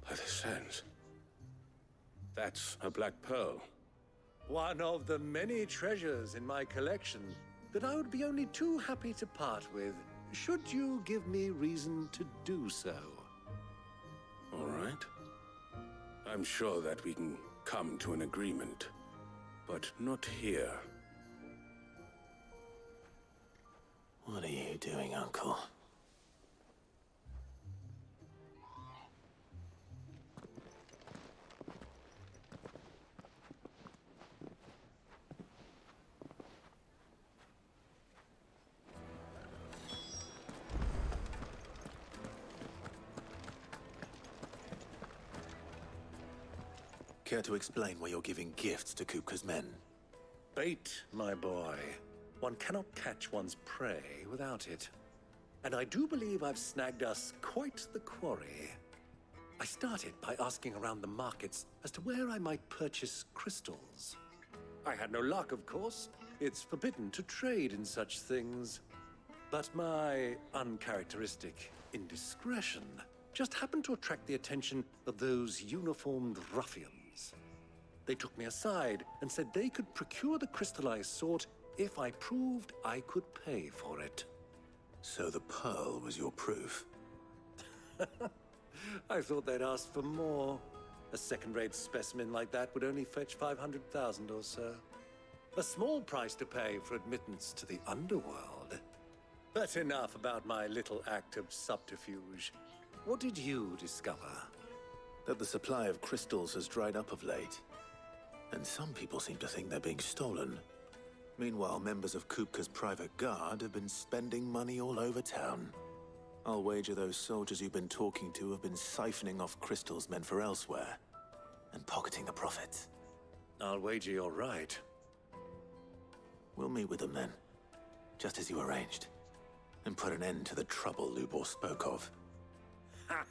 By the sands. That's a black pearl. One of the many treasures in my collection that I would be only too happy to part with, should you give me reason to do so. All right. I'm sure that we can come to an agreement, but not here. What are you doing, Uncle? Care to explain why you're giving gifts to Kupka's men? Bait, my boy. One cannot catch one's prey without it. And I do believe I've snagged us quite the quarry. I started by asking around the markets as to where I might purchase crystals. I had no luck, of course. It's forbidden to trade in such things. But my uncharacteristic indiscretion just happened to attract the attention of those uniformed ruffians. They took me aside and said they could procure the crystal I sought if I proved I could pay for it. So the pearl was your proof? I thought they'd asked for more. A second-rate specimen like that would only fetch 500,000 or so. A small price to pay for admittance to the underworld. But enough about my little act of subterfuge. What did you discover? That the supply of crystals has dried up of late. And some people seem to think they're being stolen. Meanwhile, members of Kupka's private guard have been spending money all over town. I'll wager those soldiers you've been talking to have been siphoning off crystals meant for elsewhere, and pocketing the profits. I'll wager you're right. We'll meet with them then, just as you arranged, and put an end to the trouble Lubor spoke of. Ha!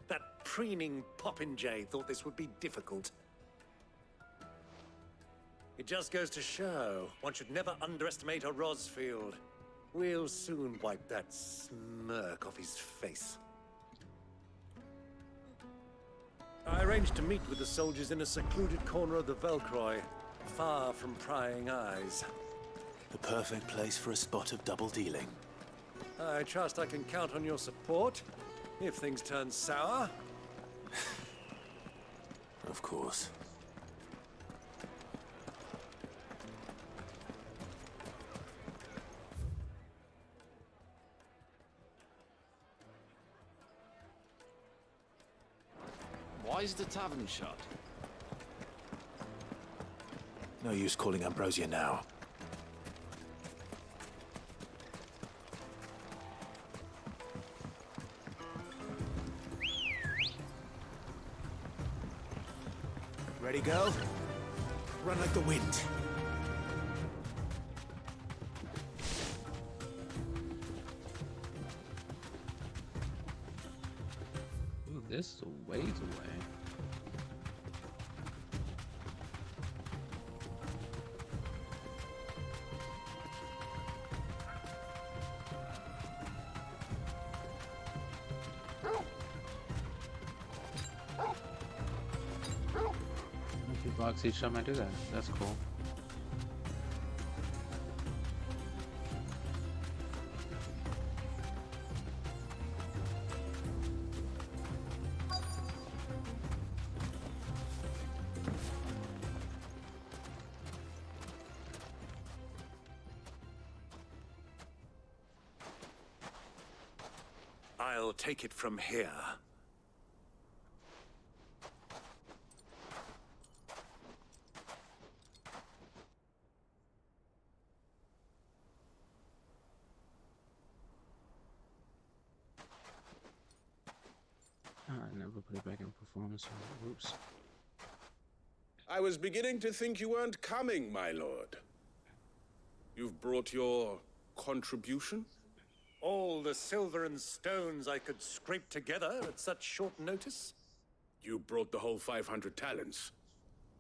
That preening popinjay thought this would be difficult. It just goes to show, one should never underestimate a Rosfield. We'll soon wipe that smirk off his face. I arranged to meet with the soldiers in a secluded corner of the Velcroy, far from prying eyes. The perfect place for a spot of double dealing. I trust I can count on your support, if things turn sour. Of course. Why is the tavern shut? No use calling Ambrosia now. Ready, girl? Run like the wind. Ooh, this is a ways away. Blocks each time I do that. That's cool. I'll take it from here. I never put it back in performance. Oops. I was beginning to think you weren't coming, my lord. You've brought your contribution? All the silver and stones I could scrape together at such short notice? You brought the whole 500 talents.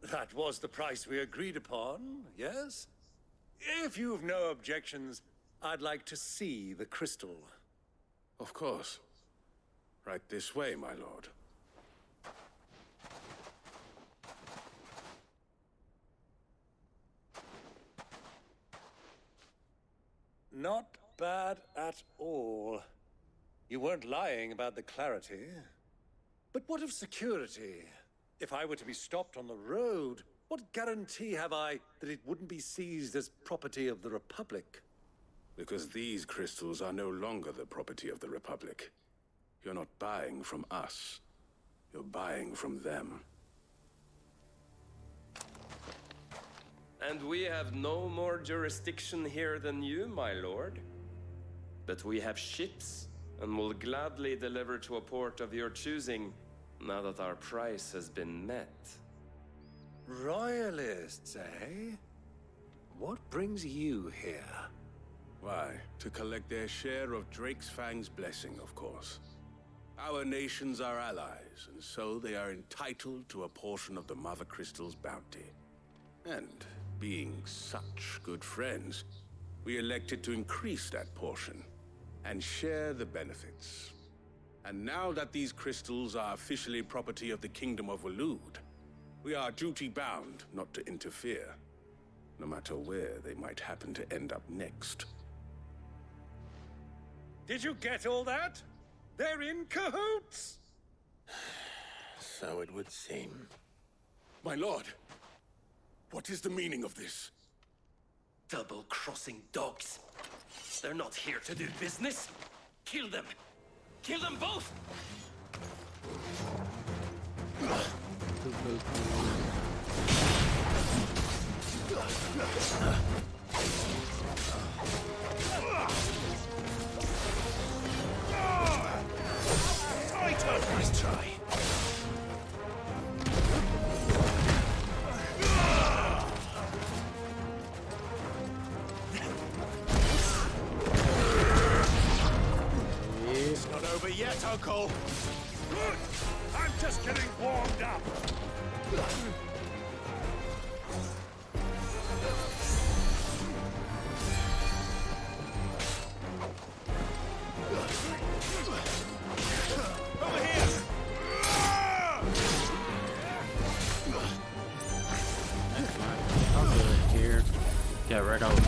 That was the price we agreed upon, yes? If you've no objections, I'd like to see the crystal. Of course. Right this way, my lord. Not bad at all. You weren't lying about the clarity. But what of security? If I were to be stopped on the road, what guarantee have I that it wouldn't be seized as property of the Republic? Because these crystals are no longer the property of the Republic. You're not buying from us. You're buying from them. And we have no more jurisdiction here than you, my lord. But we have ships, and will gladly deliver to a port of your choosing, now that our price has been met. Royalists, eh? What brings you here? Why, to collect their share of Drake's Fang's blessing, of course. Our nations are allies, and so they are entitled to a portion of the Mother Crystal's bounty. And being such good friends, we elected to increase that portion and share the benefits. And now that these crystals are officially property of the Kingdom of Waloed, we are duty-bound not to interfere, no matter where they might happen to end up next. Did you get all that? They're in cahoots! So it would seem. My lord, what is the meaning of this? Double-crossing dogs. They're not here to do business. Kill them! Kill them both! Nice try. It's not over yet, Uncle. Good. I'm just getting warmed up. Over here. I'll do it here. Get right over.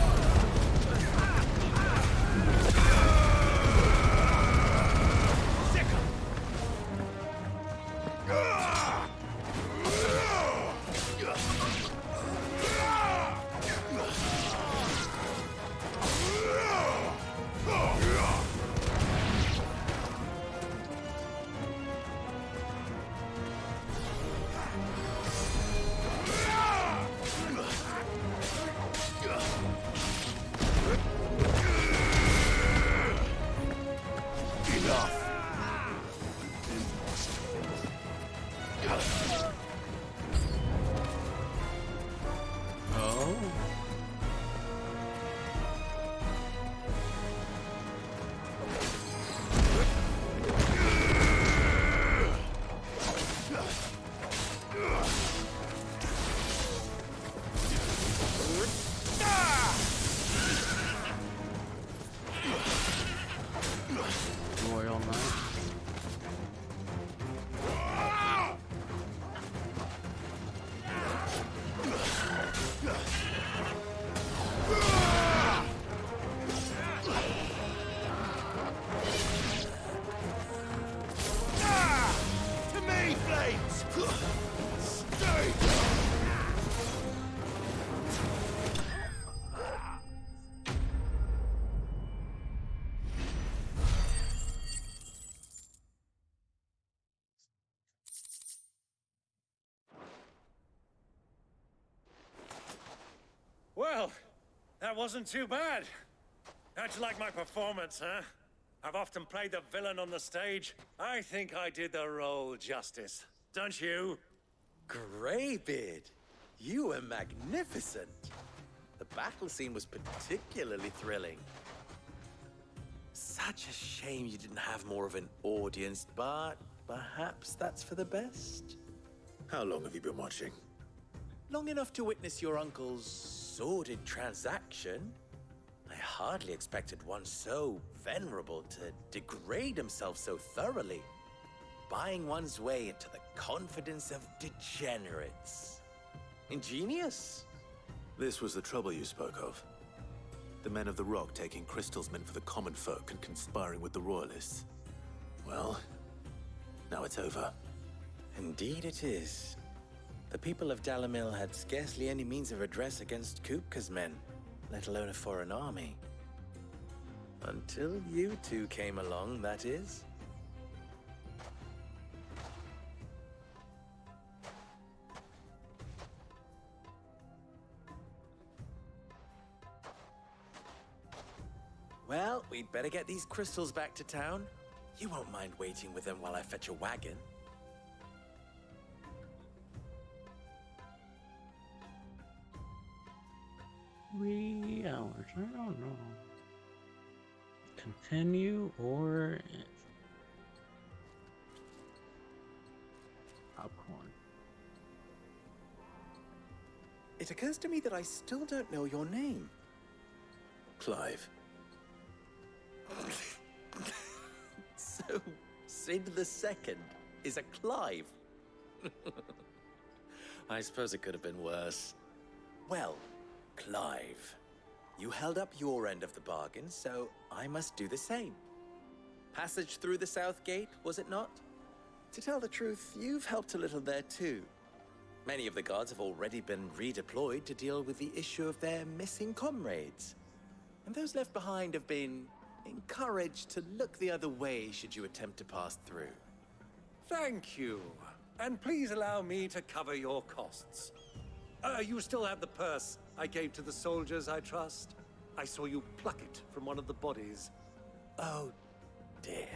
That wasn't too bad. How'd you like my performance, huh? I've often played the villain on the stage. I think I did the role justice. Don't you? Greybeard, you were magnificent. The battle scene was particularly thrilling. Such a shame you didn't have more of an audience, but perhaps that's for the best. How long have you been watching? Long enough to witness your uncle's sordid transaction. I hardly expected one so venerable to degrade himself so thoroughly, buying one's way into the confidence of degenerates. Ingenious. This was the trouble you spoke of. The men of the Rock taking crystals meant for the common folk and conspiring with the Royalists. Well, now it's over. Indeed it is. The people of Dalamil had scarcely any means of redress against Kupka's men, let alone a foreign army. Until you two came along, that is. Well, we'd better get these crystals back to town. You won't mind waiting with them while I fetch a wagon. Three hours, I don't know. Continue or popcorn. It occurs to me that I still don't know your name. Clive. So, Sid the Second is a Clive. I suppose it could have been worse. Well, Clive, you held up your end of the bargain, so I must do the same. Passage through the South Gate, was it not? To tell the truth, you've helped a little there too. Many of the guards have already been redeployed to deal with the issue of their missing comrades. And those left behind have been encouraged to look the other way should you attempt to pass through. Thank you. And please allow me to cover your costs. You still have the purse I gave to the soldiers, I trust? I saw you pluck it from one of the bodies. Oh, dear.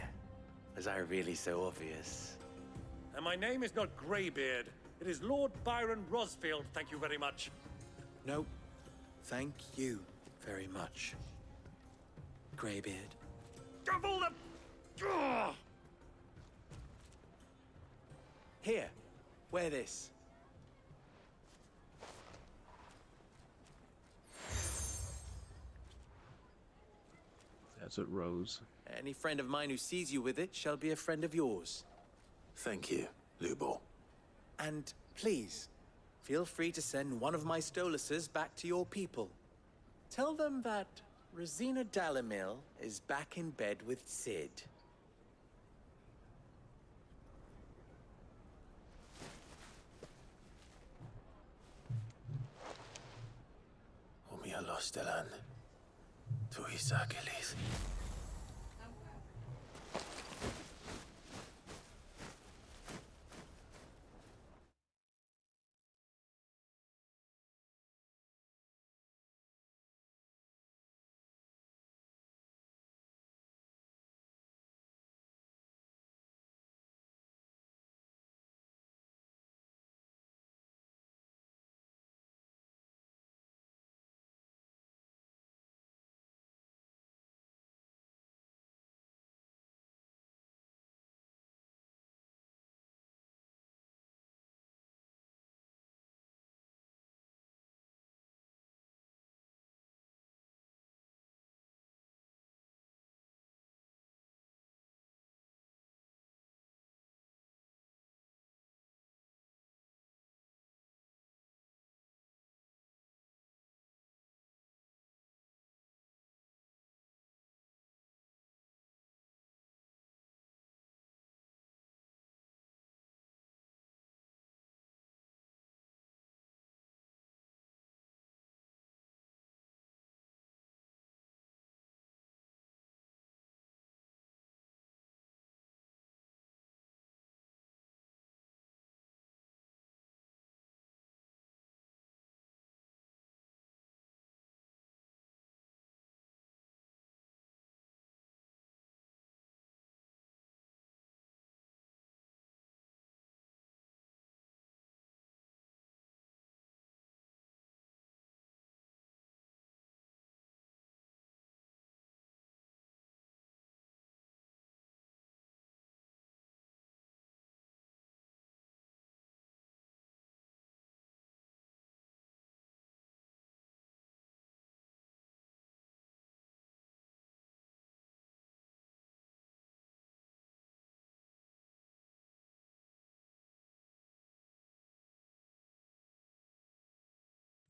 Was I really so obvious? And my name is not Greybeard. It is Lord Byron Rosfield, thank you very much. No, thank you very much. Greybeard. Double the... Ugh! Here, wear this. Desert Rose. Any friend of mine who sees you with it shall be a friend of yours. Thank you, Lubor. And please, feel free to send one of my Stoluses back to your people. Tell them that Rosina Dalamil is back in bed with Sid. Omia Lostelan. Tuisa Kelis.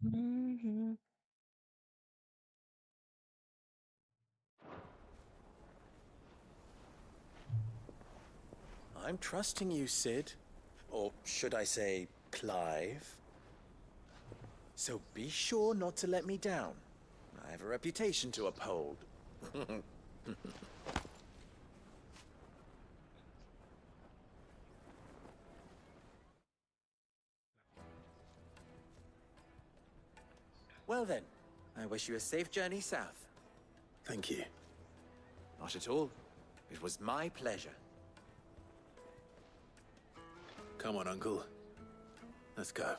I'm trusting you, Sid. Or should I say, Clive? So be sure not to let me down. I have a reputation to uphold. Well then, I wish you a safe journey south. Thank you. Not at all. It was my pleasure. Come on, Uncle. Let's go.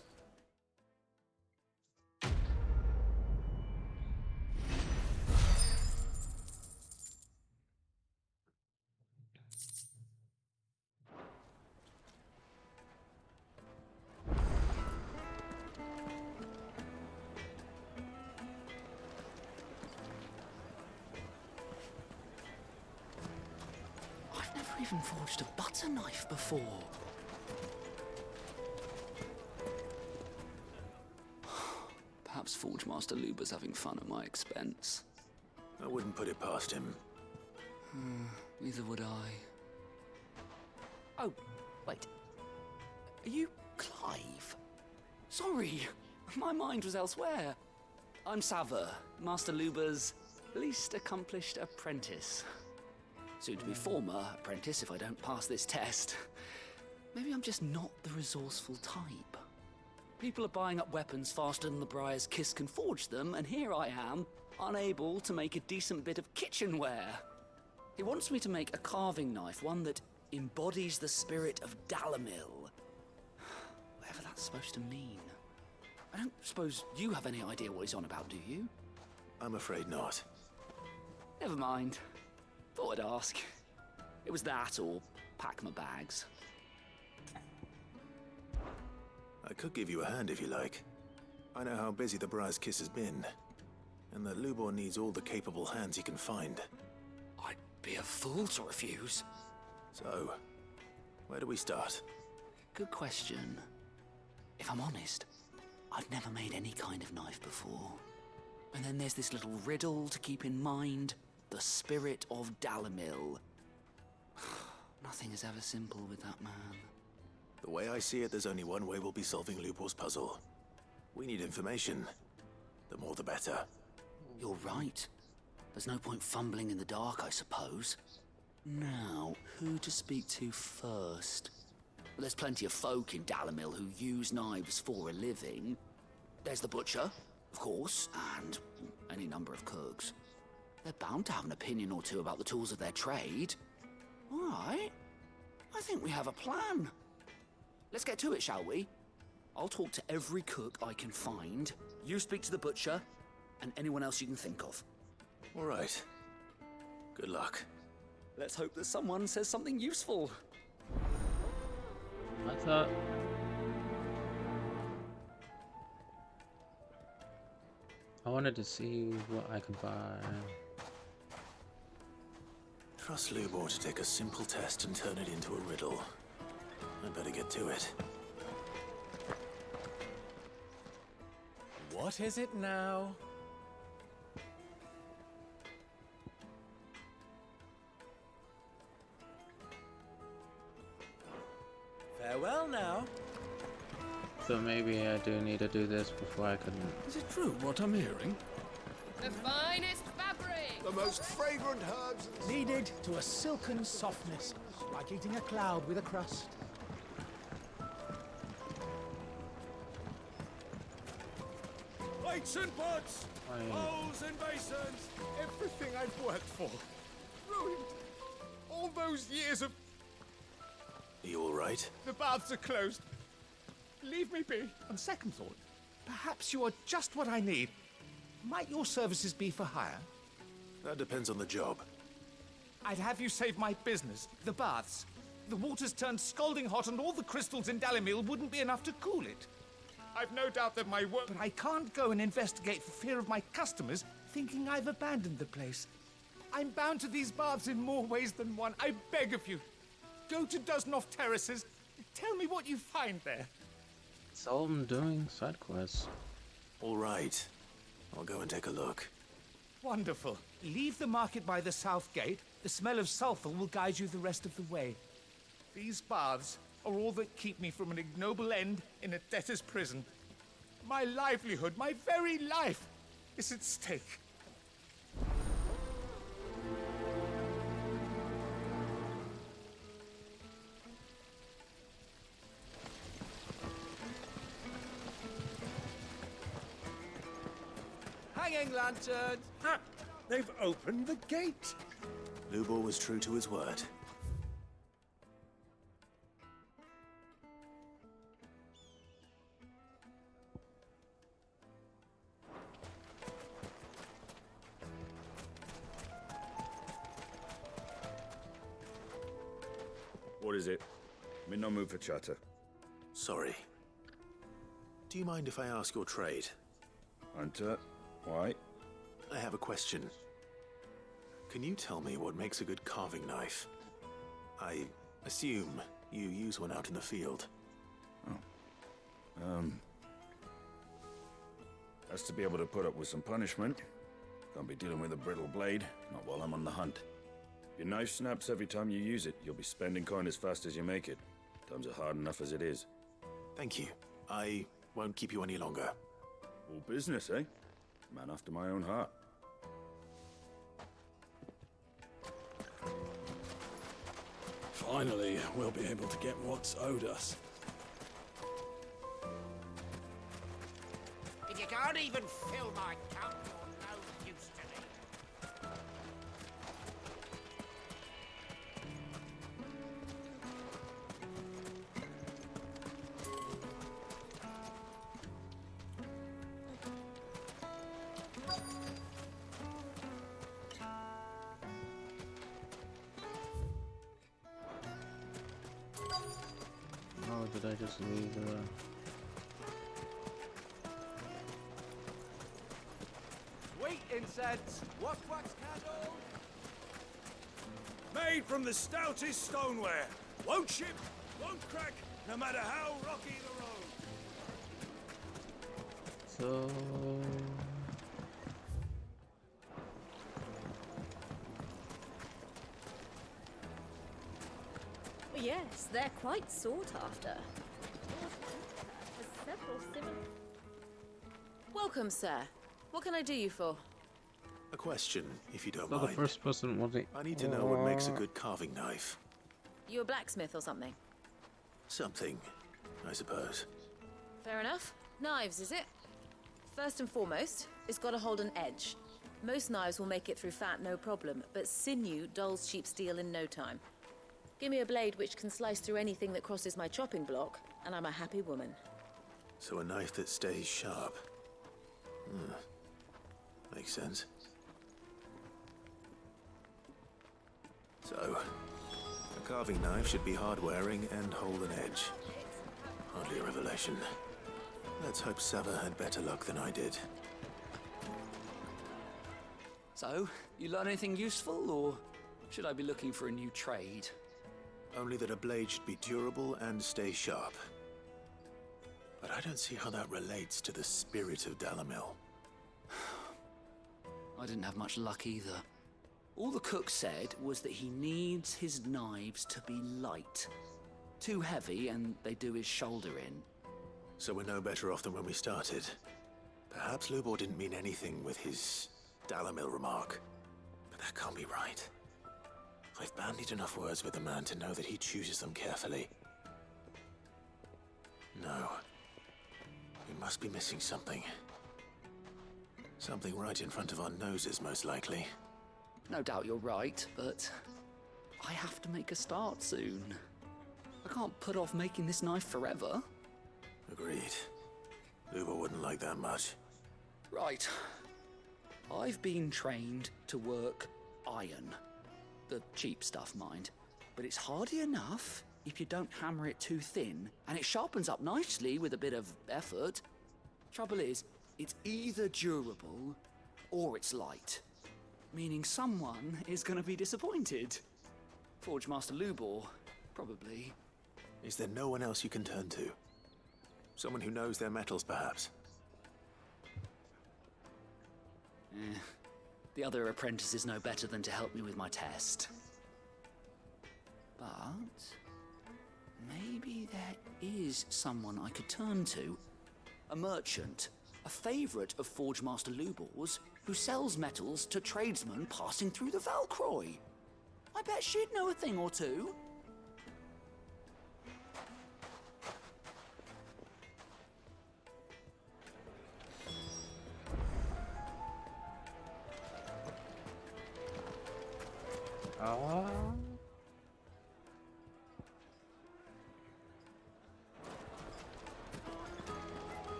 I've never even forged a butter knife before. Perhaps Forge Master Luber's having fun at my expense. I wouldn't put it past him. Neither would I. Oh, wait. Are you Clive? Sorry, my mind was elsewhere. I'm Sava, Master Luber's least accomplished apprentice. Soon to be former apprentice if I don't pass this test. Maybe I'm just not the resourceful type. People are buying up weapons faster than the Briar's Kiss can forge them, and here I am, unable to make a decent bit of kitchenware. He wants me to make a carving knife, one that embodies the spirit of Dalamil. Whatever that's supposed to mean. I don't suppose you have any idea what he's on about, do you? I'm afraid not. Never mind. Thought I'd ask. It was that or pack my bags. I could give you a hand if you like. I know how busy the Briar's Kiss has been, and that Lubor needs all the capable hands he can find. I'd be a fool to refuse. So, where do we start? Good question. If I'm honest, I've never made any kind of knife before. And then there's this little riddle to keep in mind. The spirit of Dalamil. Nothing is ever simple with that man. The way I see it, there's only one way we'll be solving Lubor's puzzle. We need information. The more the better. You're right. There's no point fumbling in the dark, I suppose. Now, who to speak to first? Well, there's plenty of folk in Dalamil who use knives for a living. There's the butcher, of course, and any number of cooks. They're bound to have an opinion or two about the tools of their trade. All right. I think we have a plan. Let's get to it, shall we? I'll talk to every cook I can find. You speak to the butcher, and anyone else you can think of. All right. Good luck. Let's hope that someone says something useful. I wanted to see what I could buy. Trust Lubor to take a simple test and turn it into a riddle. I'd better get to it. What is it now? Farewell now. So maybe I do need to do this before I can... Is it true what I'm hearing? The finest fabric! The most fragrant herbs and... Kneaded to a silken softness, like eating a cloud with a crust. Plates and pots! Bowls and basins! Everything I've worked for. Ruined. All those years of... Are you all right? The baths are closed. Leave me be. On second thought, perhaps you are just what I need. Might your services be for hire? That depends on the job. I'd have you save my business, the baths. The water's turned scalding hot and all the crystals in Dalamil wouldn't be enough to cool it. I've no doubt that my work... But I can't go and investigate for fear of my customers thinking I've abandoned the place. I'm bound to these baths in more ways than one. I beg of you. Go to Dusnoff Terraces. Tell me what you find there. It's all I'm doing, side quests. All right. I'll go and take a look. Wonderful. Leave the market by the south gate. The smell of sulfur will guide you the rest of the way. These baths are all that keep me from an ignoble end in a debtor's prison. My livelihood, my very life, is at stake. Hanging lanterns! Ha! They've opened the gate! Lubor was true to his word. What is it? I'm in no mood for chatter. Sorry. Do you mind if I ask your trade? Hunter, why? I have a question. Can you tell me what makes a good carving knife? I assume you use one out in the field. Has to be able to put up with some punishment. Can't be dealing with a brittle blade, not while I'm on the hunt. If your knife snaps every time you use it, you'll be spending coin as fast as you make it. Times are hard enough as it is. Thank you. I won't keep you any longer. All business, eh? Man after my own heart. Finally, we'll be able to get what's owed us. If you can't even fill my cup, you're no use to me. Oh, did I just leave Sweet incense! Wax candle! Made from the stoutest stoneware. Won't chip, won't crack, no matter how rocky the road. So... Yes, they're quite sought after. Several similar. Welcome, sir. What can I do you for? A question, if you don't So mind. the first person was it? I need to know what makes a good carving knife. You a blacksmith or something? Something, I suppose. Fair enough. Knives, is it? First and foremost, it's got to hold an edge. Most knives will make it through fat, no problem, but sinew dulls cheap steel in no time. Give me a blade which can slice through anything that crosses my chopping block, and I'm a happy woman. So a knife that stays sharp. Makes sense. So, a carving knife should be hard-wearing and hold an edge. Hardly a revelation. Let's hope Saba had better luck than I did. So, you learn anything useful, or should I be looking for a new trade? Only that a blade should be durable and stay sharp. But I don't see how that relates to the spirit of Dalamil. I didn't have much luck either. All the cook said was that he needs his knives to be light. Too heavy and they do his shoulder in. So we're no better off than when we started. Perhaps Lubor didn't mean anything with his Dalamil remark. But that can't be right. I've bandied enough words with the man to know that he chooses them carefully. No. We must be missing something. Something right in front of our noses, most likely. No doubt you're right, but I have to make a start soon. I can't put off making this knife forever. Agreed. Lubor wouldn't like that much. Right. I've been trained to work iron. The cheap stuff, mind. But it's hardy enough if you don't hammer it too thin, and it sharpens up nicely with a bit of effort. Trouble is, it's either durable or it's light. Meaning someone is going to be disappointed. Forge Master Lubor, probably. Is there no one else you can turn to? Someone who knows their metals, perhaps? The other apprentice is no better than to help me with my test. But maybe there is someone I could turn to. A merchant, a favourite of Forge Master Lubor's, who sells metals to tradesmen passing through the Valcroy. I bet she'd know a thing or two.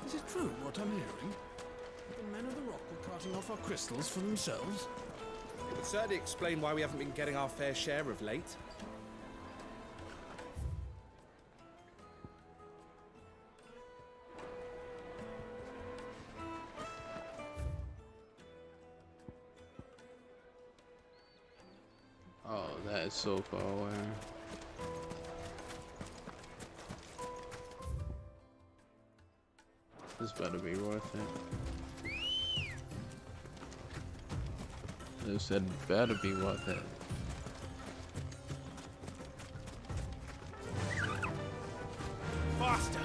Is it true what I'm hearing? The men of the rock were carting off our crystals for themselves? It would certainly explain why we haven't been getting our fair share of late. Oh, that is so far away. This better be worth it. They said better be worth it. Faster!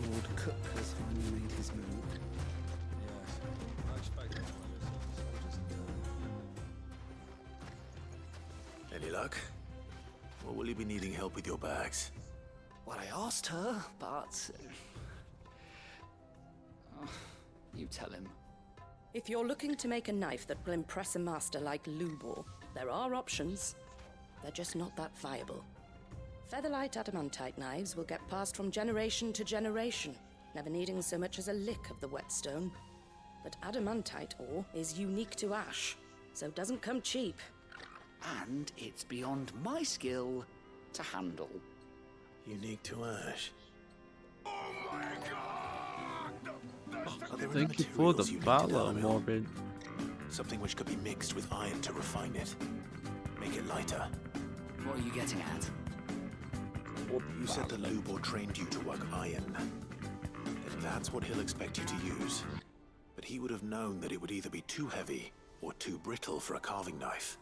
Lord Cook has finally made his move. Any luck? Or will you be needing help with your bags? Well, I asked her, but... Oh, you tell him. If you're looking to make a knife that will impress a master like Lubor, there are options. They're just not that viable. Featherlight adamantite knives will get passed from generation to generation, never needing so much as a lick of the whetstone. But adamantite ore is unique to ash, so it doesn't come cheap. And it's beyond my skill to handle. Unique to ash. Thank you for the follow, Morbid. Something which could be mixed with iron to refine it. Make it lighter. What are you getting at? You said that Lubor trained you to work iron. If that's what he'll expect you to use. But he would have known that it would either be too heavy or too brittle for a carving knife.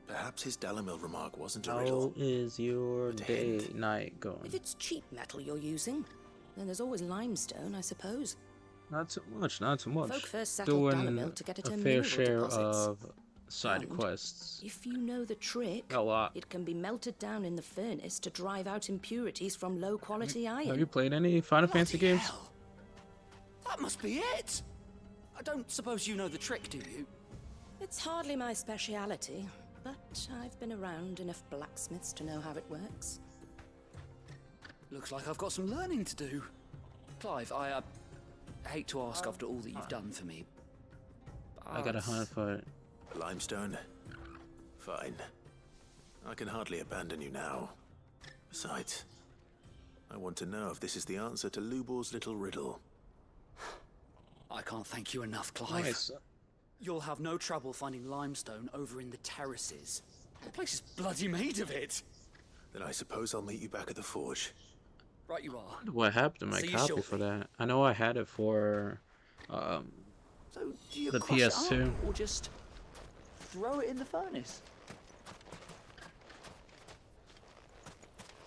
Perhaps his Dalamil remark wasn't a riddle. How is your day night going? If it's cheap metal you're using, then there's always limestone, I suppose. Not too much, not too much. Folk first settled Dalamil to get at a her fair mineral share deposits. of side And quests. if you know the trick, A lot. it can be melted down in the furnace to drive out impurities from low-quality iron. Have you played any Final Fantasy games? That must be it! I don't suppose you know the trick, do you? It's hardly my speciality, but I've been around enough blacksmiths to know how it works. Looks like I've got some learning to do. Clive, I hate to ask after all that you've done for me. I got a hunt for it. Limestone? Fine. I can hardly abandon you now. Besides, I want to know if this is the answer to Lubor's little riddle. I can't thank you enough, Clive. Nice. You'll have no trouble finding limestone over in the terraces. The place is bloody made of it. Then I suppose I'll meet you back at the forge. Right you are. What happened to my See you copy shortly. for that? I know I had it for So do you the crush it PS2. up or just throw it in the furnace?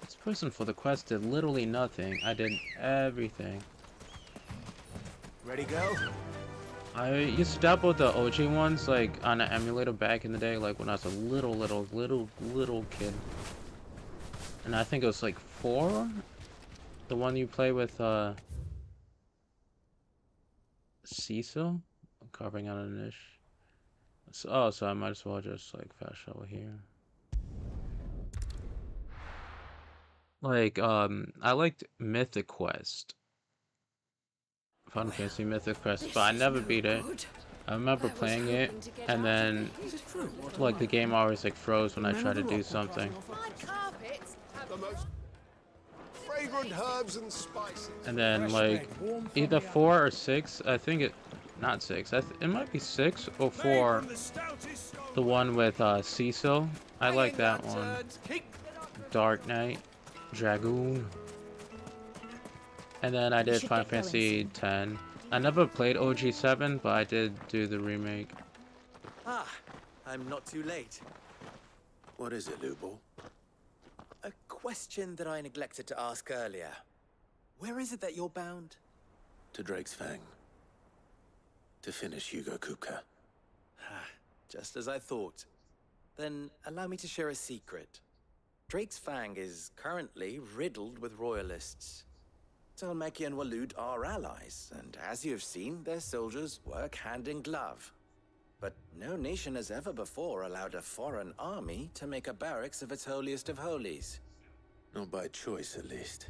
This person for the quest did literally nothing. I did everything. Ready, go? I used to dabble with the OG ones, like on an emulator back in the day, like when I was a little kid. And I think it was like 4, the one you play with Cecil, carving out a niche. So, so I might as well just like fast travel here. Like I liked Mythic Quest. Final Fantasy Mythic Quest, but I never beat it. I remember playing it, and then like the game always like froze when I tried to do something. The most fragrant herbs and spices. And then like either 4 or 6, I think it, not 6. It might be 6 or 4. The one with Cecil. I like that one. Dark Knight, Dragoon. And then I did Final Fantasy X. I never played OG 7, but I did do the remake. Ah, I'm not too late. What is it, Lubo? A question that I neglected to ask earlier. Where is it that you're bound? To Drake's Fang. To finish Hugo Kupka. Just as I thought. Then allow me to share a secret. Drake's Fang is currently riddled with royalists. Talmeki and Walud are allies, and as you have seen, their soldiers work hand in glove. But no nation has ever before allowed a foreign army to make a barracks of its holiest of holies. Not by choice, at least.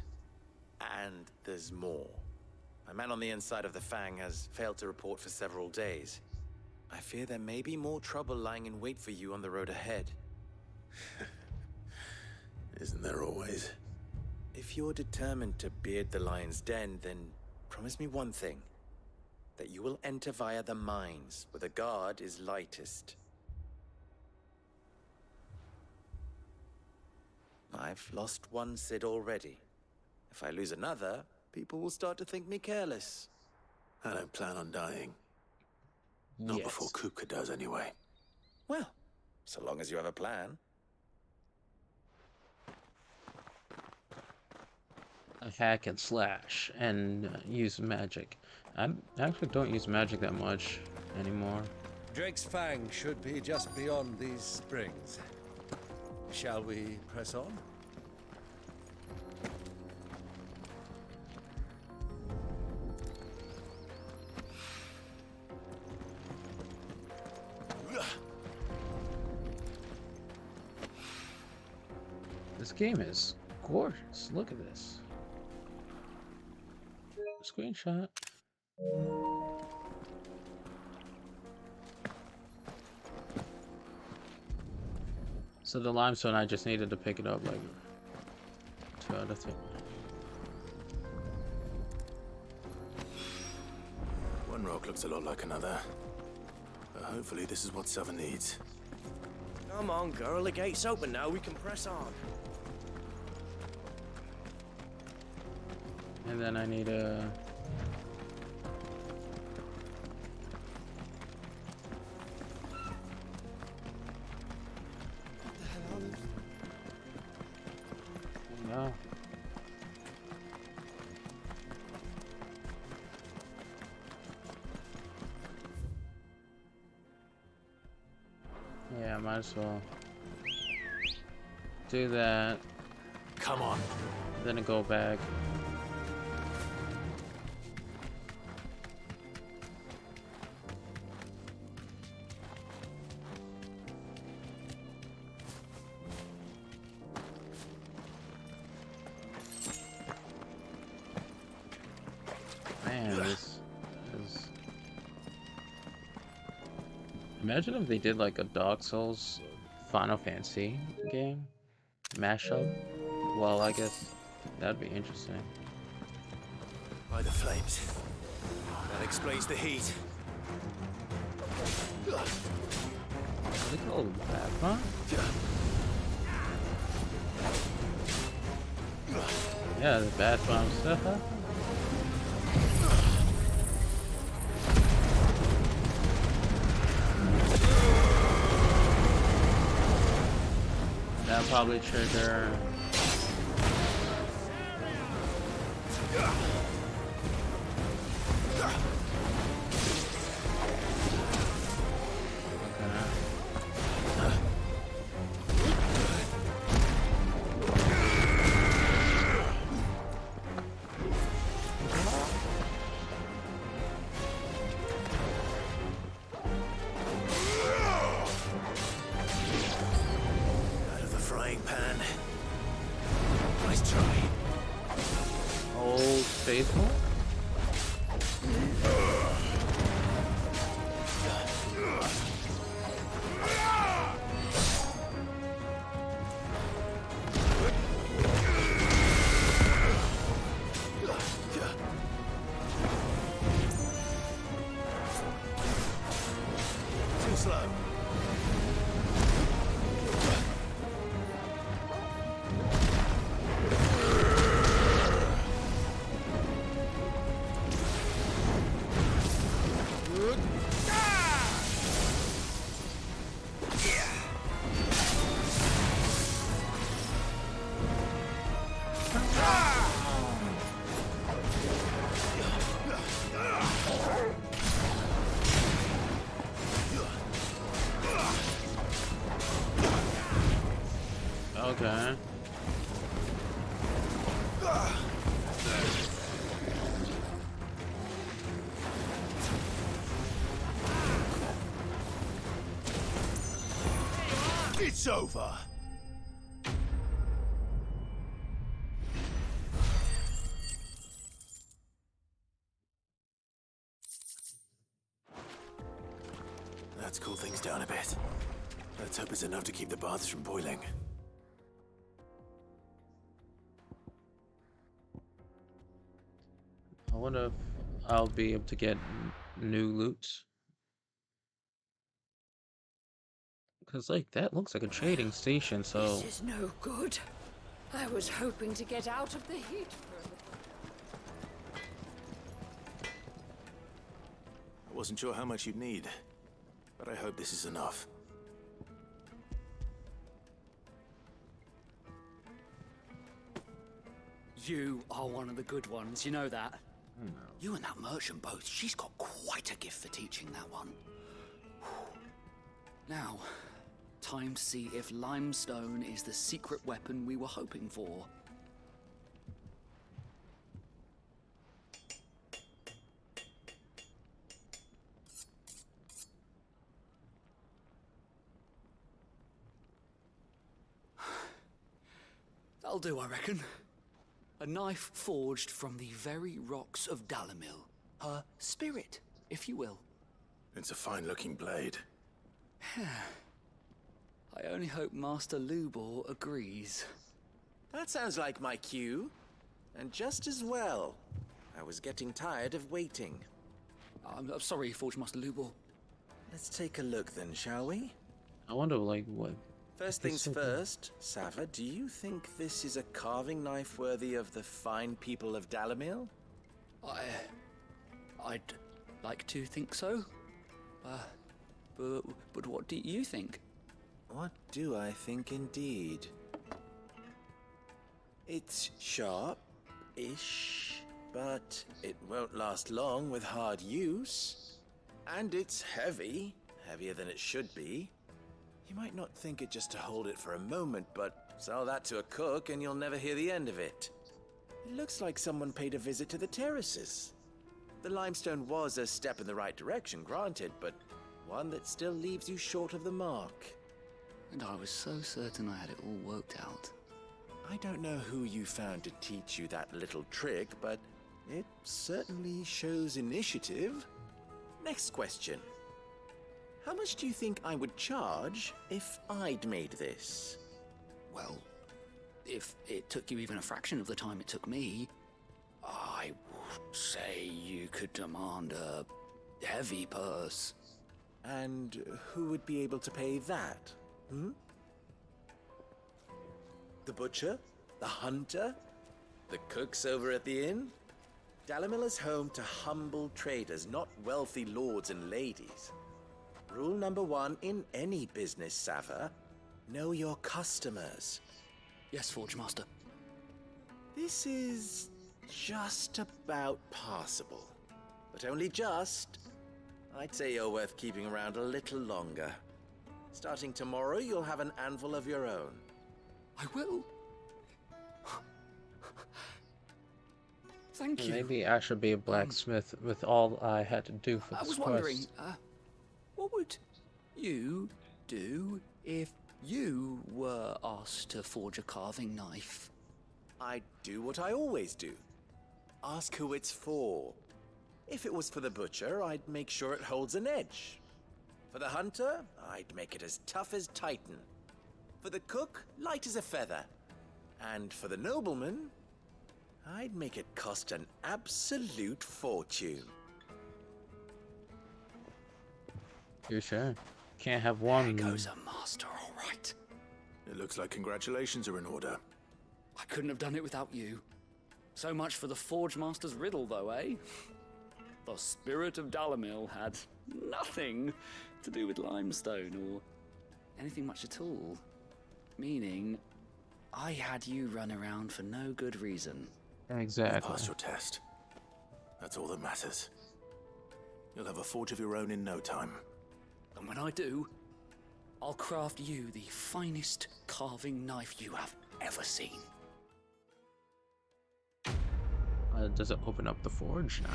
And there's more. A man on the inside of the Fang has failed to report for several days. I fear there may be more trouble lying in wait for you on the road ahead. Isn't there always? If you're determined to beard the lion's den, then promise me one thing. That you will enter via the mines, where the guard is lightest. I've lost one Cid already. If I lose another, people will start to think me careless. I don't plan on dying. Not before Kupka does, anyway. Well, so long as you have a plan. I hack and slash and use magic. I actually don't use magic that much anymore. Drake's Fang should be just beyond these springs. Shall we press on? This game is gorgeous. Look at this. Screenshot. So the limestone, I just needed to pick it up like 2 out of 3. One rock looks a lot like another. But hopefully this is what Southern needs. Come on, girl. The gate's open now. We can press on. And then I need a... No. Yeah, might as well do that. Come on. Then go back. Man, this is... Imagine if they did like a Dark Souls Final Fantasy game mashup. Well, I guess that'd be interesting. By the flames. That explains the heat. Look at all the bad, huh? Yeah, the bad bomb stuff. That'll probably trigger. Out of the frying pan. Nice try. Old faithful? Too slow. Okay. It's over. Let's cool things down a bit. Let's hope it's enough to keep the baths from boiling. I wonder if I'll be able to get new loot. Because, like, that looks like a trading station, so... This is no good. I was hoping to get out of the heat for a little. I wasn't sure how much you'd need, but I hope this is enough. You are one of the good ones, you know that? You and that merchant both, she's got quite a gift for teaching that one. Now, time to see if limestone is the secret weapon we were hoping for. That'll do, I reckon. A knife forged from the very rocks of Dalamil. Her spirit, if you will. It's a fine-looking blade. I only hope Master Lubor agrees. That sounds like my cue. And just as well. I was getting tired of waiting. I'm sorry, Forge Master Lubor. Let's take a look then, shall we? I wonder, like, what... First things first, Sava, do you think this is a carving knife worthy of the fine people of Dalamil? I'd like to think so. But what do you think? What do I think indeed? It's sharp-ish, but it won't last long with hard use. And it's heavy, heavier than it should be. You might not think it just to hold it for a moment, but sell that to a cook and you'll never hear the end of it. It looks like someone paid a visit to the terraces. The limestone was a step in the right direction, granted, but one that still leaves you short of the mark. And I was so certain I had it all worked out. I don't know who you found to teach you that little trick, but it certainly shows initiative. Next question. How much do you think I would charge if I'd made this? Well, if it took you even a fraction of the time it took me, I would say you could demand a heavy purse. And who would be able to pay that? The butcher? The hunter? The cooks over at the inn? Dalamil is home to humble traders, not wealthy lords and ladies. Rule number one in any business, Sava, know your customers. Yes, Forge Master. This is just about passable. But only just. I'd say you're worth keeping around a little longer. Starting tomorrow, you'll have an anvil of your own. I will. Thank you. Maybe I should be a blacksmith with all I had to do for this quest. I was wondering, what would you do if you were asked to forge a carving knife? I'd do what I always do. Ask who it's for. If it was for the butcher, I'd make sure it holds an edge. For the hunter, I'd make it as tough as Titan. For the cook, light as a feather. And for the nobleman, I'd make it cost an absolute fortune. You sure? Can't have one. There goes a master, all right. It looks like congratulations are in order. I couldn't have done it without you. So much for the Forge Master's riddle, though, eh? The spirit of Dalamil had nothing to do with limestone or anything much at all. Meaning, I had you run around for no good reason. Exactly. You passed your test. That's all that matters. You'll have a forge of your own in no time. And when I do, I'll craft you the finest carving knife you have ever seen. Does it open up the forge now?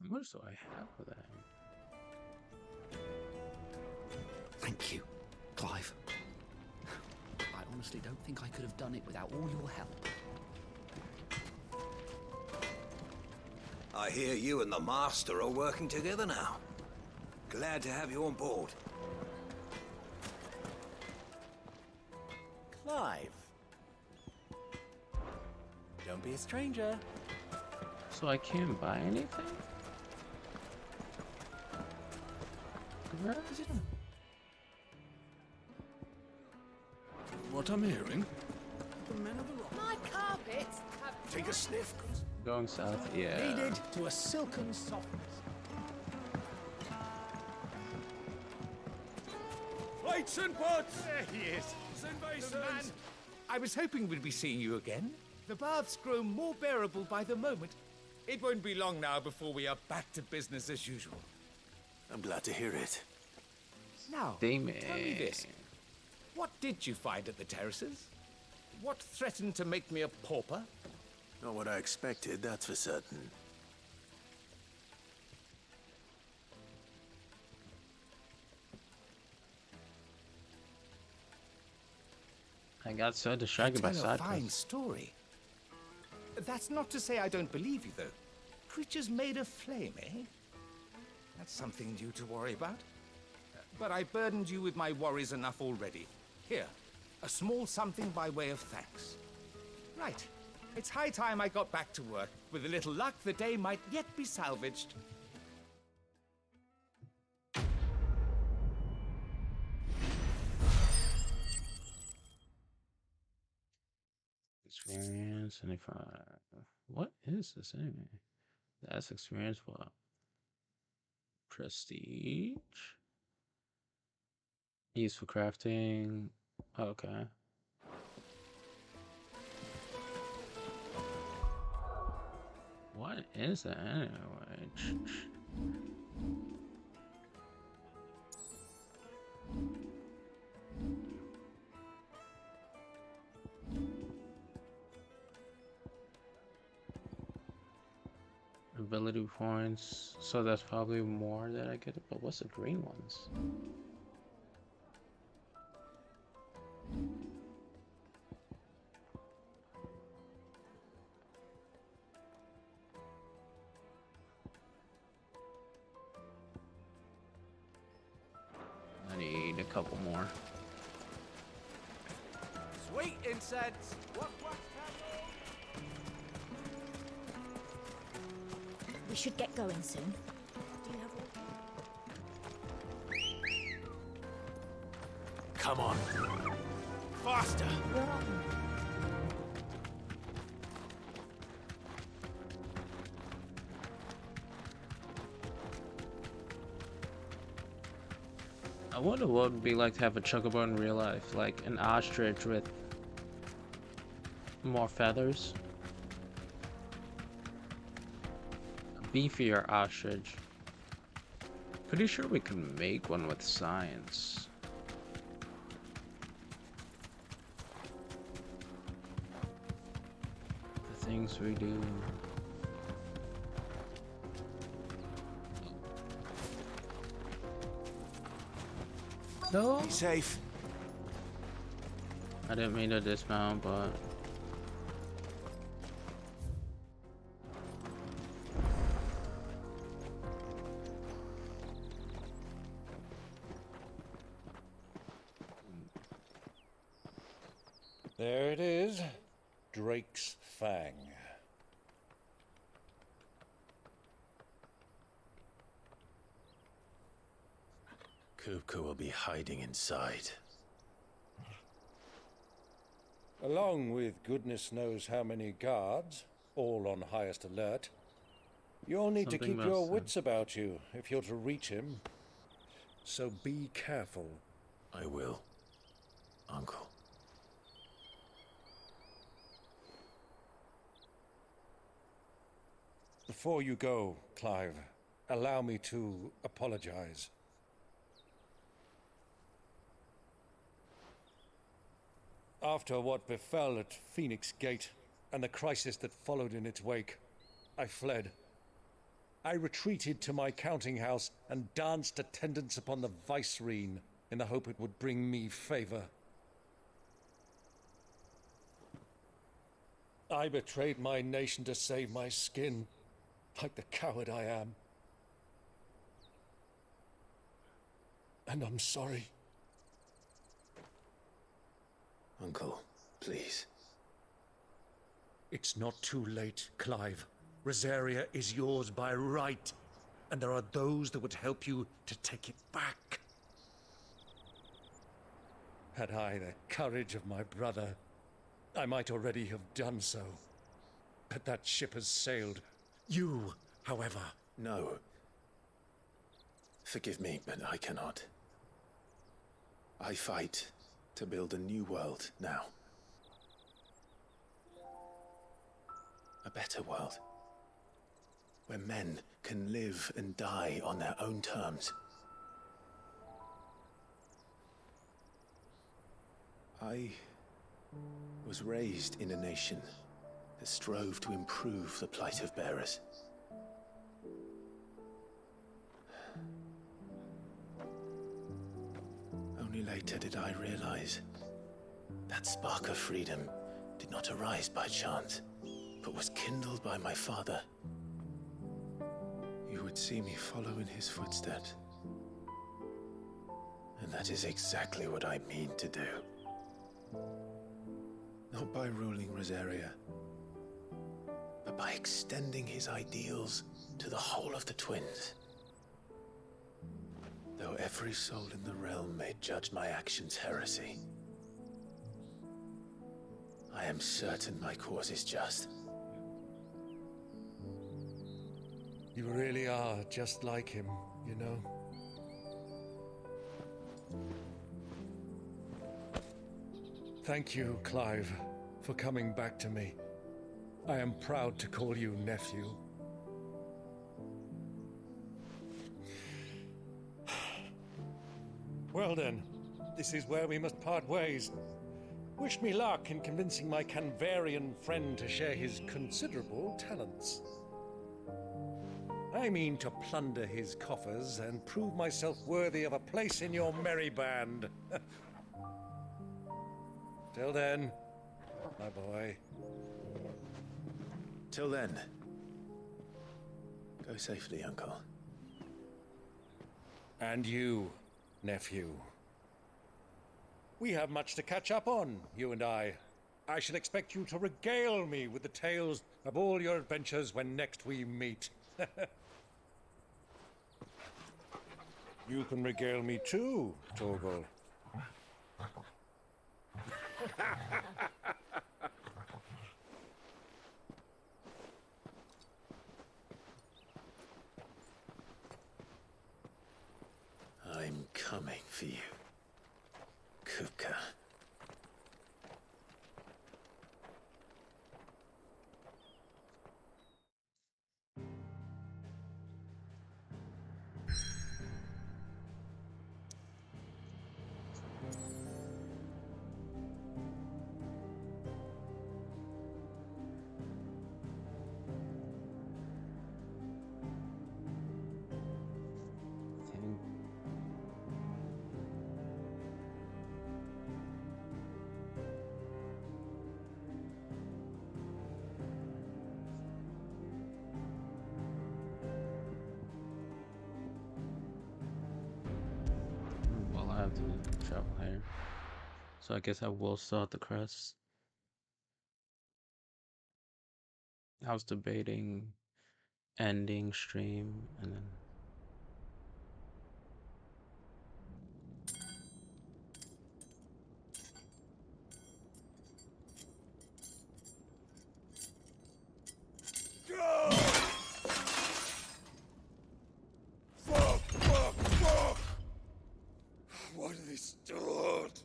How much do I have for that? Thank you, Clive. I honestly don't think I could have done it without all your help. I hear you and the Master are working together now. Glad to have you on board. Clive. Don't be a stranger. So I can't buy anything? What I'm hearing? The men of the rock. My carpets have... Take a sniff. Going south, yeah. Kneaded to a silken softness. Plates and pots! There he is. The man. I was hoping we'd be seeing you again. The baths grow more bearable by the moment. It won't be long now before we are back to business as usual. I'm glad to hear it. Now, tell me this. What did you find at the terraces? What threatened to make me a pauper? Not what I expected, that's for certain. I got so distracted by Tell a side fine quests. story. That's not to say I don't believe you, though. Creatures made of flame, eh? That's something new to worry about. But I burdened you with my worries enough already. Here, a small something by way of thanks. Right. It's high time I got back to work. With a little luck, the day might yet be salvaged. Experience 75. What is this anyway? That's experience what? Prestige? Used for crafting. Okay. What is that anyway? Ability points. So that's probably more that I get. But what's the green ones? I need a couple more. Sweet incense! What? We should get going soon. Do you have Come on. Faster! Where are you? I wonder what it would be like to have a chocobo in real life, like an ostrich with more feathers. A beefier ostrich. Pretty sure we can make one with science. The things we do. No. Be safe. I didn't mean to dismount, but There it is. Drake's Fang. Kupka will be hiding inside. Along with goodness knows how many guards, all on highest alert. You'll need to keep your wits about you if you're to reach him. So be careful. I will, Uncle. Before you go, Clive, allow me to apologize. After what befell at Phoenix Gate and the crisis that followed in its wake, I fled. I retreated to my counting house and danced attendance upon the vicereine in the hope it would bring me favor. I betrayed my nation to save my skin, like the coward I am. And I'm sorry. Uncle, please. It's not too late, Clive. Rosaria is yours by right, and there are those that would help you to take it back. Had I the courage of my brother, I might already have done so. But that ship has sailed. You, however... No. Forgive me, but I cannot. I fight to build a new world now. A better world. Where men can live and die on their own terms. I was raised in a nation that strove to improve the plight of bearers. Only later did I realize that spark of freedom did not arise by chance, but was kindled by my father. You would see me follow in his footsteps. And that is exactly what I mean to do. Not by ruling Rosaria, but by extending his ideals to the whole of the twins. Though every soul in the realm may judge my actions heresy, I am certain my cause is just. You really are just like him, you know? Thank you, Clive, for coming back to me. I am proud to call you nephew. Well then, this is where we must part ways. Wish me luck in convincing my Canvarian friend to share his considerable talents. I mean to plunder his coffers and prove myself worthy of a place in your merry band. Till then, my boy. Till then, go safely, Uncle. And you, nephew. We have much to catch up on, you and I. I shall expect you to regale me with the tales of all your adventures when next we meet. You can regale me too, Torgal. I'm coming for you, Kupka. have to travel here. So I guess I will start the crest. I was debating ending stream and then Fuck! Why do they start?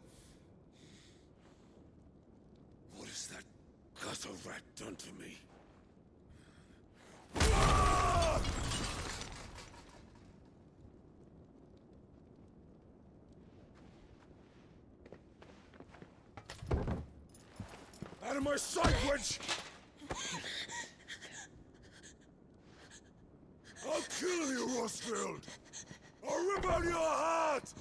What has that gutter rat done to me? Out of my sight, witch! I'll kill you, Rosfield! I'll rip out your heart!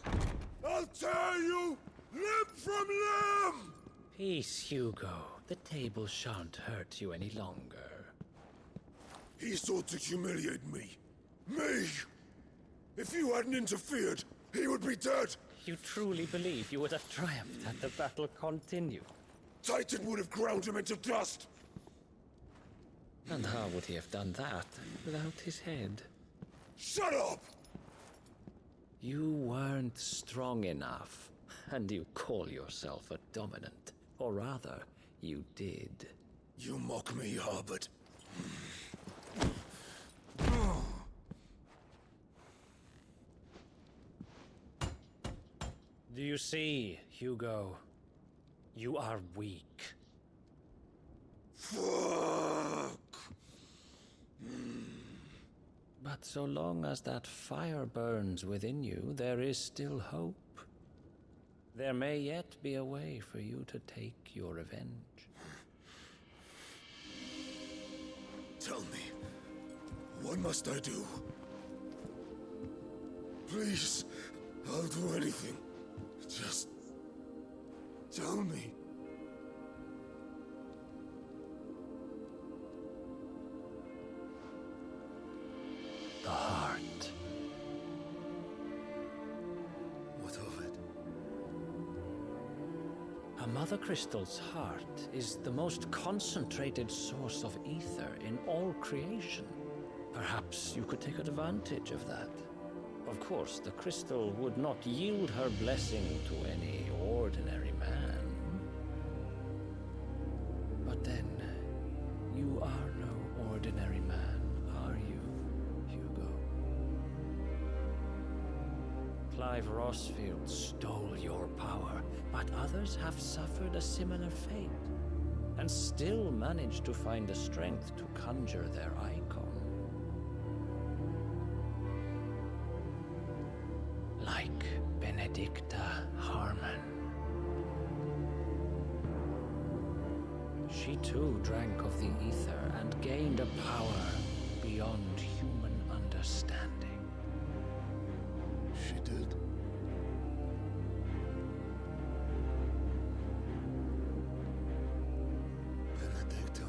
I'll tear you limb from limb! Peace, Hugo. The table shan't hurt you any longer. He sought to humiliate me. Me! If you hadn't interfered, he would be dead! You truly believe you would have triumphed had the battle continued? Titan would have ground him into dust! And how would he have done that without his head? Shut up! You weren't strong enough, and you call yourself a dominant. Or rather, you did. You mock me, Harbert. Do you see, Hugo? You are weak. Fuck! But so long as that fire burns within you, there is still hope. There may yet be a way for you to take your revenge. Tell me, what must I do? Please, I'll do anything. Just tell me. The heart. What of it? A Mother Crystal's heart is the most concentrated source of ether in all creation. Perhaps you could take advantage of that. Of course, the crystal would not yield her blessing to any ordinary man. But then, you are no ordinary man, are you, Hugo? Clive Rosfield stole your power, but others have suffered a similar fate, and still managed to find the strength to conjure their icon. Like Benedicta Harmon. She too drank of the ether and gained a power beyond human understanding. She did. Benedicta.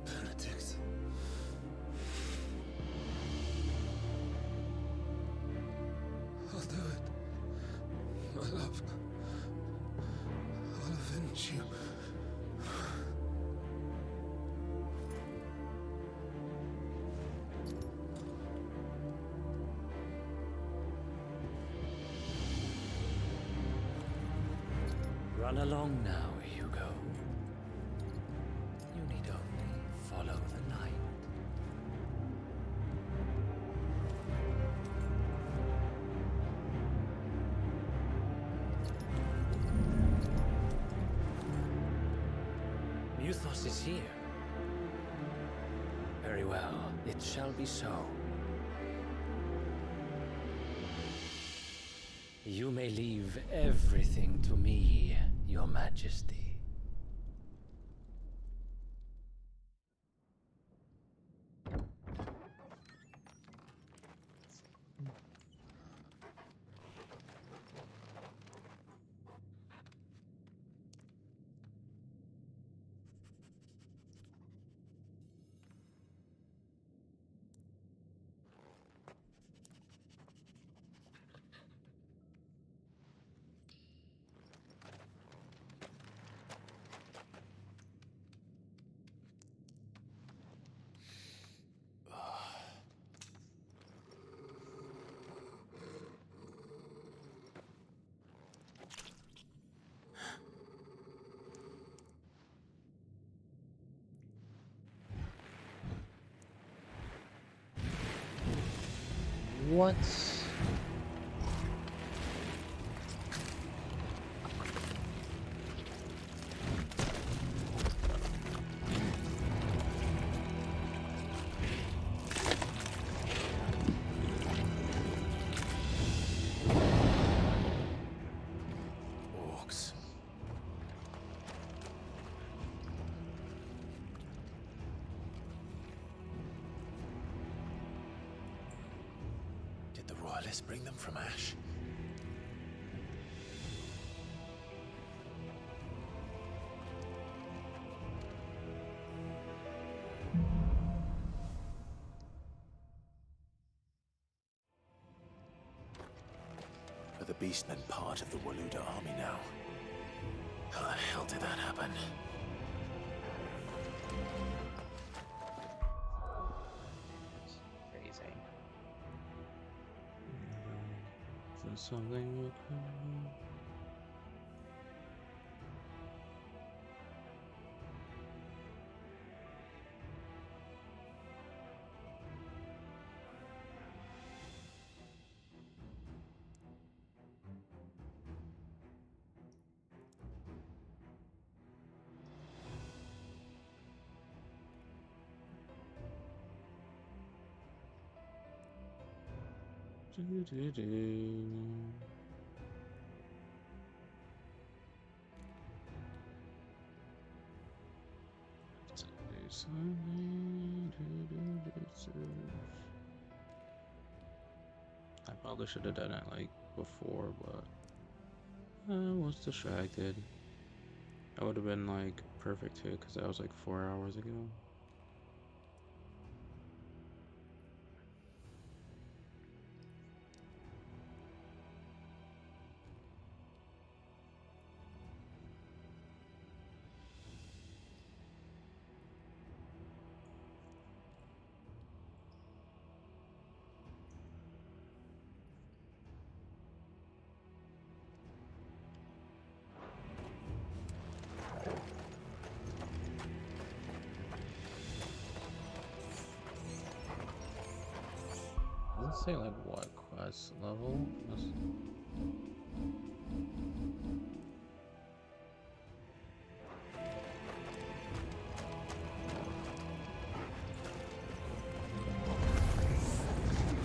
Benedict. I'll do it. My love. I'll avenge you. Run along now, Hugo. You need only follow the light. Muthos is here. Very well, it shall be so. You may leave everything to me, Your Majesty. What? Orcs. Did the Royalists bring them from Ash? Are the Beastmen part of the Waluda army now? How the hell did that happen? Crazy. For something you could... I probably should have done it like before, but I was distracted. I would have been like perfect too, because that was like 4 hours ago. Let's say like what quest level?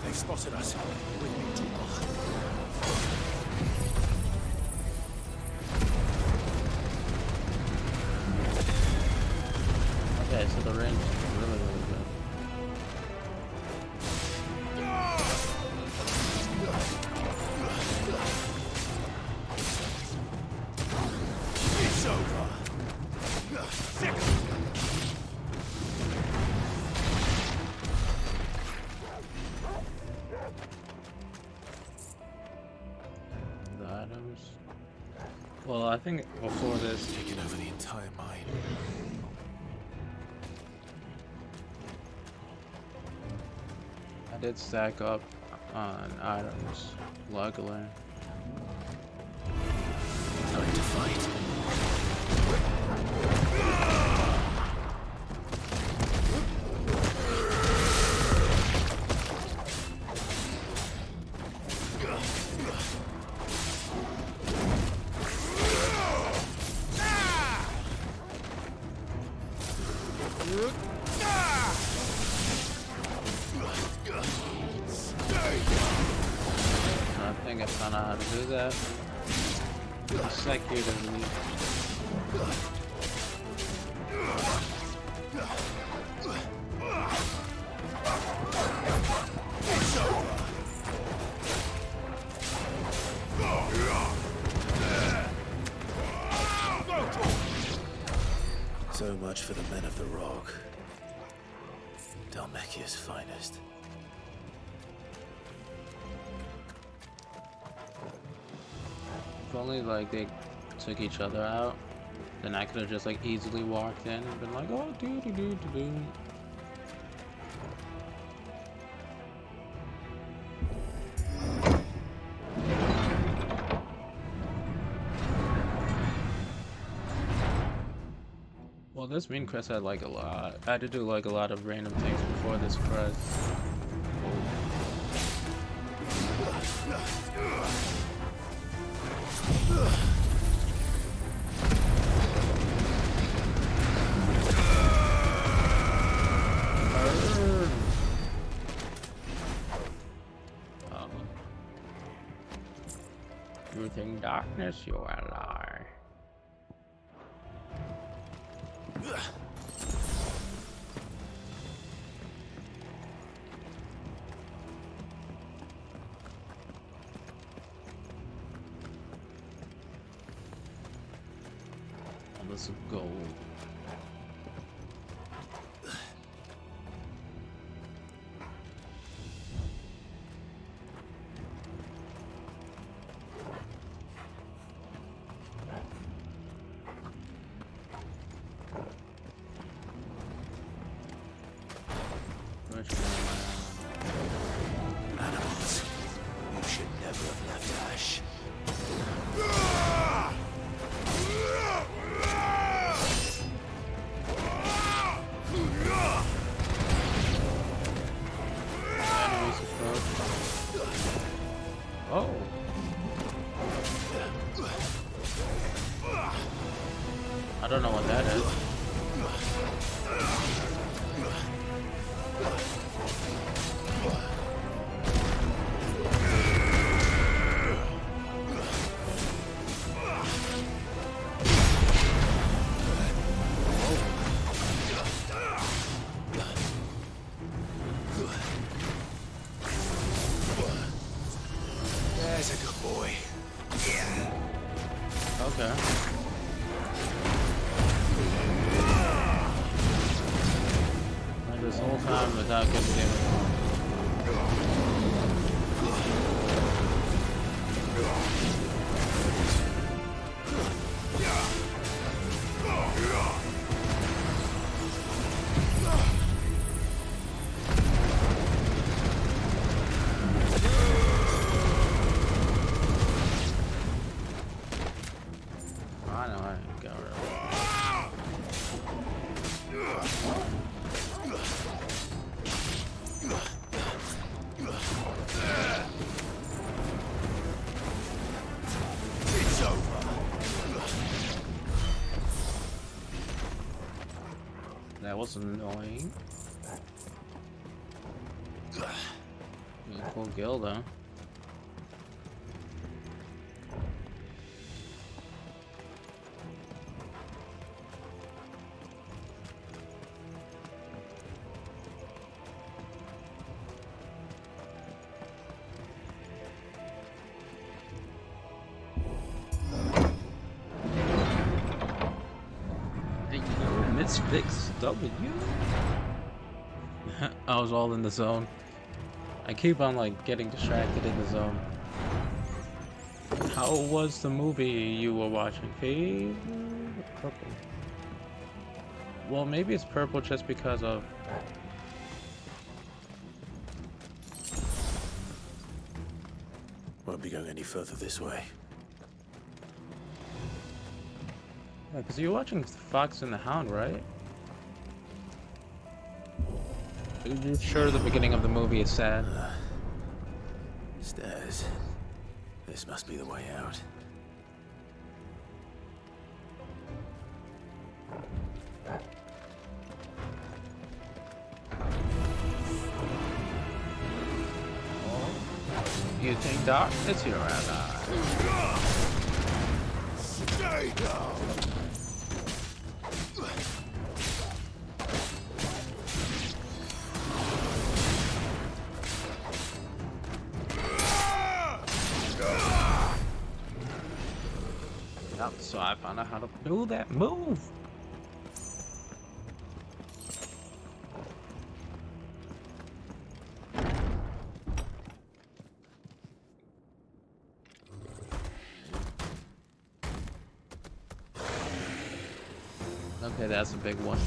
They've spotted us. With me, Okay, so the range is really, really good. It's over. The items. Well, I think before this, Taken over the entire mine. I did stack up on items, luckily. Time to fight. I think I found out how to do that. Consecutively. So much for the men of the Rock. Dhalmekia's finest. If only like they took each other out, then I could have just like easily walked in and been like, oh, do. Well, this main quest had like a lot. I had to do like a lot of random things before this quest. Using darkness, you ally. All this gold. Animals. You should never have left Ash. Oh. I don't know what that is. There's a good boy. Okay. Like this whole time without getting damage. I know I got rid of It's over. that was annoying. Cool guild though. Misfix W. I was all in the zone. I keep on like getting distracted in the zone. How was the movie you were watching? Favorite? Purple. Well, maybe it's purple just because of. Won't be going any further this way. Yeah, because you're watching Fox and the Hound, right? You're sure the beginning of the movie is sad? Stairs. This must be the way out. You think darkness, your ally? Stay down. Yep, so I found out how to do that move. Okay, that's a big one.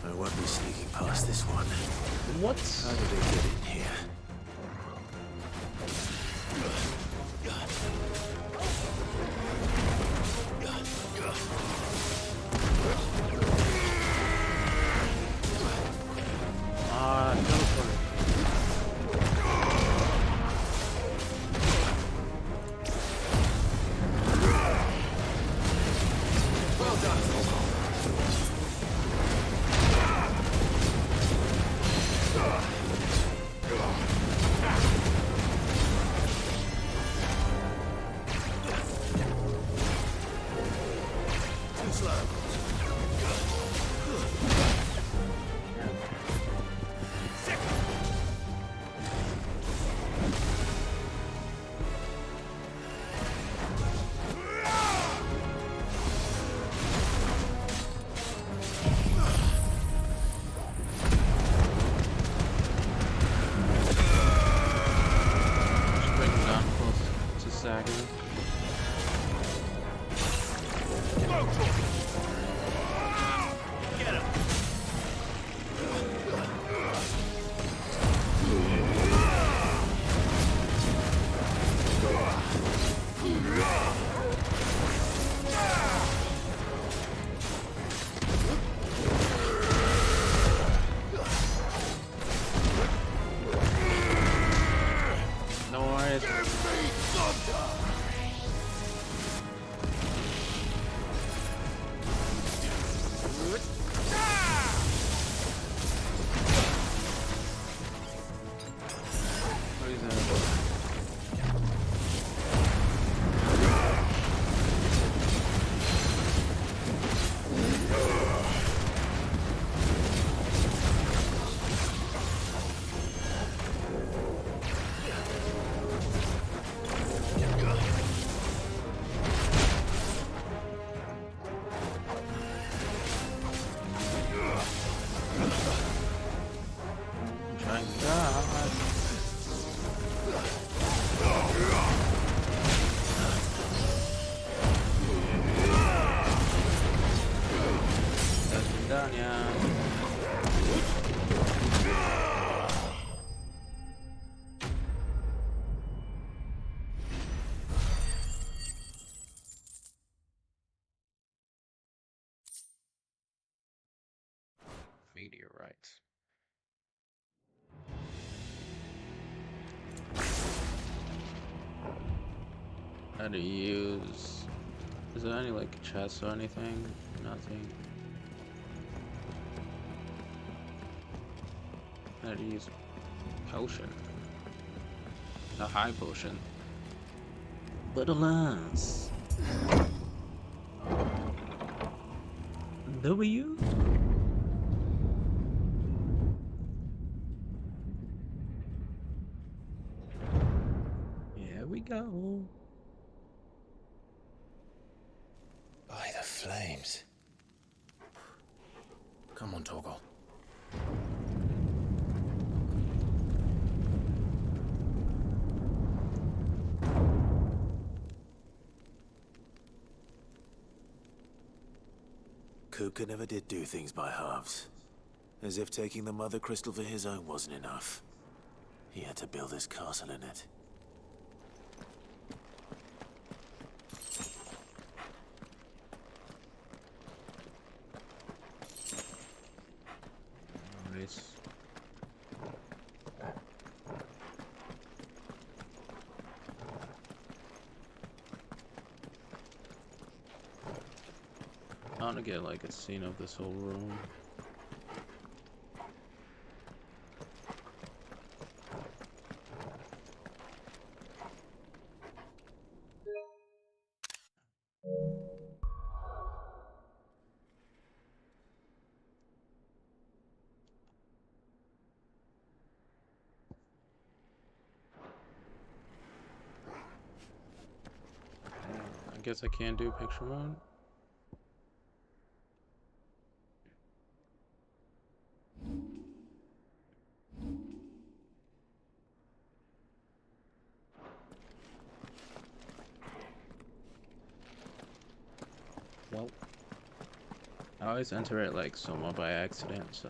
I won't be sneaking past this one. What? How did they get in here? God. That's been done, yeah. Meteorites. How to use... Is there any like chests or anything? Nothing. How to use potion. A high potion. But alas. W? Here we go. By the flames. Come on, Torgal. Kupka never did do things by halves. As if taking the Mother Crystal for his own wasn't enough. He had to build his castle in it. Nice. I want to get like a scene of this whole room. I guess I can't do picture mode. Well, I always enter it like somewhat by accident, so.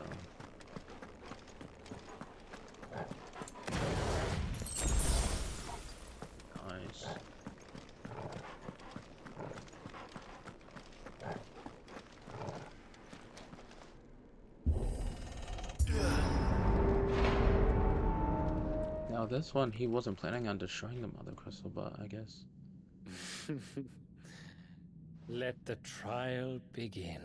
Nice. Now this one, he wasn't planning on destroying the Mother Crystal, but I guess. Let the trial begin.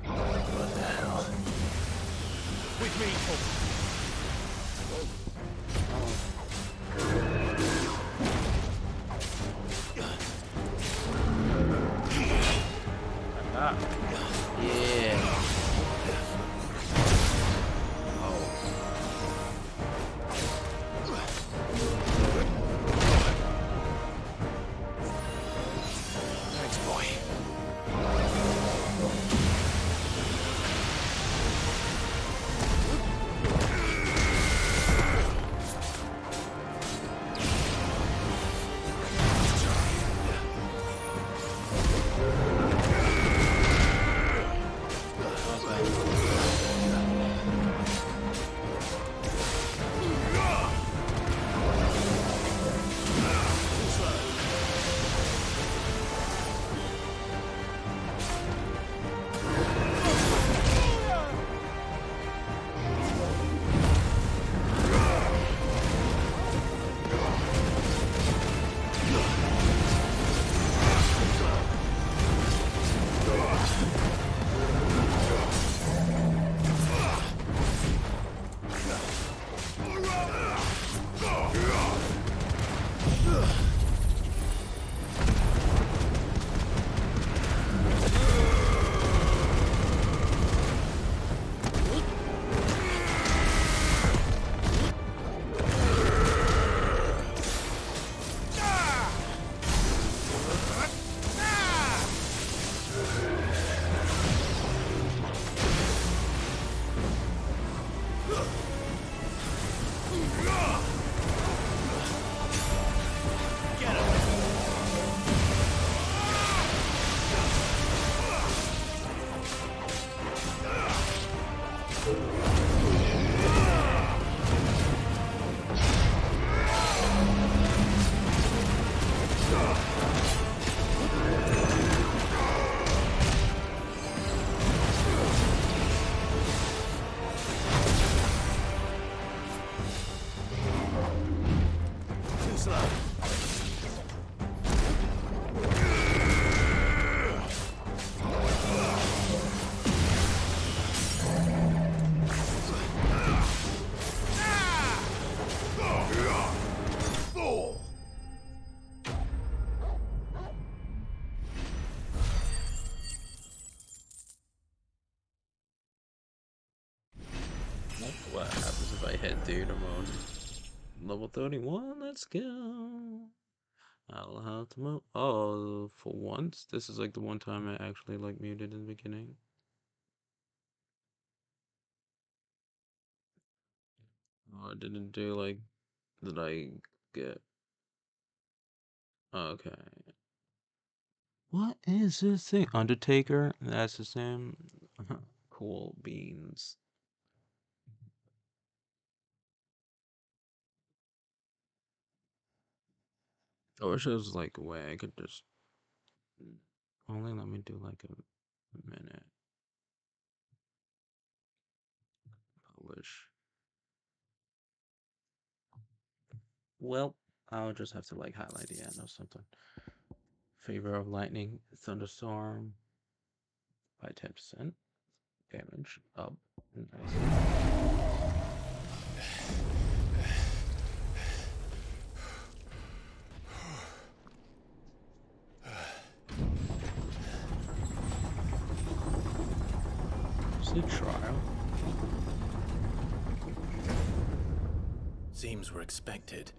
What the hell? With me, Yeah. Thanks, boy. What happens if I hit theater mode? Level 31, let's go. I'll have to move. Oh, for once, this is like the one time I actually like muted in the beginning. Oh, I didn't do like, did I get? Okay. What is this thing? Undertaker? That's his name? Cool beans. I wish there was like a way I could just only let me do like a minute. Publish. Well, I'll just have to like highlight the end or something. Favor of lightning, thunderstorm by 10%. Damage up. Nice. It's a trial. Seems we're expected.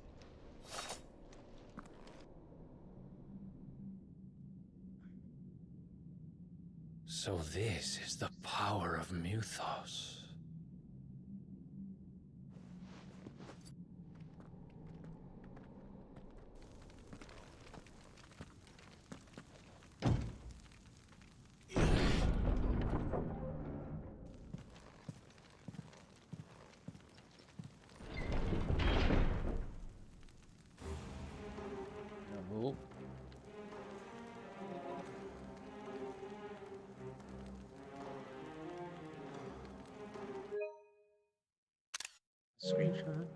So this is the power of Mythos. No. Screenshot.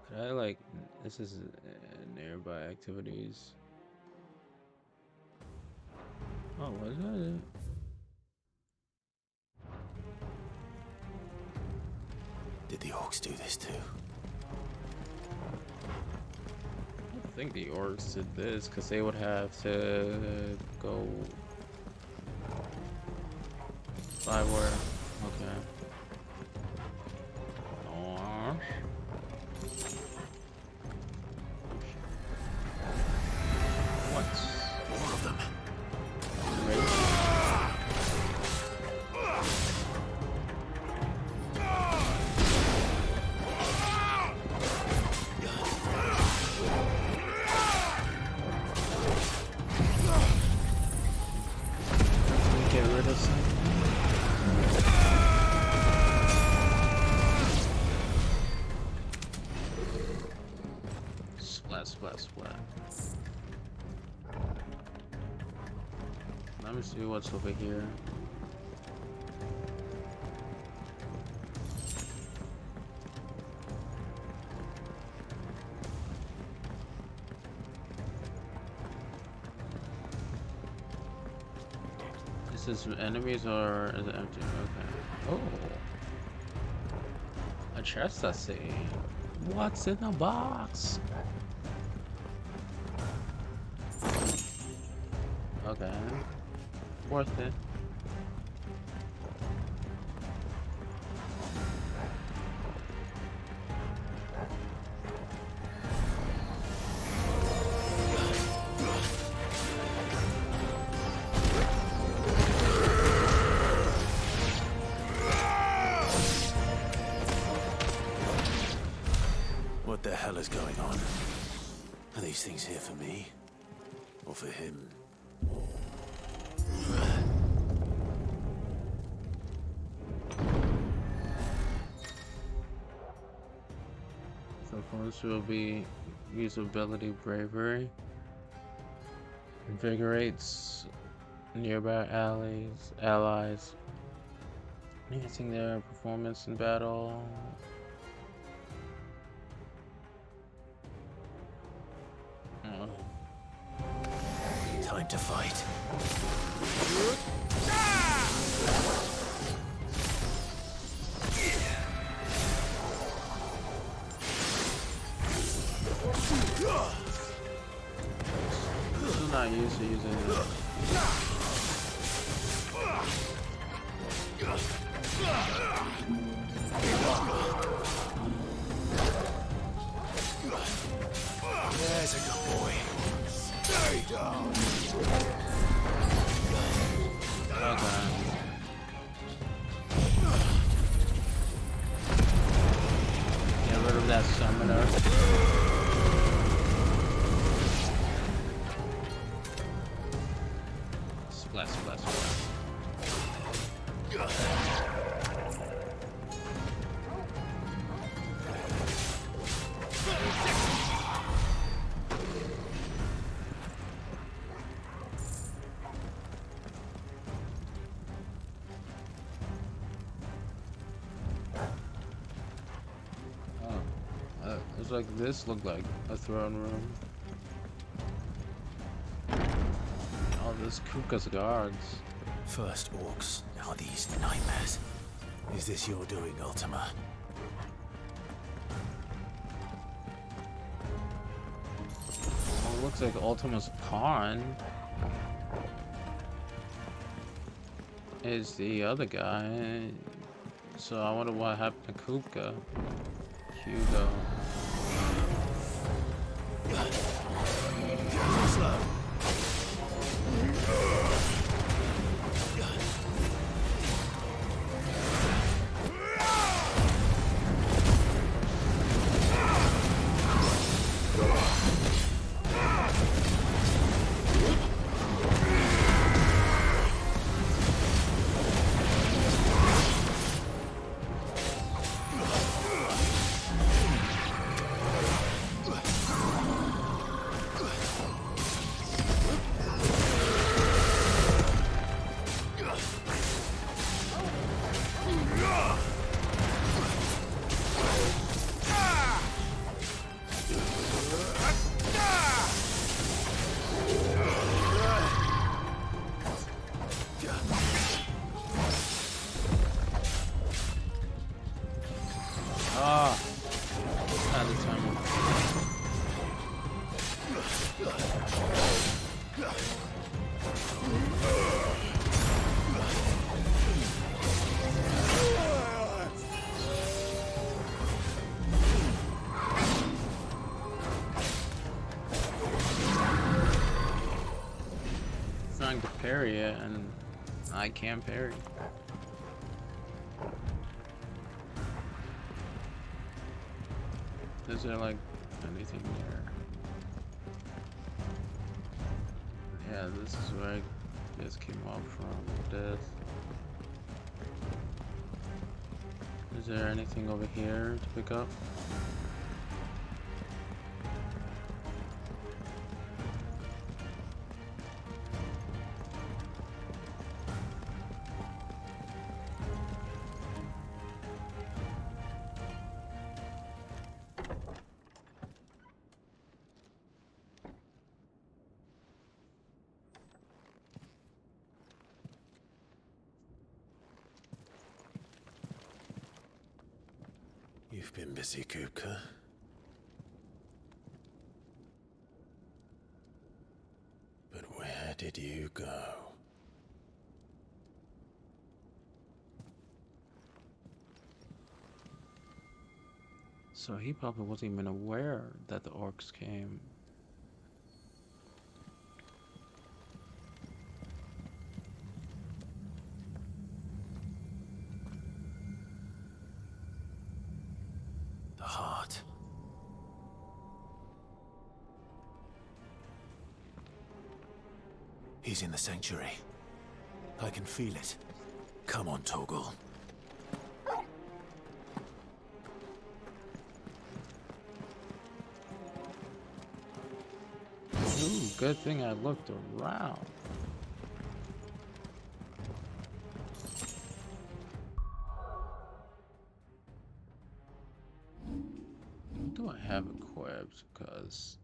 Could I like? This is nearby activities. Oh, was that it? Did the orcs do this too? I think the orcs did this because they would have to go by where? Okay. What? More of them. Get rid of some. Splat, splat, splat. Let me see what's over here. This is enemies or is it empty? Okay. Oh. A chest, I see. What's in the box? Okay. Worth it. What the hell is going on? Are these things here for me? Or for him? So first will be usability bravery. Invigorates nearby allies. Enhancing their performance in battle. Time to fight. I'm not used to using it. There's a good boy. Stay down. Okay. Get rid of that summoner. Splash, splash, splash. It's like this looked like a throne room. All this Kuka's guards. First orcs, now these nightmares. Is this your doing, Ultima? Well, it looks like Ultima's pawn is the other guy. So I wonder what happened to Kuka. Hugo. Slow. Trying to parry it, and I can't parry. Is there like anything there? Yeah, this is where I just came up from. Death. Is there anything over here to pick up? You've been busy, Kupka. But where did you go? So he probably wasn't even aware that the orcs came. The heart. He's in the sanctuary. I can feel it. Come on, Torgal. Ooh, good thing I looked around. Do I have equipped? Because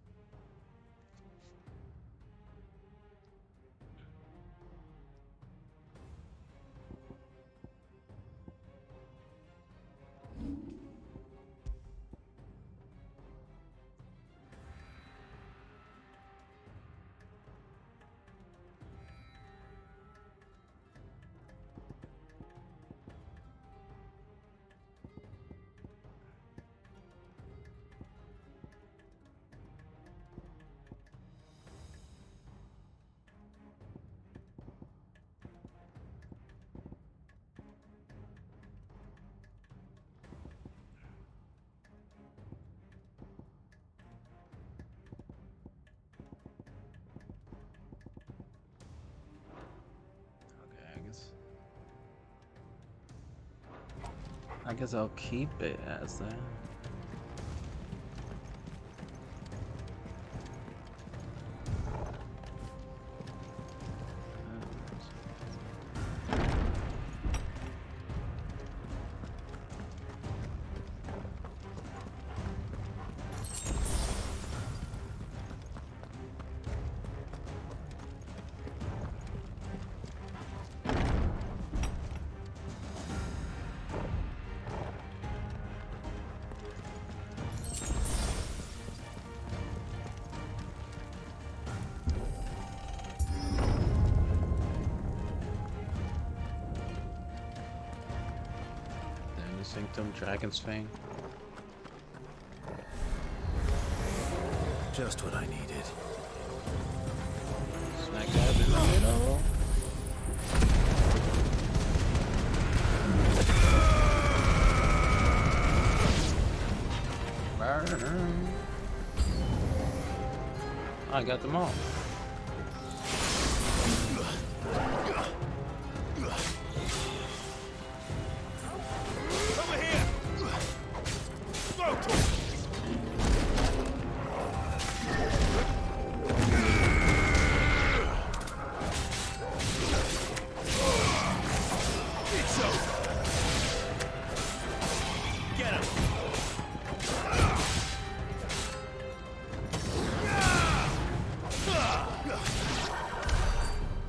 I guess I'll keep it as that. Sanctum, Dragon's Fang. Just what I needed. Smack dab in the middle. Burn. I got them all.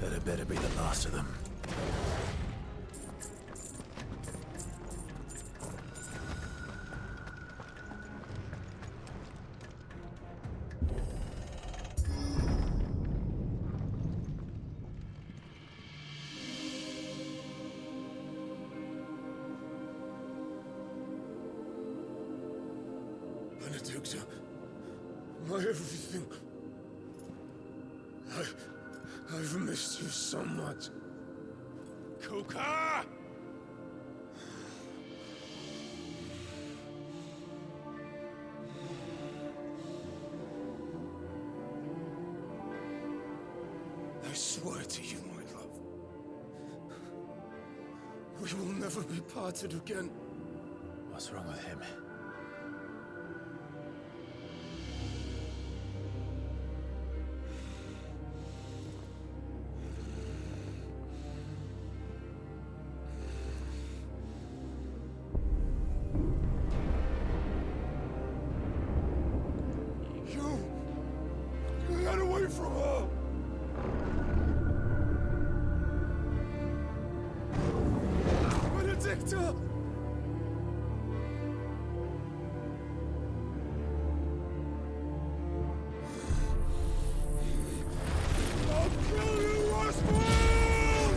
That better be the last of them. Benedicta, my everything. I've missed you so much. Kuka! I swear to you, my love, we will never be parted again. What's wrong with him? Get away from her! Benedicta! I'll kill you, Oswald!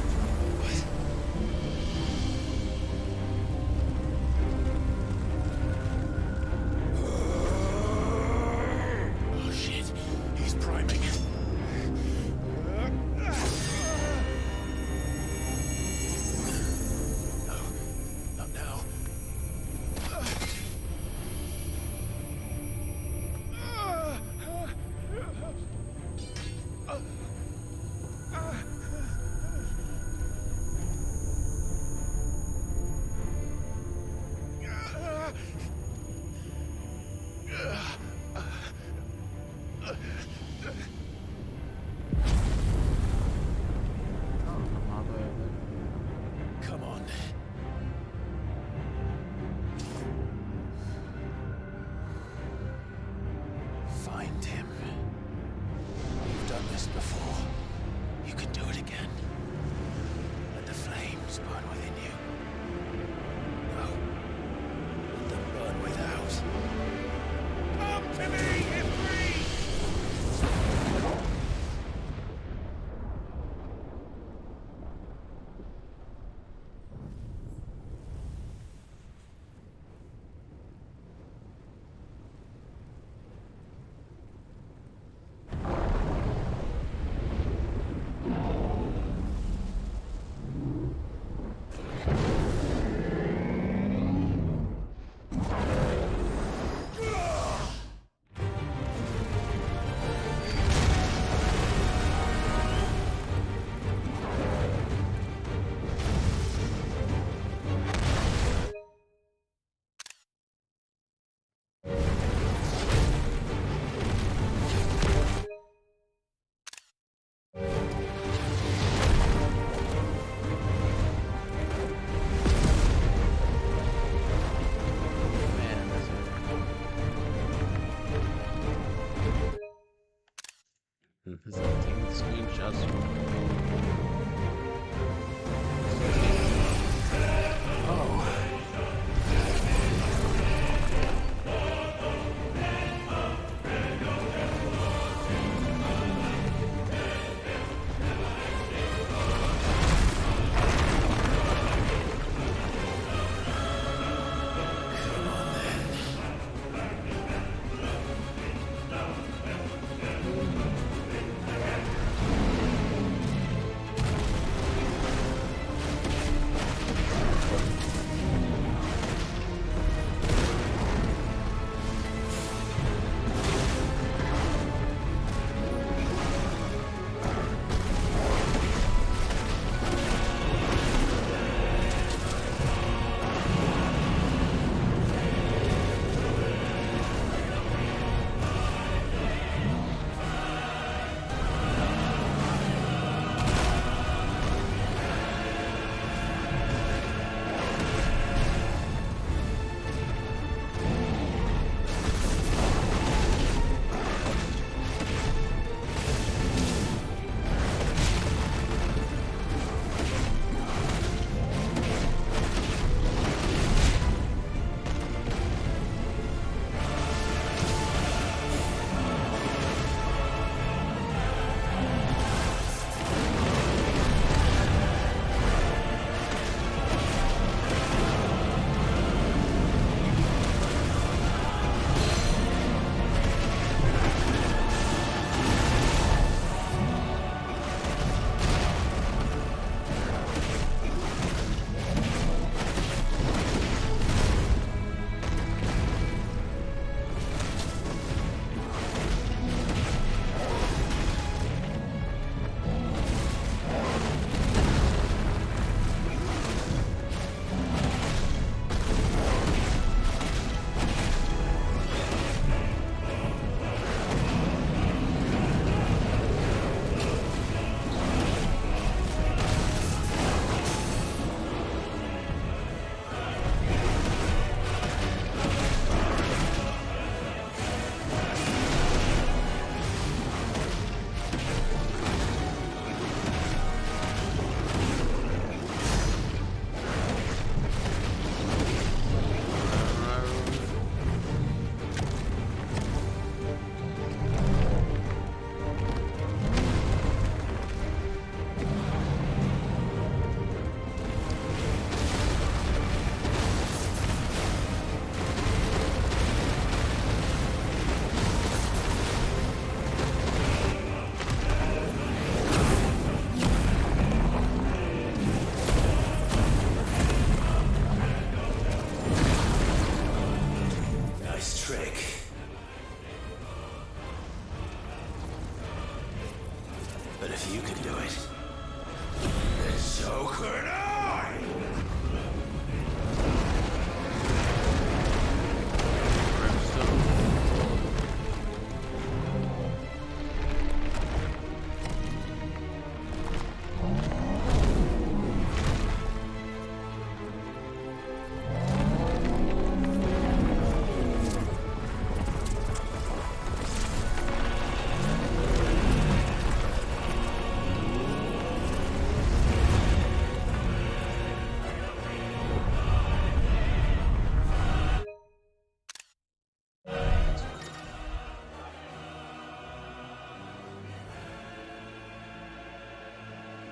Tim. You've done this before. You can do it again. Let the flames burn within you. No. Let them burn without. Come to me, Ifrit! This is taking screenshots.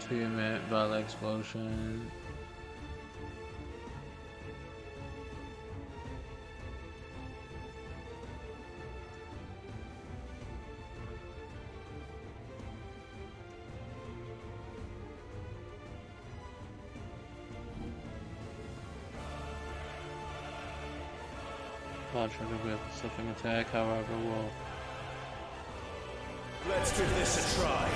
Pyramid, Valley Explosion. Large trigger with stuffing attack, however, will. Let's give this a try.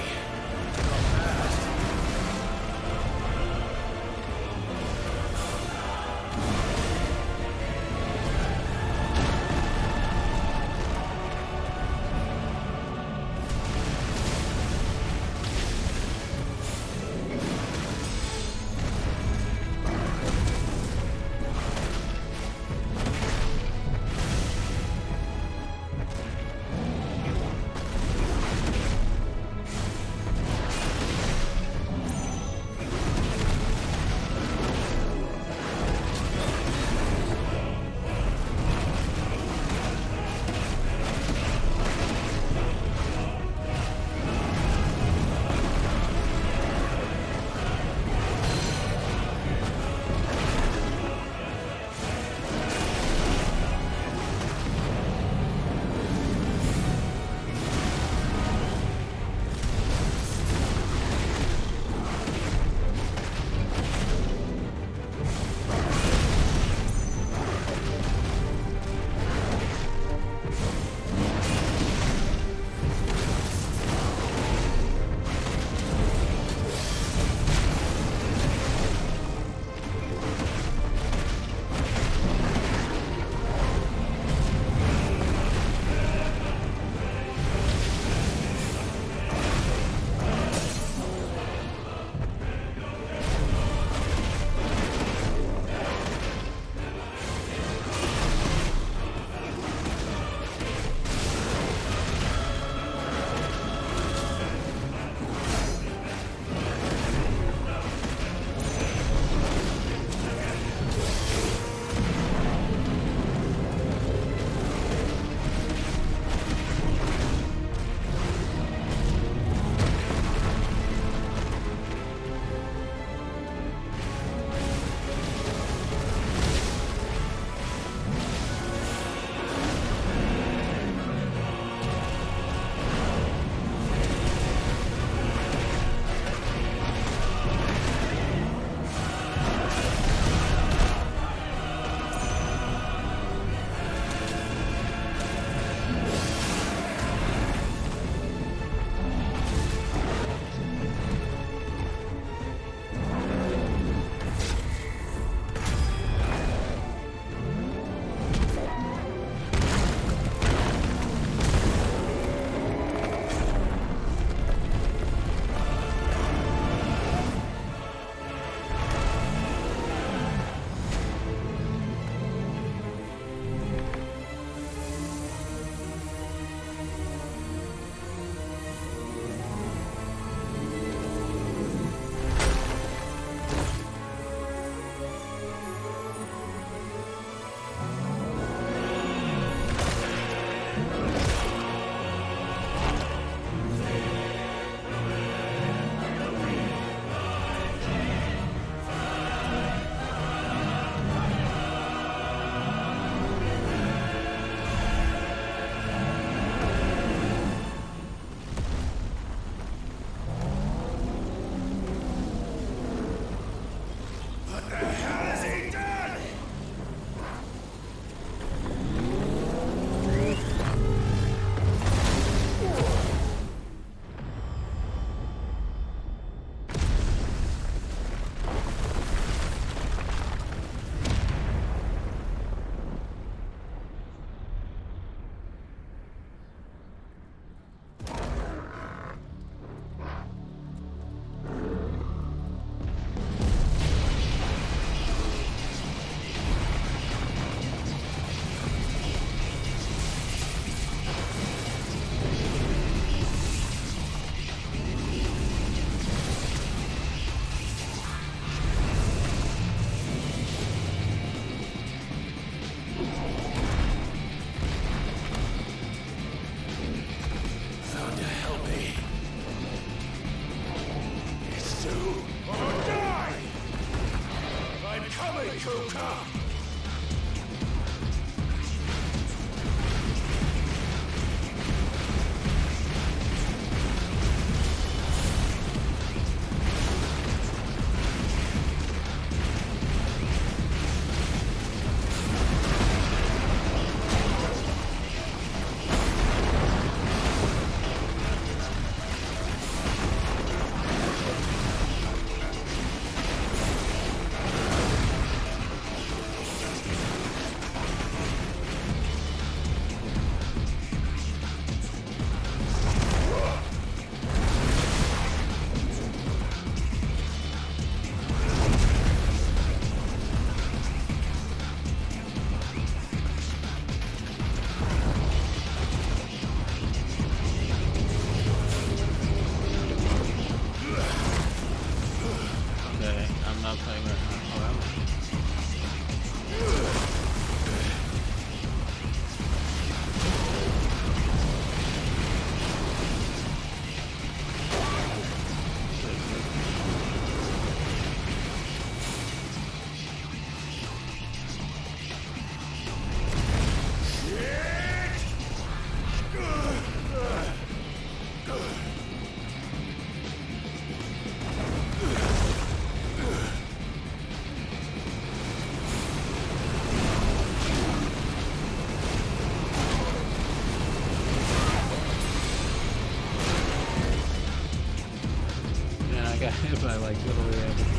If I like literally everything.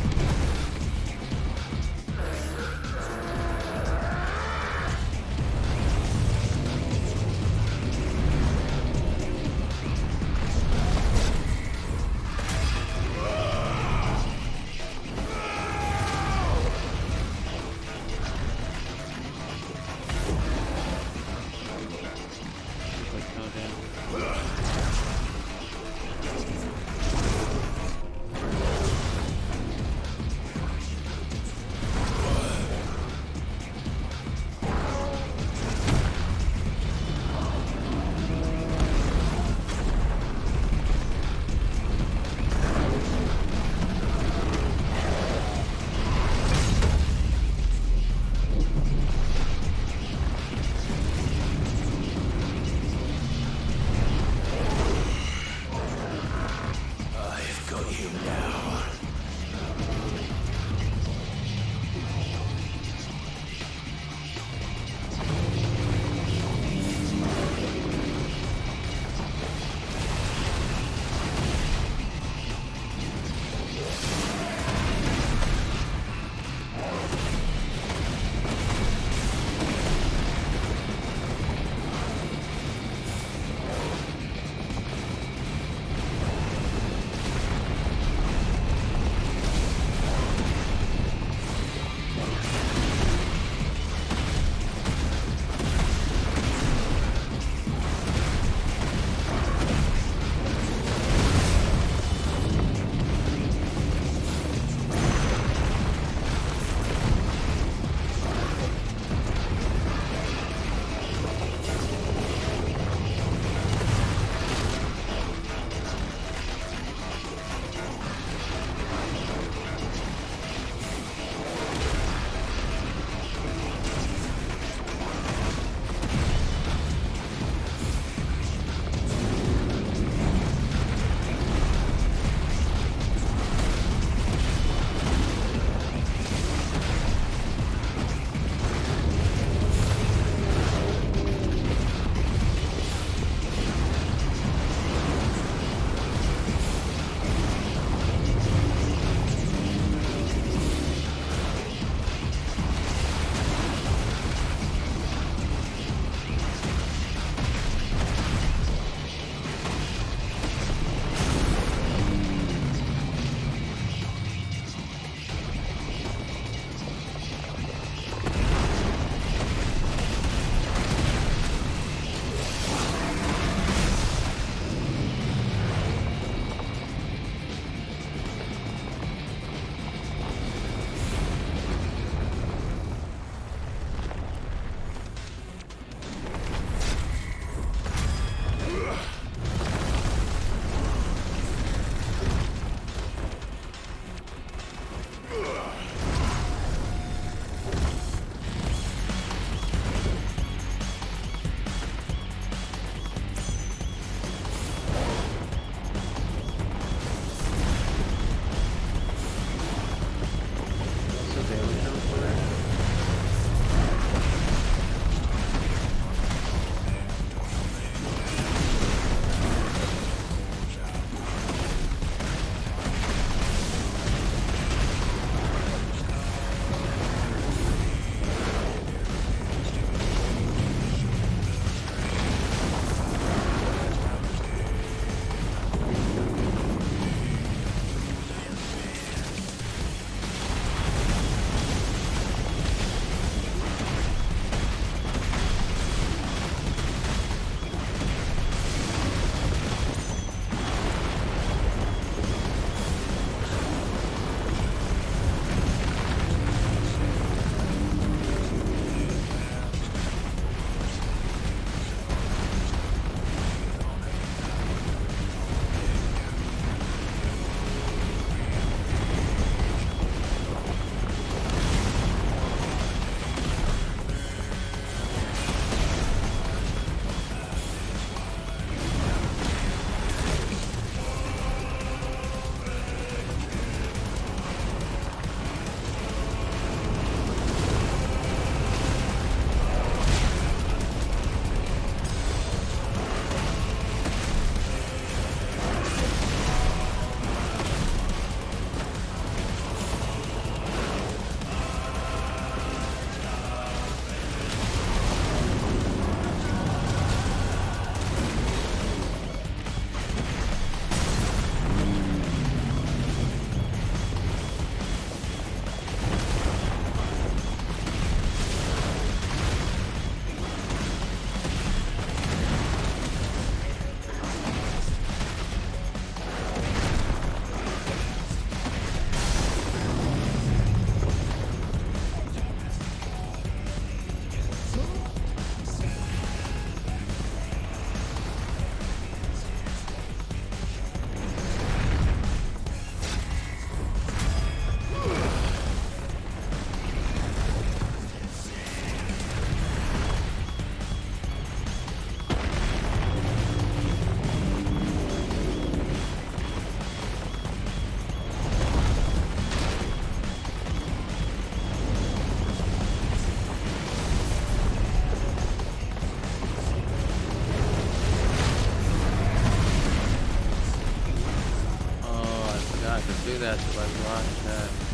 do that to like watch that.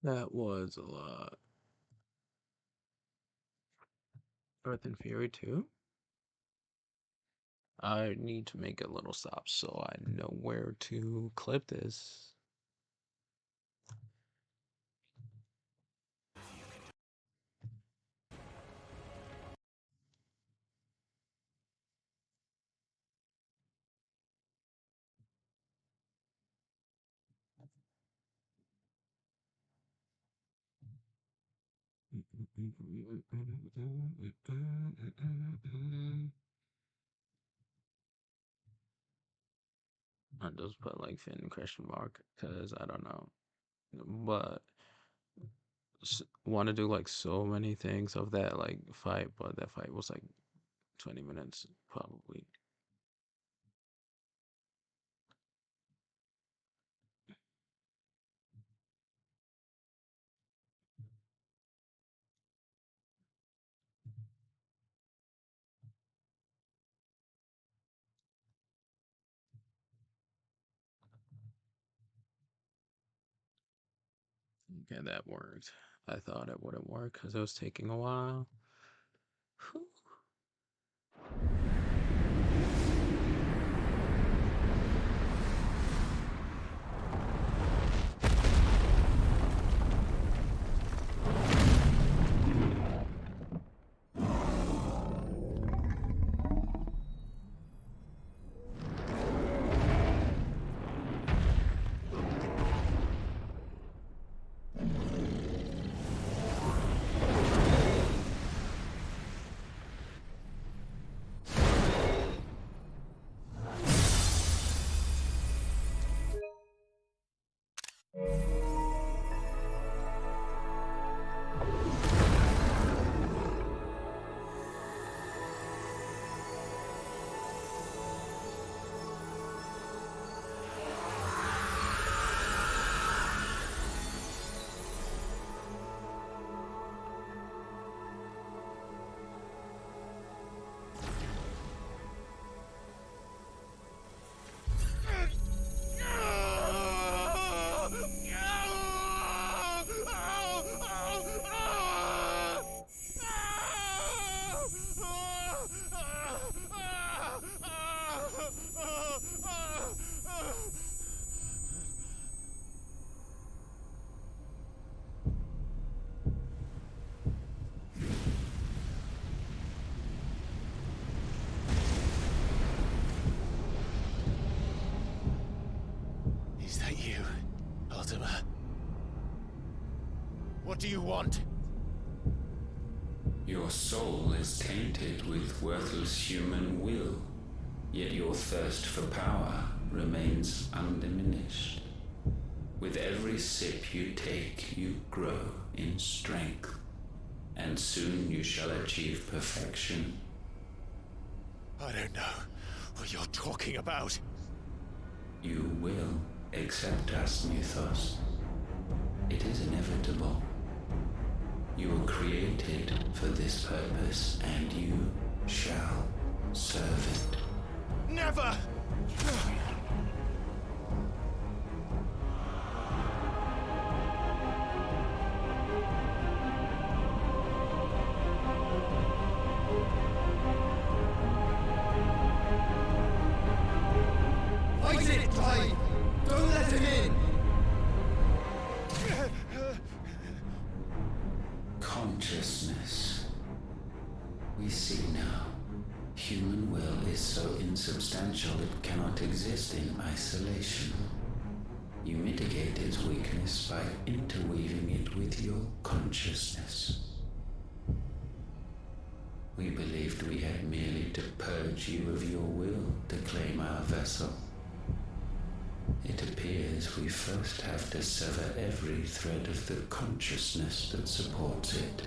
That was a lot. Earth and Fury 2? I need to make a little stop so I know where to clip this. I just put like Finn question mark because I don't know, but want to do like so many things of that like fight, but that fight was like 20 minutes probably. Okay, that worked. I thought it wouldn't work because it was taking a while. Whew. Is that you, Ultima? What do you want? Your soul is tainted with worthless human will, yet your thirst for power remains undiminished. With every sip you take, you grow in strength, and soon you shall achieve perfection. I don't know what you're talking about. You will accept us, Mythos. It is inevitable. You were created for this purpose, and you shall serve it. Never! Fight it, Clive! Don't let him in! Consciousness. We see now. Human will is so insubstantial it cannot exist in isolation. You mitigate its weakness by interweaving it with your consciousness. We believed we had merely to purge you of your will to claim our vessel. It appears we first have to sever every thread of the consciousness that supports it.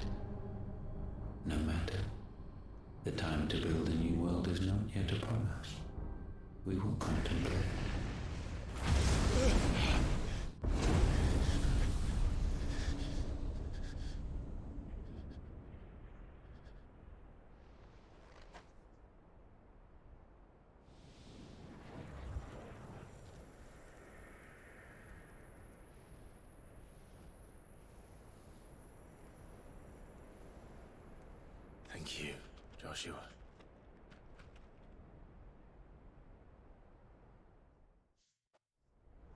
No matter. The time to build a new world is not yet upon us. We will contemplate. Thank you, Joshua.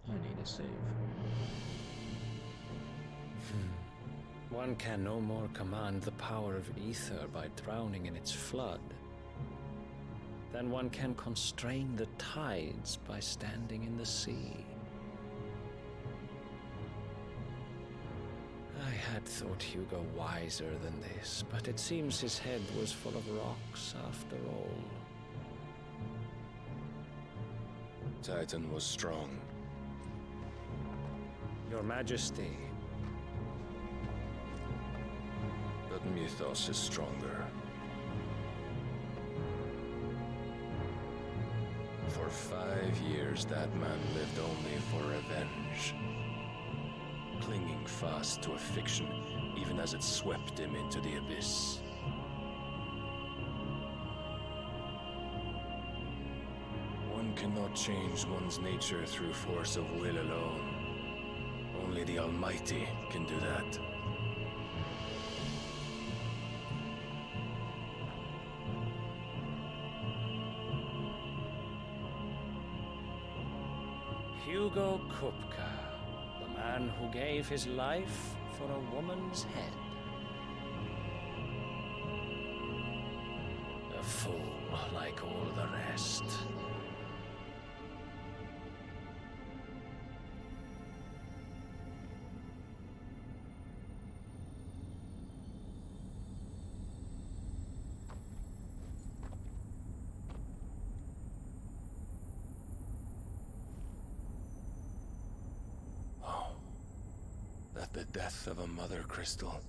I need a save. One can no more command the power of ether by drowning in its flood than one can constrain the tides by standing in the sea. I had thought Hugo wiser than this, but it seems his head was full of rocks after all. Titan was strong. Your Majesty. But Mythos is stronger. For 5 years, that man lived only for revenge. Clinging fast to a fiction, even as it swept him into the abyss. One cannot change one's nature through force of will alone. Only the Almighty can do that. Hugo Kupka, the man who gave his life for a woman's head. A fool like all the rest. That the death of a mother crystal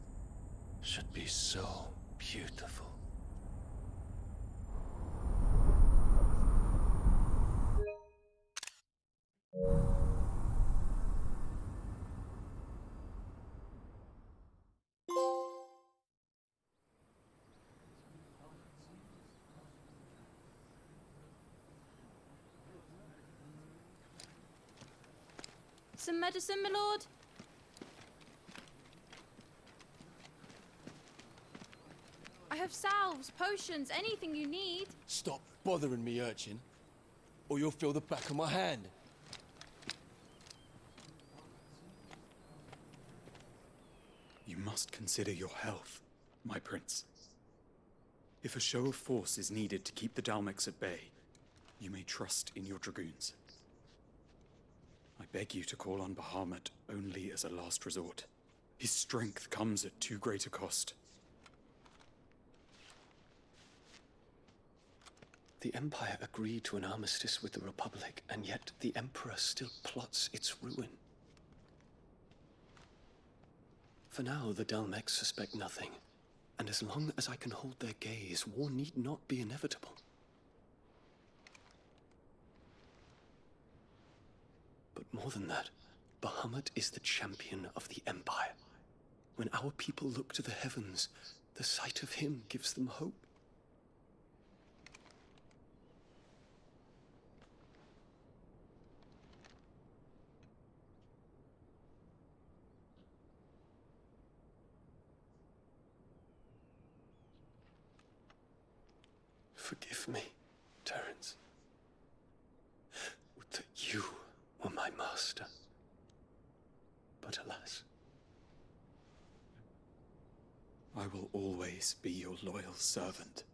should be so beautiful. Some medicine, my lord? I have salves, potions, anything you need. Stop bothering me, urchin, or you'll feel the back of my hand. You must consider your health, my prince. If a show of force is needed to keep the Dalmex at bay, you may trust in your dragoons. I beg you to call on Bahamut only as a last resort. His strength comes at too great a cost. The Empire agreed to an armistice with the Republic, and yet the Emperor still plots its ruin. For now, the Dalmex suspect nothing, and as long as I can hold their gaze, war need not be inevitable. But more than that, Bahamut is the champion of the Empire. When our people look to the heavens, the sight of him gives them hope. Forgive me, Terence. Would that you were my master. But alas. I will always be your loyal servant.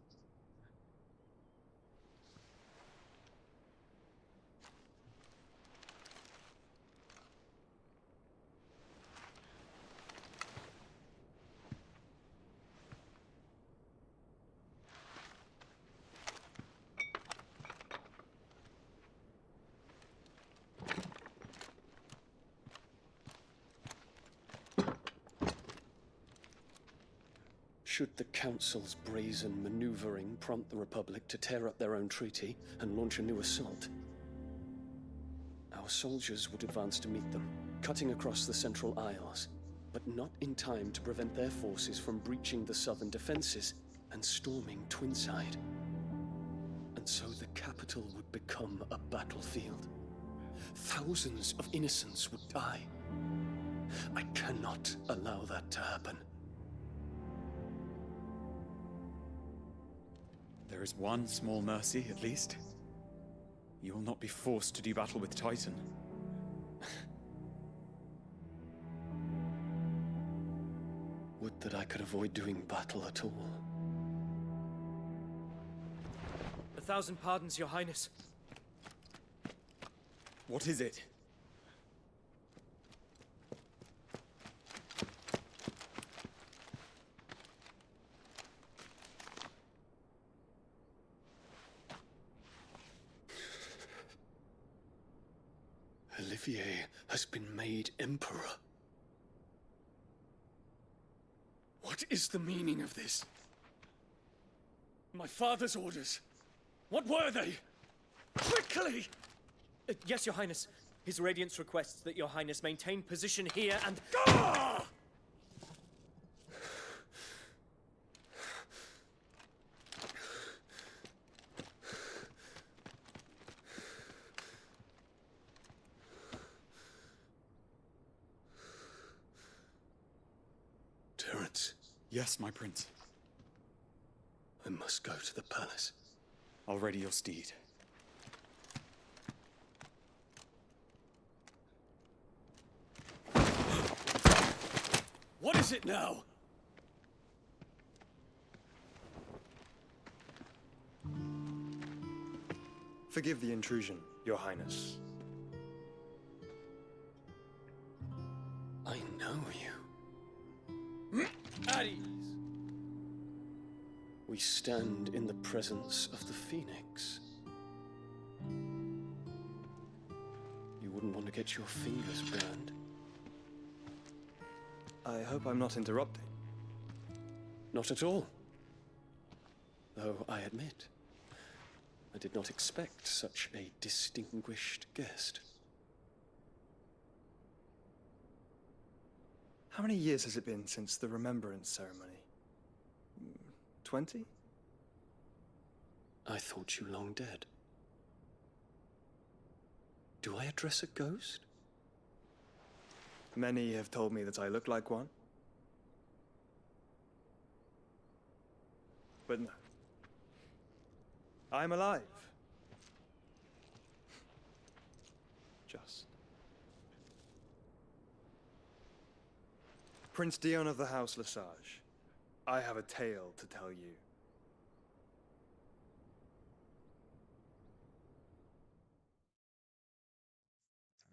Should the Council's brazen maneuvering prompt the Republic to tear up their own treaty and launch a new assault, our soldiers would advance to meet them, cutting across the Central Isles, but not in time to prevent their forces from breaching the southern defenses and storming Twinside. And so the capital would become a battlefield. Thousands of innocents would die. I cannot allow that to happen. There is one small mercy, at least. You will not be forced to do battle with Titan. Would that I could avoid doing battle at all. 1,000 pardons, Your Highness. What is it? Olivier has been made Emperor. What is the meaning of this? My father's orders. What were they? Quickly! Yes, Your Highness. His Radiance requests that Your Highness maintain position here and... Ah! Terence. Yes, my prince. I must go to the palace. I'll ready your steed. What is it now? Forgive the intrusion, Your Highness. I know you. At ease. We stand in the presence of the Phoenix. You wouldn't want to get your fingers burned. I hope I'm not interrupting. Not at all. Though I admit, I did not expect such a distinguished guest. How many years has it been since the Remembrance ceremony? 20? I thought you long dead. Do I address a ghost? Many have told me that I look like one. But no. I'm alive. Just. Prince Dion of the House Lesage, I have a tale to tell you.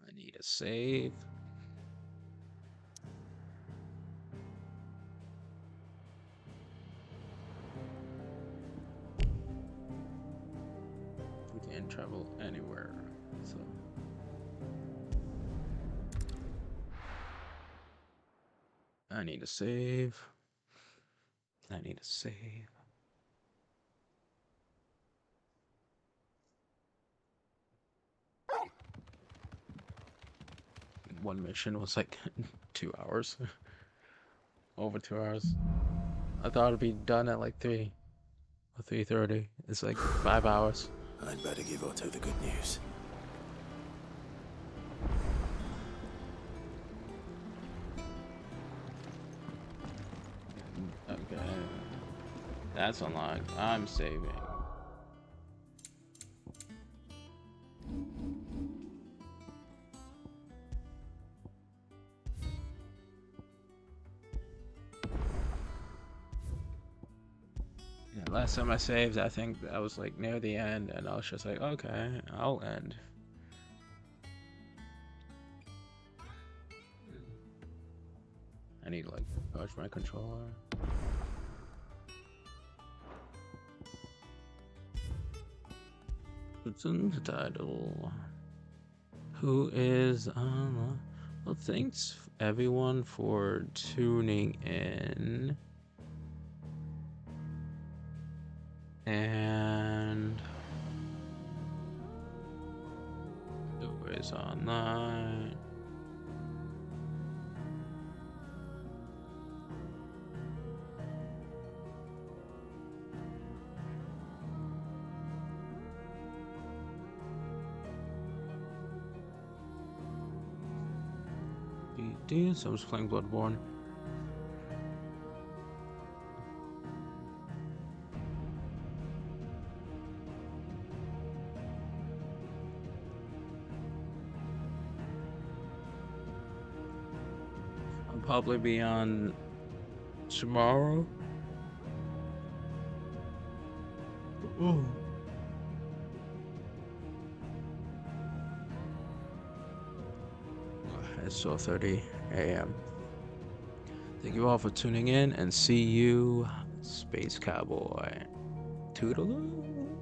I need a save. We can't travel anywhere, so. I need a save. I need a save. One mission was like 2 hours. Over 2 hours. I thought it'd be done at like 3 or 3:30. It's like 5 hours. I'd better give Otto the good news. Okay. That's unlocked. I'm saving. Last time I saved, I think I was like near the end, and I was just like, okay, I'll end. I need to like charge my controller. What's in the title? Who is well, thanks everyone for tuning in. And who is online? Someone's playing Bloodborne. I'll probably be on tomorrow. Ooh. It's 12:30 a.m. Thank you all for tuning in, and see you, Space Cowboy. Toodaloo.